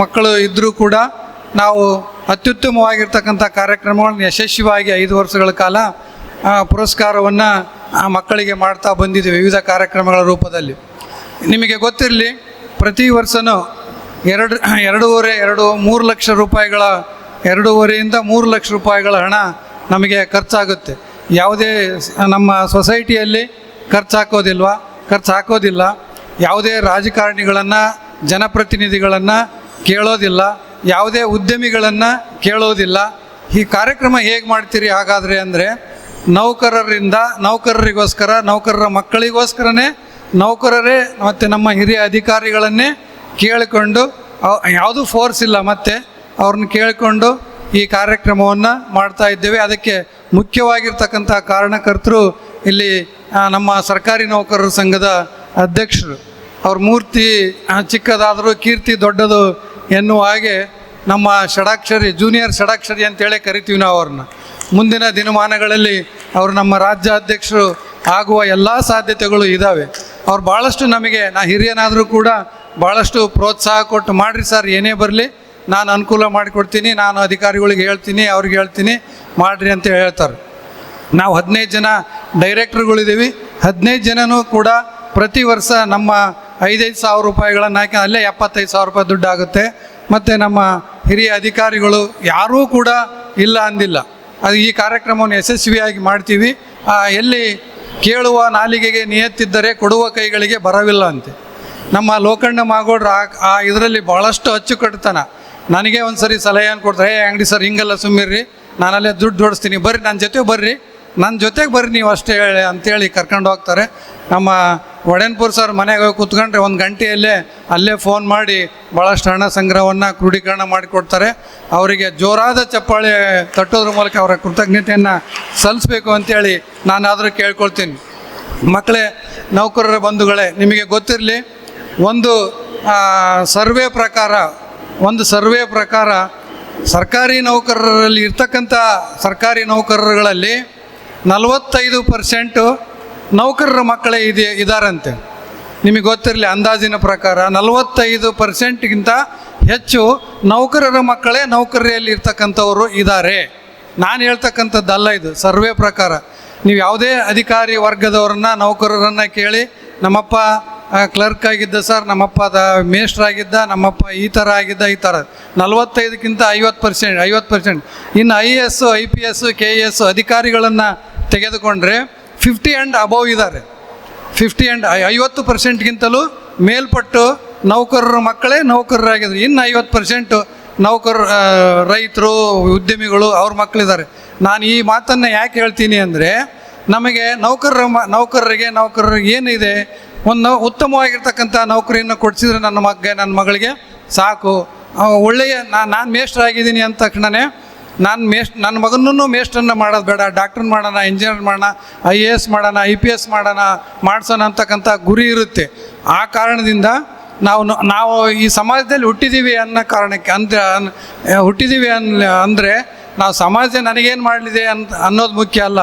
ಮಕ್ಕಳು ಇದ್ದರೂ ಕೂಡ ನಾವು ಅತ್ಯುತ್ತಮವಾಗಿರ್ತಕ್ಕಂಥ ಕಾರ್ಯಕ್ರಮಗಳನ್ನು ಯಶಸ್ವಿಯಾಗಿ 5 ವರ್ಷಗಳ ಕಾಲ ಪುರಸ್ಕಾರವನ್ನು ಮಕ್ಕಳಿಗೆ ಮಾಡ್ತಾ ಬಂದಿದ್ದೇವೆ ವಿವಿಧ ಕಾರ್ಯಕ್ರಮಗಳ ರೂಪದಲ್ಲಿ. ನಿಮಗೆ ಗೊತ್ತಿರಲಿ, ಪ್ರತಿ ವರ್ಷವೂ 2.5-3 ಲಕ್ಷ ರೂಪಾಯಿಗಳ 2.5ರಿಂದ 3 ಲಕ್ಷ ರೂಪಾಯಿಗಳ ಹಣ ನಮಗೆ ಖರ್ಚಾಗುತ್ತೆ. ಯಾವುದೇ ನಮ್ಮ ಸೊಸೈಟಿಯಲ್ಲಿ ಖರ್ಚು ಹಾಕೋದಿಲ್ಲ. ಯಾವುದೇ ರಾಜಕಾರಣಿಗಳನ್ನು, ಜನಪ್ರತಿನಿಧಿಗಳನ್ನು ಕೇಳೋದಿಲ್ಲ, ಯಾವುದೇ ಉದ್ಯಮಿಗಳನ್ನು ಕೇಳೋದಿಲ್ಲ. ಈ ಕಾರ್ಯಕ್ರಮ ಹೇಗೆ ಮಾಡ್ತೀರಿ ಹಾಗಾದರೆ ಅಂದರೆ, ನೌಕರರಿಗೋಸ್ಕರ, ನೌಕರರ ಮಕ್ಕಳಿಗೋಸ್ಕರನೇ ನೌಕರರೇ ಮತ್ತು ನಮ್ಮ ಹಿರಿಯ ಅಧಿಕಾರಿಗಳನ್ನೇ ಕೇಳಿಕೊಂಡು, ಯಾವುದೂ ಫೋರ್ಸ್ ಇಲ್ಲ, ಮತ್ತು ಅವ್ರನ್ನ ಕೇಳಿಕೊಂಡು ಈ ಕಾರ್ಯಕ್ರಮವನ್ನು ಮಾಡ್ತಾ ಇದ್ದೇವೆ. ಅದಕ್ಕೆ ಮುಖ್ಯವಾಗಿರ್ತಕ್ಕಂಥ ಕಾರಣಕರ್ತರು ಇಲ್ಲಿ ನಮ್ಮ ಸರ್ಕಾರಿ ನೌಕರರ ಸಂಘದ ಅಧ್ಯಕ್ಷರು. ಅವ್ರ ಮೂರ್ತಿ ಚಿಕ್ಕದಾದರೂ ಕೀರ್ತಿ ದೊಡ್ಡದು ಎನ್ನುವ ಹಾಗೆ ನಮ್ಮ ಷಡಾಕ್ಷರಿ, ಜೂನಿಯರ್ ಷಡಾಕ್ಷರಿ ಅಂತೇಳಿ ಕರಿತೀವಿ ನಾವು ಅವ್ರನ್ನ. ಮುಂದಿನ ದಿನಮಾನಗಳಲ್ಲಿ ಅವರು ನಮ್ಮ ರಾಜ್ಯ ಅಧ್ಯಕ್ಷರು ಆಗುವ ಎಲ್ಲ ಸಾಧ್ಯತೆಗಳು ಇದ್ದಾವೆ. ಅವ್ರು ಭಾಳಷ್ಟು ನಮಗೆ, ಹಿರಿಯನಾದರೂ ಕೂಡ ಭಾಳಷ್ಟು ಪ್ರೋತ್ಸಾಹ ಕೊಟ್ಟು, ಮಾಡಿರಿ ಸರ್ ಏನೇ ಬರಲಿ ನಾನು ಅನುಕೂಲ ಮಾಡಿಕೊಡ್ತೀನಿ, ನಾನು ಅಧಿಕಾರಿಗಳಿಗೆ ಹೇಳ್ತೀನಿ, ಅವ್ರಿಗೆ ಹೇಳ್ತೀನಿ ಮಾಡಿರಿ ಅಂತ ಹೇಳ್ತಾರೆ. ನಾವು 15 ಜನ ಡೈರೆಕ್ಟ್ರುಗಳಿದ್ದೀವಿ. 15 ಜನನೂ ಕೂಡ ಪ್ರತಿ ವರ್ಷ ನಮ್ಮ 5,5 ಸಾವಿರ ರೂಪಾಯಿಗಳನ್ನು ಹಾಕಿ ಅಲ್ಲೇ 75,000 ರೂಪಾಯಿ ದುಡ್ಡು ಆಗುತ್ತೆ. ಮತ್ತು ನಮ್ಮ ಹಿರಿಯ ಅಧಿಕಾರಿಗಳು ಯಾರೂ ಕೂಡ ಇಲ್ಲ ಅಂದಿಲ್ಲ. ಅದು ಈ ಕಾರ್ಯಕ್ರಮವನ್ನು ಯಶಸ್ವಿಯಾಗಿ ಮಾಡ್ತೀವಿ. ಎಲ್ಲಿ ಕೇಳುವ ನಾಲಿಗೆಗೆ ನಿಯತ್ತಿದ್ದರೆ ಕೊಡುವ ಕೈಗಳಿಗೆ ಬರವಿಲ್ಲ ಅಂತೆ. ನಮ್ಮ ಲೋಕಣ್ಣ ಮಾಗೋಡ್ರು ಆ ಇದರಲ್ಲಿ ಭಾಳಷ್ಟು ಅಚ್ಚುಕಟ್ಟುತನ. ನನಗೆ ಒಂದು ಸರಿ ಸಲಹೆಯನ್ನು ಕೊಡ್ತಾರೆ, ಅಂಗಡಿ ಸರ್ ಹಿಂಗೆಲ್ಲ ಸುಮ್ಮಿರ್ರಿ, ನಾನಲ್ಲೇ ದುಡ್ಡು ಜೋಡಿಸ್ತೀನಿ, ಬರ್ರಿ ನನ್ನ ಜೊತೆಗೆ ಬರ್ರಿ ನೀವು ಅಷ್ಟೇ ಹೇಳಿ ಅಂತೇಳಿ ಕರ್ಕೊಂಡು ಹೋಗ್ತಾರೆ. ನಮ್ಮ ಒಡೆನ್ಪುರ್ ಸರ್ ಮನೆಗೆ ಹೋಗಿ ಕೂತ್ಕೊಂಡ್ರೆ 1 ಗಂಟೆಯಲ್ಲೇ ಅಲ್ಲೇ ಫೋನ್ ಮಾಡಿ ಭಾಳಷ್ಟು ಹಣ ಸಂಗ್ರಹವನ್ನು ಕ್ರೋಢೀಕರಣ ಮಾಡಿಕೊಡ್ತಾರೆ. ಅವರಿಗೆ ಜೋರಾದ ಚಪ್ಪಾಳೆ ತಟ್ಟೋದ್ರ ಮೂಲಕ ಅವರ ಕೃತಜ್ಞತೆಯನ್ನು ಸಲ್ಲಿಸಬೇಕು ಅಂತೇಳಿ ನಾನಾದರೂ ಕೇಳ್ಕೊಳ್ತೀನಿ. ಮಕ್ಕಳೇ, ನೌಕರರ ಬಂಧುಗಳೇ, ನಿಮಗೆ ಗೊತ್ತಿರಲಿ, ಒಂದು ಸರ್ವೆ ಪ್ರಕಾರ ಸರ್ಕಾರಿ ನೌಕರರಲ್ಲಿ ಇರ್ತಕ್ಕಂಥ ಸರ್ಕಾರಿ ನೌಕರರುಗಳಲ್ಲಿ 45% ನೌಕರರ ಮಕ್ಕಳೇ ಇದ್ದಾರಂತೆ. ನಿಮಗೆ ಗೊತ್ತಿರಲಿ, ಅಂದಾಜಿನ ಪ್ರಕಾರ 45%ಗಿಂತ ಹೆಚ್ಚು ನೌಕರರ ಮಕ್ಕಳೇ ನೌಕರಿಯಲ್ಲಿ ಇರ್ತಕ್ಕಂಥವರು ಇದ್ದಾರೆ. ನಾನು ಹೇಳ್ತಕ್ಕಂಥದ್ದಲ್ಲ, ಇದು ಸರ್ವೆ ಪ್ರಕಾರ. ನೀವು ಯಾವುದೇ ಅಧಿಕಾರಿ ವರ್ಗದವ್ರನ್ನ, ನೌಕರರನ್ನು ಕೇಳಿ, ನಮ್ಮಪ್ಪ ಕ್ಲರ್ಕ್ ಆಗಿದ್ದ ಸರ್, ನಮ್ಮಪ್ಪ ಮೇಸ್ಟ್ರಾಗಿದ್ದ, ನಮ್ಮಪ್ಪ ಈ ಥರ ಆಗಿದ್ದ, ಈ ಥರ 45ಕ್ಕಿಂತ 50%. ಇನ್ನು IAS, IPS, KS ಅಧಿಕಾರಿಗಳನ್ನು ತೆಗೆದುಕೊಂಡ್ರೆ 50 ಆ್ಯಂಡ್ ಅಬೌವ್ ಇದ್ದಾರೆ. 50% ಮೇಲ್ಪಟ್ಟು ನೌಕರರ ಮಕ್ಕಳೇ ನೌಕರರಾಗಿದ್ರು. ಇನ್ನು 50% ರೈತರು, ಉದ್ಯಮಿಗಳು, ಅವ್ರ ಮಕ್ಕಳಿದ್ದಾರೆ. ನಾನು ಈ ಮಾತನ್ನು ಯಾಕೆ ಹೇಳ್ತೀನಿ ಅಂದರೆ, ನಮಗೆ ನೌಕರರಿಗೆ ಏನಿದೆ, ಒಂದು ಉತ್ತಮವಾಗಿರ್ತಕ್ಕಂಥ ನೌಕರಿಯನ್ನು ಕೊಡಿಸಿದ್ರೆ ನನ್ನ ಮಗಳಿಗೆ ಸಾಕು. ಒಳ್ಳೆಯ ನಾನು ಮೇಸ್ಟ್ರಾಗಿದ್ದೀನಿ ಅಂದ ತಕ್ಷಣವೇ ನನ್ನ ಮಗನೂ ಮೇಸ್ಟ್ರನ್ನ ಮಾಡೋದು ಬೇಡ, ಡಾಕ್ಟ್ರನ್ನ ಮಾಡೋಣ, ಇಂಜಿನಿಯರ್ ಮಾಡೋಣ, IAS ಮಾಡೋಣ, IPS ಮಾಡಿಸೋಣ ಅಂತಕ್ಕಂಥ ಗುರಿ ಇರುತ್ತೆ. ಆ ಕಾರಣದಿಂದ ನಾವು ಈ ಸಮಾಜದಲ್ಲಿ ಹುಟ್ಟಿದ್ದೀವಿ ಅನ್ನೋ ಕಾರಣಕ್ಕೆ ಅಂದರೆ ನಾವು ಸಮಾಜ ನನಗೇನು ಮಾಡಲಿದೆ ಅನ್ನೋದು ಮುಖ್ಯ ಅಲ್ಲ.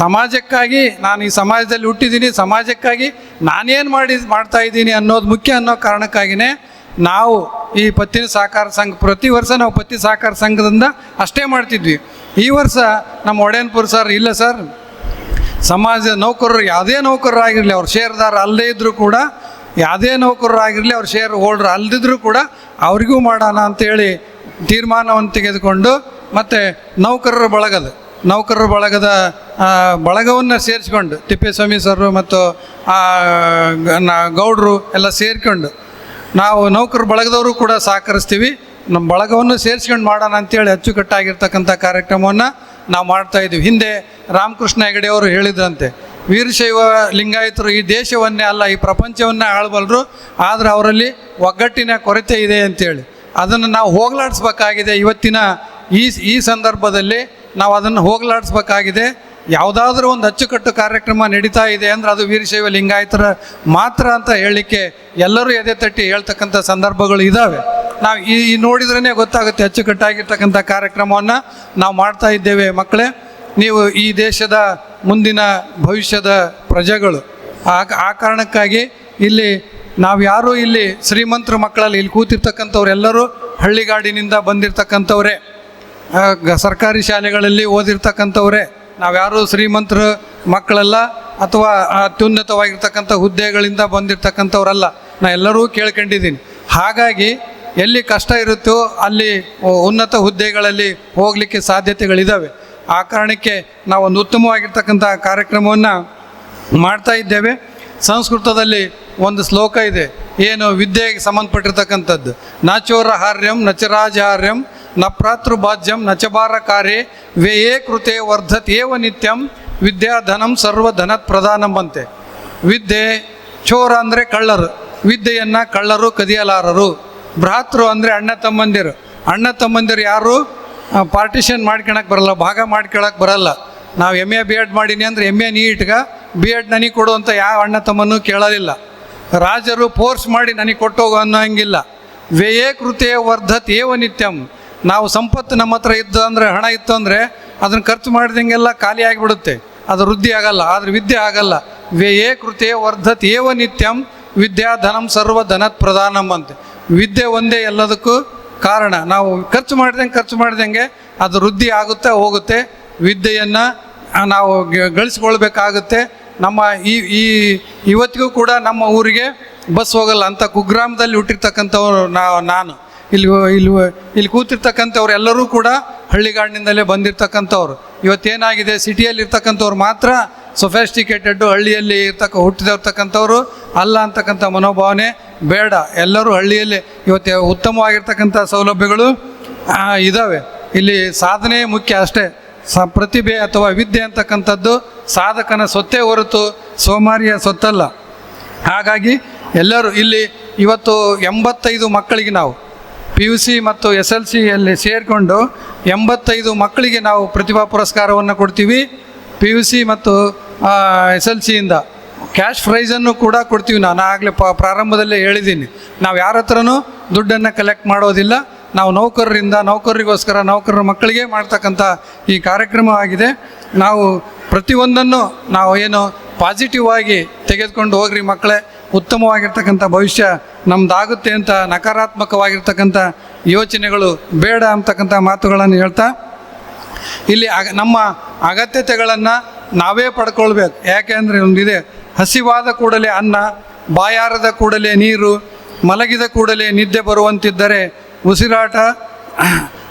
ಸಮಾಜಕ್ಕಾಗಿ ನಾನು ಈ ಸಮಾಜದಲ್ಲಿ ಹುಟ್ಟಿದ್ದೀನಿ, ಸಮಾಜಕ್ಕಾಗಿ ನಾನೇನು ಮಾಡ್ತಾ ಇದ್ದೀನಿ ಅನ್ನೋದು ಮುಖ್ಯ ಅನ್ನೋ ಕಾರಣಕ್ಕಾಗಿಯೇ ನಾವು ಈ ಪತ್ತಿನ ಸಹಕಾರ ಸಂಘ, ಪ್ರತಿ ವರ್ಷ ನಾವು ಪತ್ತಿ ಸಹಕಾರ ಸಂಘದಿಂದ ಅಷ್ಟೇ ಮಾಡ್ತಿದ್ವಿ. ಈ ವರ್ಷ ನಮ್ಮ ಒಡೆನ್ಪುರ್ ಸರ್, ಇಲ್ಲ ಸರ್, ಸಮಾಜ ನೌಕರರು ಯಾವುದೇ ನೌಕರರಾಗಿರಲಿ, ಅವ್ರು ಷೇರ್ದಾರ ಅಲ್ಲದೇ ಇದ್ದರೂ ಕೂಡ, ಯಾವುದೇ ನೌಕರರಾಗಿರಲಿ, ಅವ್ರು ಷೇರ್ ಹೋಲ್ಡ್ರ್ ಅಲ್ಲದಿದ್ದರೂ ಕೂಡ ಅವ್ರಿಗೂ ಮಾಡೋಣ ಅಂಥೇಳಿ ತೀರ್ಮಾನವನ್ನು ತೆಗೆದುಕೊಂಡು, ಮತ್ತು ನೌಕರರ ಬಳಗದ ಬಳಗವನ್ನು ಸೇರಿಸ್ಕೊಂಡು, ತಿಪ್ಪೇಸ್ವಾಮಿ ಸರ್ ಮತ್ತು ಗೌಡ್ರು ಎಲ್ಲ ಸೇರಿಕೊಂಡು ನಾವು ನೌಕರ ಬಳಗದವರು ಕೂಡ ಸಹಕರಿಸ್ತೀವಿ. ನಮ್ಮ ಬಳಗವನ್ನು ಸೇರಿಸ್ಕೊಂಡು ಮಾಡೋಣ ಅಂಥೇಳಿ ಅಚ್ಚುಕಟ್ಟಾಗಿರ್ತಕ್ಕಂಥ ಕಾರ್ಯಕ್ರಮವನ್ನು ನಾವು ಮಾಡ್ತಾಯಿದ್ದೀವಿ. ಹಿಂದೆ ರಾಮಕೃಷ್ಣ ಹೆಗಡೆ ಅವರು ಹೇಳಿದ್ರಂತೆ, ವೀರಶೈವ ಲಿಂಗಾಯತರು ಈ ದೇಶವನ್ನೇ ಅಲ್ಲ, ಈ ಪ್ರಪಂಚವನ್ನೇ ಆಳಬಲ್ಲರು, ಆದರೆ ಅವರಲ್ಲಿ ಒಗ್ಗಟ್ಟಿನ ಕೊರತೆ ಇದೆ ಅಂತೇಳಿ. ಅದನ್ನು ನಾವು ಹೋಗಲಾಡಿಸ್ಬೇಕಾಗಿದೆ. ಇವತ್ತಿನ ಈ ಸಂದರ್ಭದಲ್ಲಿ ನಾವು ಅದನ್ನು ಹೋಗಲಾಡಿಸ್ಬೇಕಾಗಿದೆ. ಯಾವುದಾದ್ರೂ ಒಂದು ಅಚ್ಚುಕಟ್ಟು ಕಾರ್ಯಕ್ರಮ ನಡೀತಾ ಇದೆ ಅಂದರೆ ಅದು ವೀರಶೈವ ಲಿಂಗಾಯತರ ಮಾತ್ರ ಅಂತ ಹೇಳಲಿಕ್ಕೆ ಎಲ್ಲರೂ ಎದೆ ತಟ್ಟಿ ಹೇಳ್ತಕ್ಕಂಥ ಸಂದರ್ಭಗಳು ಇದ್ದಾವೆ. ನಾವು ಈ ನೋಡಿದ್ರೇ ಗೊತ್ತಾಗುತ್ತೆ ಅಚ್ಚುಕಟ್ಟಾಗಿರ್ತಕ್ಕಂಥ ಕಾರ್ಯಕ್ರಮವನ್ನು ನಾವು ಮಾಡ್ತಾ ಇದ್ದೇವೆ. ಮಕ್ಕಳೇ, ನೀವು ಈ ದೇಶದ ಮುಂದಿನ ಭವಿಷ್ಯದ ಪ್ರಜೆಗಳು. ಆ ಕಾರಣಕ್ಕಾಗಿ ನಾವು ಯಾರೂ ಇಲ್ಲಿ ಶ್ರೀಮಂತರ ಮಕ್ಕಳಲ್ಲಿ ಇಲ್ಲಿ ಕೂತಿರ್ತಕ್ಕಂಥವ್ರೆಲ್ಲರೂ ಹಳ್ಳಿಗಾಡಿನಿಂದ ಬಂದಿರತಕ್ಕಂಥವ್ರೆ, ಸರ್ಕಾರಿ ಶಾಲೆಗಳಲ್ಲಿ ಓದಿರ್ತಕ್ಕಂಥವ್ರೆ. ನಾವ್ಯಾರೂ ಶ್ರೀಮಂತರ ಮಕ್ಕಳಲ್ಲ ಅಥವಾ ಅತ್ಯುನ್ನತವಾಗಿರ್ತಕ್ಕಂಥ ಹುದ್ದೆಗಳಿಂದ ಬಂದಿರತಕ್ಕಂಥವ್ರಲ್ಲ. ನಾನು ಎಲ್ಲರೂ ಕೇಳ್ಕೊಂಡಿದ್ದೀನಿ. ಹಾಗಾಗಿ ಎಲ್ಲಿ ಕಷ್ಟ ಇರುತ್ತೋ ಅಲ್ಲಿ ಉನ್ನತ ಹುದ್ದೆಗಳಲ್ಲಿ ಹೋಗಲಿಕ್ಕೆ ಸಾಧ್ಯತೆಗಳಿದ್ದಾವೆ. ಆ ಕಾರಣಕ್ಕೆ ನಾವು ಒಂದು ಉತ್ತಮವಾಗಿರ್ತಕ್ಕಂಥ ಕಾರ್ಯಕ್ರಮವನ್ನು ಮಾಡ್ತಾ ಇದ್ದೇವೆ. ಸಂಸ್ಕೃತದಲ್ಲಿ ಒಂದು ಶ್ಲೋಕ ಇದೆ, ಏನು ವಿದ್ಯೆಗೆ ಸಂಬಂಧಪಟ್ಟಿರ್ತಕ್ಕಂಥದ್ದು. ನಾಚೋರಹಾರ್ಯಂ ನಚರಾಜಹಾರ್ಯಂ ನ ಪ್ರಾತೃಭಾಜ್ಯಂ ನಚಬಾರ ಕಾರ್ಯೆ ವ್ಯಯೇ ಕೃತೆ ವರ್ಧತೇವ ನಿತ್ಯಂ ವಿದ್ಯಾಧನಂ ಸರ್ವಧನತ್ ಪ್ರಧಾನಂ ಅಂತೆ. ವಿದ್ಯೆ, ಚೋರ ಅಂದರೆ ಕಳ್ಳರು, ವಿದ್ಯೆಯನ್ನು ಕಳ್ಳರು ಕದಿಯಲಾರರು. ಭ್ರಾತೃ ಅಂದರೆ ಅಣ್ಣ ತಮ್ಮಂದಿರು, ಅಣ್ಣ ತಮ್ಮಂದಿರು ಯಾರು ಪಾರ್ಟಿಷನ್ ಮಾಡ್ಕೊಳಕ್ಕೆ ಬರಲ್ಲ, ಭಾಗ ಮಾಡ್ಕೊಳಕ್ಕೆ ಬರಲ್ಲ. ನಾವು ಎಮ್ ಎ ಬಿ ಎಡ್ ಮಾಡೀನಿ ಅಂದರೆ ಎಮ್ ಎ ನೀ ಇಟ್ಗ, ಬಿ ಎಡ್ ನನಗೆ ಕೊಡು ಅಂತ ಯಾವ ಅಣ್ಣ ತಮ್ಮನೂ ಕೇಳಲಿಲ್ಲ. ರಾಜರು ಫೋರ್ಸ್ ಮಾಡಿ ನನಗೆ ಕೊಟ್ಟೋಗು ಅನ್ನೋ ಹಂಗಿಲ್ಲ. ವ್ಯಯೇ ಕೃತೆ ವರ್ಧತೇವ ನಿತ್ಯಂ. ನಾವು ಸಂಪತ್ತು ನಮ್ಮ ಹತ್ರ ಇದ್ದು ಅಂದರೆ, ಹಣ ಇತ್ತು ಅಂದರೆ ಅದನ್ನು ಖರ್ಚು ಮಾಡಿದಂಗೆಲ್ಲ ಖಾಲಿ ಆಗಿಬಿಡುತ್ತೆ, ಅದು ವೃದ್ಧಿ ಆಗಲ್ಲ. ಆದರೆ ವಿದ್ಯೆ ಆಗಲ್ಲ. ವ್ಯಯೇ ಕೃತೆ ವರ್ಧತೇವ ನಿತ್ಯಂ ವಿದ್ಯಾಧನಂ ಸರ್ವಧನತ್ ಪ್ರಧಾನಂ ಅಂತೆ. ವಿದ್ಯೆ ಒಂದೇ ಎಲ್ಲದಕ್ಕೂ ಕಾರಣ. ನಾವು ಖರ್ಚು ಮಾಡಿದಂಗೆ ಅದು ವೃದ್ಧಿ ಆಗುತ್ತೆ, ಹೋಗುತ್ತೆ. ವಿದ್ಯೆಯನ್ನು ನಾವು ಗಳಿಸ್ಕೊಳ್ಬೇಕಾಗುತ್ತೆ. ನಮ್ಮ ಇವತ್ತಿಗೂ ಕೂಡ ನಮ್ಮ ಊರಿಗೆ ಬಸ್ ಹೋಗಲ್ಲ ಅಂತ ಕುಗ್ರಾಮದಲ್ಲಿ ಹುಟ್ಟಿರ್ತಕ್ಕಂಥವ್ರು ನಾನು. ಇಲ್ಲಿ ಕೂತಿರ್ತಕ್ಕಂಥವ್ರು ಎಲ್ಲರೂ ಕೂಡ ಹಳ್ಳಿಗಾಡಿನಿಂದಲೇ ಬಂದಿರತಕ್ಕಂಥವ್ರು. ಇವತ್ತೇನಾಗಿದೆ, ಸಿಟಿಯಲ್ಲಿ ಇರ್ತಕ್ಕಂಥವ್ರು ಮಾತ್ರ ಸೊಫೆಸ್ಟಿಕೇಟೆಡ್ಡು, ಹಳ್ಳಿಯಲ್ಲಿ ಹುಟ್ಟಿದಿರ್ತಕ್ಕಂಥವ್ರು ಅಲ್ಲ ಅಂತಕ್ಕಂಥ ಮನೋಭಾವನೆ ಬೇಡ. ಎಲ್ಲರೂ ಹಳ್ಳಿಯಲ್ಲಿ ಇವತ್ತು ಉತ್ತಮವಾಗಿರ್ತಕ್ಕಂಥ ಸೌಲಭ್ಯಗಳು ಇದ್ದಾವೆ. ಇಲ್ಲಿ ಸಾಧನೆ ಮುಖ್ಯ ಅಷ್ಟೇ. ಪ್ರತಿಭೆ ಅಥವಾ ವಿದ್ಯೆ ಅಂತಕ್ಕಂಥದ್ದು ಸಾಧಕನ ಸೊತ್ತೇ ಹೊರತು ಸೋಮಾರಿಯ ಸೊತ್ತಲ್ಲ. ಹಾಗಾಗಿ ಎಲ್ಲರೂ ಇಲ್ಲಿ ಇವತ್ತು 85 ಮಕ್ಕಳಿಗೆ ನಾವು PUC ಮತ್ತು SLCಯಲ್ಲಿ ಸೇರಿಕೊಂಡು 85 ಮಕ್ಕಳಿಗೆ ನಾವು ಪ್ರತಿಭಾ ಪುರಸ್ಕಾರವನ್ನು ಕೊಡ್ತೀವಿ. PUC ಮತ್ತು SLCಯಿಂದ ಕ್ಯಾಶ್ ಪ್ರೈಸನ್ನು ಕೂಡ ಕೊಡ್ತೀವಿ. ನಾನು ಆಗಲೇ ಪ್ರಾರಂಭದಲ್ಲೇ ಹೇಳಿದ್ದೀನಿ, ನಾವು ಯಾರ ಹತ್ರನೂ ದುಡ್ಡನ್ನು ಕಲೆಕ್ಟ್ ಮಾಡೋದಿಲ್ಲ. ನಾವು ನೌಕರರಿಗೋಸ್ಕರ ನೌಕರರ ಮಕ್ಕಳಿಗೆ ಮಾಡ್ತಕ್ಕಂಥ ಈ ಕಾರ್ಯಕ್ರಮ ಆಗಿದೆ. ನಾವು ಪ್ರತಿಯೊಂದನ್ನು ನಾವು ಏನು ಪಾಸಿಟಿವ್ ಆಗಿ ತೆಗೆದುಕೊಂಡು ಹೋಗ್ರಿ ಮಕ್ಕಳೇ, ಉತ್ತಮವಾಗಿರ್ತಕ್ಕಂಥ ಭವಿಷ್ಯ ನಮ್ಮದಾಗುತ್ತೆ ಅಂತ ನಕಾರಾತ್ಮಕವಾಗಿರ್ತಕ್ಕಂಥ ಯೋಚನೆಗಳು ಬೇಡ ಅಂತಕ್ಕಂಥ ಮಾತುಗಳನ್ನು ಹೇಳ್ತಾ, ಇಲ್ಲಿ ನಮ್ಮ ಅಗತ್ಯತೆಗಳನ್ನು ನಾವೇ ಪಡ್ಕೊಳ್ಬೇಕು. ಯಾಕೆ ಅಂದರೆ ಒಂದಿದೆ, ಹಸಿವಾದ ಕೂಡಲೇ ಅನ್ನ, ಬಾಯಾರದ ಕೂಡಲೇ ನೀರು, ಮಲಗಿದ ಕೂಡಲೇ ನಿದ್ದೆ ಬರುವಂತಿದ್ದರೆ, ಉಸಿರಾಟ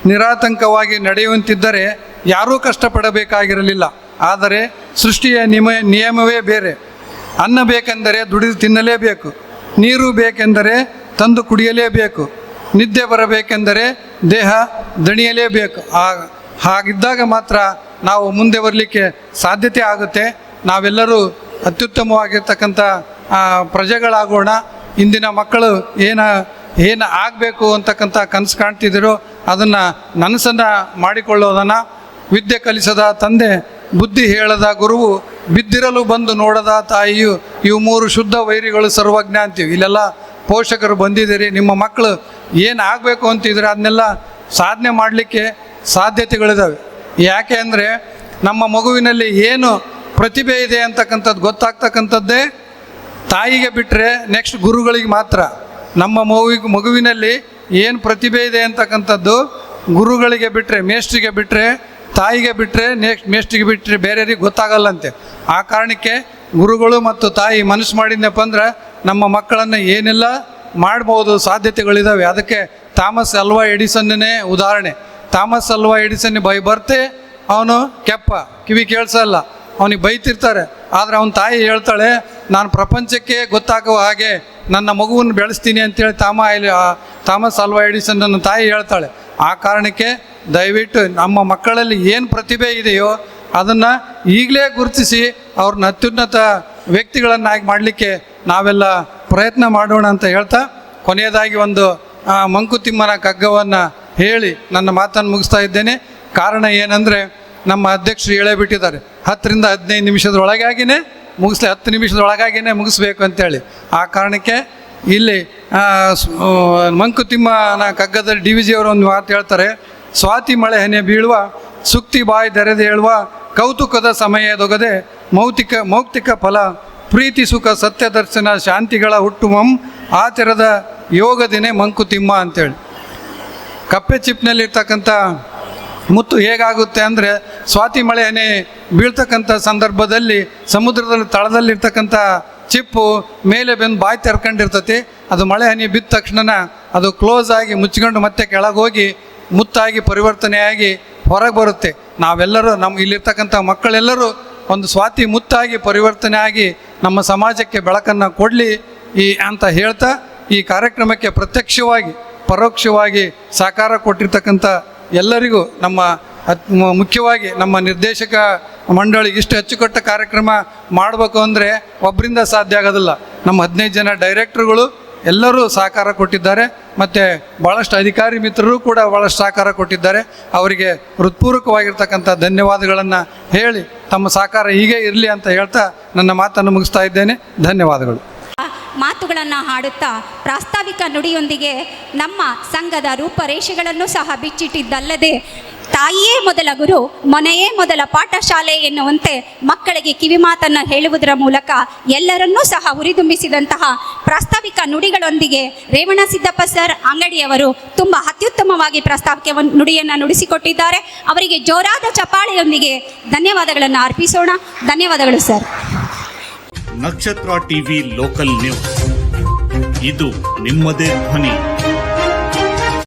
ನಿರಾತಂಕವಾಗಿ ನಡೆಯುವಂತಿದ್ದರೆ ಯಾರೂ ಕಷ್ಟಪಡಬೇಕಾಗಿರಲಿಲ್ಲ. ಆದರೆ ಸೃಷ್ಟಿಯ ನಿಯಮವೇ ಬೇರೆ. ಅನ್ನ ಬೇಕೆಂದರೆ ದುಡಿದು ತಿನ್ನಲೇಬೇಕು, ನೀರು ಬೇಕೆಂದರೆ ತಂದು ಕುಡಿಯಲೇಬೇಕು, ನಿದ್ದೆ ಬರಬೇಕೆಂದರೆ ದೇಹ ದಣಿಯಲೇಬೇಕು. ಹಾಗಿದ್ದಾಗ ಮಾತ್ರ ನಾವು ಮುಂದೆ ಬರಲಿಕ್ಕೆ ಸಾಧ್ಯತೆ ಆಗುತ್ತೆ. ನಾವೆಲ್ಲರೂ ಅತ್ಯುತ್ತಮವಾಗಿರ್ತಕ್ಕಂಥ ಪ್ರಜೆಗಳಾಗೋಣ. ಇಂದಿನ ಮಕ್ಕಳು ಏನು ಆಗಬೇಕು ಅಂತಕ್ಕಂಥ ಕನಸು ಕಾಣ್ತಿದ್ದೀರೋ ಅದನ್ನು ನನಸನ್ನು ಮಾಡಿಕೊಳ್ಳೋದನ್ನು, ವಿದ್ಯೆ ಕಲಿಸದ ತಂದೆ ಬುದ್ಧಿ ಹೇಳದ ಗುರುವು ಬಿದ್ದಿರಲು ಬಂದು ನೋಡದ ತಾಯಿಯು, ಇವು 3 ಶುದ್ಧ ವೈರಿಗಳು ಸರ್ವಜ್ಞ ಅಂತೀವಿ. ಇಲ್ಲೆಲ್ಲ ಪೋಷಕರು ಬಂದಿದ್ದೀರಿ, ನಿಮ್ಮ ಮಕ್ಕಳು ಏನು ಆಗಬೇಕು ಅಂತಿದ್ರೆ ಅದನ್ನೆಲ್ಲ ಸಾಧನೆ ಮಾಡಲಿಕ್ಕೆ ಸಾಧ್ಯತೆಗಳಿದ್ದಾವೆ. ಯಾಕೆ ಅಂದರೆ ನಮ್ಮ ಮಗುವಿನಲ್ಲಿ ಏನು ಪ್ರತಿಭೆ ಇದೆ ಅಂತಕ್ಕಂಥದ್ದು ಗೊತ್ತಾಗ್ತಕ್ಕಂಥದ್ದೇ ತಾಯಿಗೆ ಬಿಟ್ಟರೆ ನೆಕ್ಸ್ಟ್ ಗುರುಗಳಿಗೆ ಮಾತ್ರ. ನಮ್ಮ ಮಗುವಿನಲ್ಲಿ ಏನು ಪ್ರತಿಭೆ ಇದೆ ಅಂತಕ್ಕಂಥದ್ದು ಗುರುಗಳಿಗೆ ಬಿಟ್ಟರೆ, ಮೇಷ್ಟ್ರಿಗೆ ಬಿಟ್ಟರೆ, ತಾಯಿಗೆ ಬಿಟ್ಟರೆ, ಮೇಷ್ಟ್ರಿಗೆ ಬಿಟ್ಟರೆ ಬೇರೆಯವ್ರಿಗೆ ಗೊತ್ತಾಗಲ್ಲಂತೆ. ಆ ಕಾರಣಕ್ಕೆ ಗುರುಗಳು ಮತ್ತು ತಾಯಿ ಮನಸ್ಸು ಮಾಡಿದ್ನಪ್ಪ ಅಂದ್ರೆ ನಮ್ಮ ಮಕ್ಕಳನ್ನು ಏನೆಲ್ಲ ಮಾಡ್ಬೋದು, ಸಾಧ್ಯತೆಗಳಿದ್ದಾವೆ. ಅದಕ್ಕೆ ಥಾಮಸ್ ಅಲ್ವಾ ಎಡಿಸನ್ನೇ ಉದಾಹರಣೆ. ಥಾಮಸ್ ಅಲ್ವಾ ಎಡಿಸನ್ ಬರ್ತೆ, ಅವನು ಕೆಪ್ಪ, ಕಿವಿ ಕೇಳಿಸಲ್ಲ, ಅವನಿಗೆ ಬೈತಿರ್ತಾರೆ. ಆದರೆ ಅವನ ತಾಯಿ ಹೇಳ್ತಾಳೆ, ನಾನು ಪ್ರಪಂಚಕ್ಕೆ ಗೊತ್ತಾಗುವ ಹಾಗೆ ನನ್ನ ಮಗುವನ್ನು ಬೆಳೆಸ್ತೀನಿ ಅಂತೇಳಿ ಥಾಮಸ್ ಅಲ್ವಾ ಎಡಿಸನ್ ನನ್ನ ತಾಯಿ ಹೇಳ್ತಾಳೆ. ಆ ಕಾರಣಕ್ಕೆ ದಯವಿಟ್ಟು ನಮ್ಮ ಮಕ್ಕಳಲ್ಲಿ ಏನು ಪ್ರತಿಭೆ ಇದೆಯೋ ಅದನ್ನು ಈಗಲೇ ಗುರುತಿಸಿ ಅವ್ರನ್ನ ಅತ್ಯುನ್ನತ ವ್ಯಕ್ತಿಗಳನ್ನಾಗಿ ಮಾಡಲಿಕ್ಕೆ ನಾವೆಲ್ಲ ಪ್ರಯತ್ನ ಮಾಡೋಣ ಅಂತ ಹೇಳ್ತಾ, ಕೊನೆಯದಾಗಿ ಒಂದು ಮಂಕುತಿಮ್ಮನ ಕಗ್ಗವನ್ನು ಹೇಳಿ ನನ್ನ ಮಾತನ್ನು ಮುಗಿಸ್ತಾ ಇದ್ದೇನೆ. ಕಾರಣ ಏನಂದರೆ, ನಮ್ಮ ಅಧ್ಯಕ್ಷರು ಹೇಳೇ ಬಿಟ್ಟಿದ್ದಾರೆ, 10 ರಿಂದ 15 ನಿಮಿಷದೊಳಗಾಗಿಯೇ 10 ನಿಮಿಷದೊಳಗಾಗಿಯೇ ಮುಗಿಸ್ಬೇಕು ಅಂತೇಳಿ. ಆ ಕಾರಣಕ್ಕೆ ಇಲ್ಲಿ ಮಂಕುತಿಮ್ಮನ ಕಗ್ಗದಲ್ಲಿ DVG ಅವರು ಒಂದು ಮಾತು ಹೇಳ್ತಾರೆ, ಸ್ವಾತಿ ಮಳೆ ಹನಿ ಬೀಳುವ, ಸುಕ್ತಿ ಬಾಯಿ ತೆರೆದು ಹೇಳುವ, ಕೌತುಕದ ಸಮಯದೊಗದೆ ಮೌಕ್ತಿಕ ಫಲ, ಪ್ರೀತಿ ಸುಖ ಸತ್ಯ ದರ್ಶನ ಶಾಂತಿಗಳ ಹುಟ್ಟುವಂ ಆಚರದ ಯೋಗದಿನೇ ಮಂಕುತಿಮ್ಮ ಅಂತೇಳಿ. ಕಪ್ಪೆ ಚಿಪ್ನಲ್ಲಿರ್ತಕ್ಕಂಥ ಮುತ್ತು ಹೇಗಾಗುತ್ತೆ ಅಂದರೆ, ಸ್ವಾತಿ ಮಳೆ ಹನಿ ಬೀಳ್ತಕ್ಕಂಥ ಸಂದರ್ಭದಲ್ಲಿ ಸಮುದ್ರದಲ್ಲಿ ತಳದಲ್ಲಿರ್ತಕ್ಕಂಥ ಚಿಪ್ಪು ಮೇಲೆ ಬಂದು ಬಾಯಿ ತೆರ್ಕೊಂಡಿರ್ತತಿ. ಅದು ಮಳೆ ಹನಿ ಬಿದ್ದ ತಕ್ಷಣ ಅದು ಕ್ಲೋಸ್ ಆಗಿ ಮುಚ್ಕೊಂಡು ಮತ್ತೆ ಕೆಳಗೆ ಹೋಗಿ ಮುತ್ತಾಗಿ ಪರಿವರ್ತನೆಯಾಗಿ ಹೊರಗೆ ಬರುತ್ತೆ. ನಾವೆಲ್ಲರೂ ಇಲ್ಲಿರ್ತಕ್ಕಂಥ ಮಕ್ಕಳೆಲ್ಲರೂ ಒಂದು ಸ್ವಾತಿ ಮುತ್ತಾಗಿ ಪರಿವರ್ತನೆ ಆಗಿ ನಮ್ಮ ಸಮಾಜಕ್ಕೆ ಬೆಳಕನ್ನು ಕೊಡಲಿ ಅಂತ ಹೇಳ್ತಾ ಈ ಕಾರ್ಯಕ್ರಮಕ್ಕೆ ಪ್ರತ್ಯಕ್ಷವಾಗಿ ಪರೋಕ್ಷವಾಗಿ ಸಹಕಾರ ಕೊಟ್ಟಿರ್ತಕ್ಕಂಥ ಎಲ್ಲರಿಗೂ ಮುಖ್ಯವಾಗಿ ನಮ್ಮ ನಿರ್ದೇಶಕ ಮಂಡಳಿ ಇಷ್ಟು ಅಚ್ಚುಕಟ್ಟ ಕಾರ್ಯಕ್ರಮ ಮಾಡಬೇಕು ಅಂದರೆ ಒಬ್ಬರಿಂದ ಸಾಧ್ಯ ಆಗೋದಿಲ್ಲ. ನಮ್ಮ 15 ಜನ ಡೈರೆಕ್ಟ್ರುಗಳು ಎಲ್ಲರೂ ಸಹಕಾರ ಕೊಟ್ಟಿದ್ದಾರೆ. ಮತ್ತು ಭಾಳಷ್ಟು ಅಧಿಕಾರಿ ಮಿತ್ರರು ಕೂಡ ಭಾಳಷ್ಟು ಸಹಕಾರ ಕೊಟ್ಟಿದ್ದಾರೆ. ಅವರಿಗೆ ಹೃತ್ಪೂರ್ವಕವಾಗಿರ್ತಕ್ಕಂಥ ಧನ್ಯವಾದಗಳನ್ನು ಹೇಳಿ ತಮ್ಮ ಸಹಕಾರ ಹೀಗೆ ಇರಲಿ ಅಂತ ಹೇಳ್ತಾ ನನ್ನ ಮಾತನ್ನು ಮುಗಿಸ್ತಾ ಇದ್ದೇನೆ. ಧನ್ಯವಾದಗಳು. ಮಾತುಗಳನ್ನು ಹಾಡುತ್ತಾ ಪ್ರಾಸ್ತಾವಿಕ ನುಡಿಯೊಂದಿಗೆ ನಮ್ಮ ಸಂಘದ ರೂಪರೇಷೆಗಳನ್ನು ಸಹ ಬಿಚ್ಚಿಟ್ಟಿದ್ದಲ್ಲದೆ ತಾಯಿಯೇ ಮೊದಲ ಗುರು, ಮನೆಯೇ ಮೊದಲ ಪಾಠಶಾಲೆ ಎನ್ನುವಂತೆ ಮಕ್ಕಳಿಗೆ ಕಿವಿಮಾತನ್ನು ಹೇಳುವುದರ ಮೂಲಕ ಎಲ್ಲರನ್ನೂ ಸಹ ಹುರಿದುಂಬಿಸಿದಂತಹ ಪ್ರಾಸ್ತಾವಿಕ ನುಡಿಗಳೊಂದಿಗೆ ರೇವಣಸಿದ್ದಪ್ಪ ಸರ್ ಅಂಗಡಿಯವರು ತುಂಬ ಅತ್ಯುತ್ತಮವಾಗಿ ಪ್ರಾಸ್ತಾವಿಕ ನುಡಿಯನ್ನು ನುಡಿಸಿಕೊಟ್ಟಿದ್ದಾರೆ. ಅವರಿಗೆ ಜೋರಾದ ಚಪ್ಪಾಳೆಯೊಂದಿಗೆ ಧನ್ಯವಾದಗಳನ್ನು ಅರ್ಪಿಸೋಣ. ಧನ್ಯವಾದಗಳು ಸರ್. ನಕ್ಷತ್ರ ಟಿವಿ ಲೋಕಲ್ ನ್ಯೂಸ್, ಇದು ನಿಮ್ಮದೇ ಧ್ವನಿ.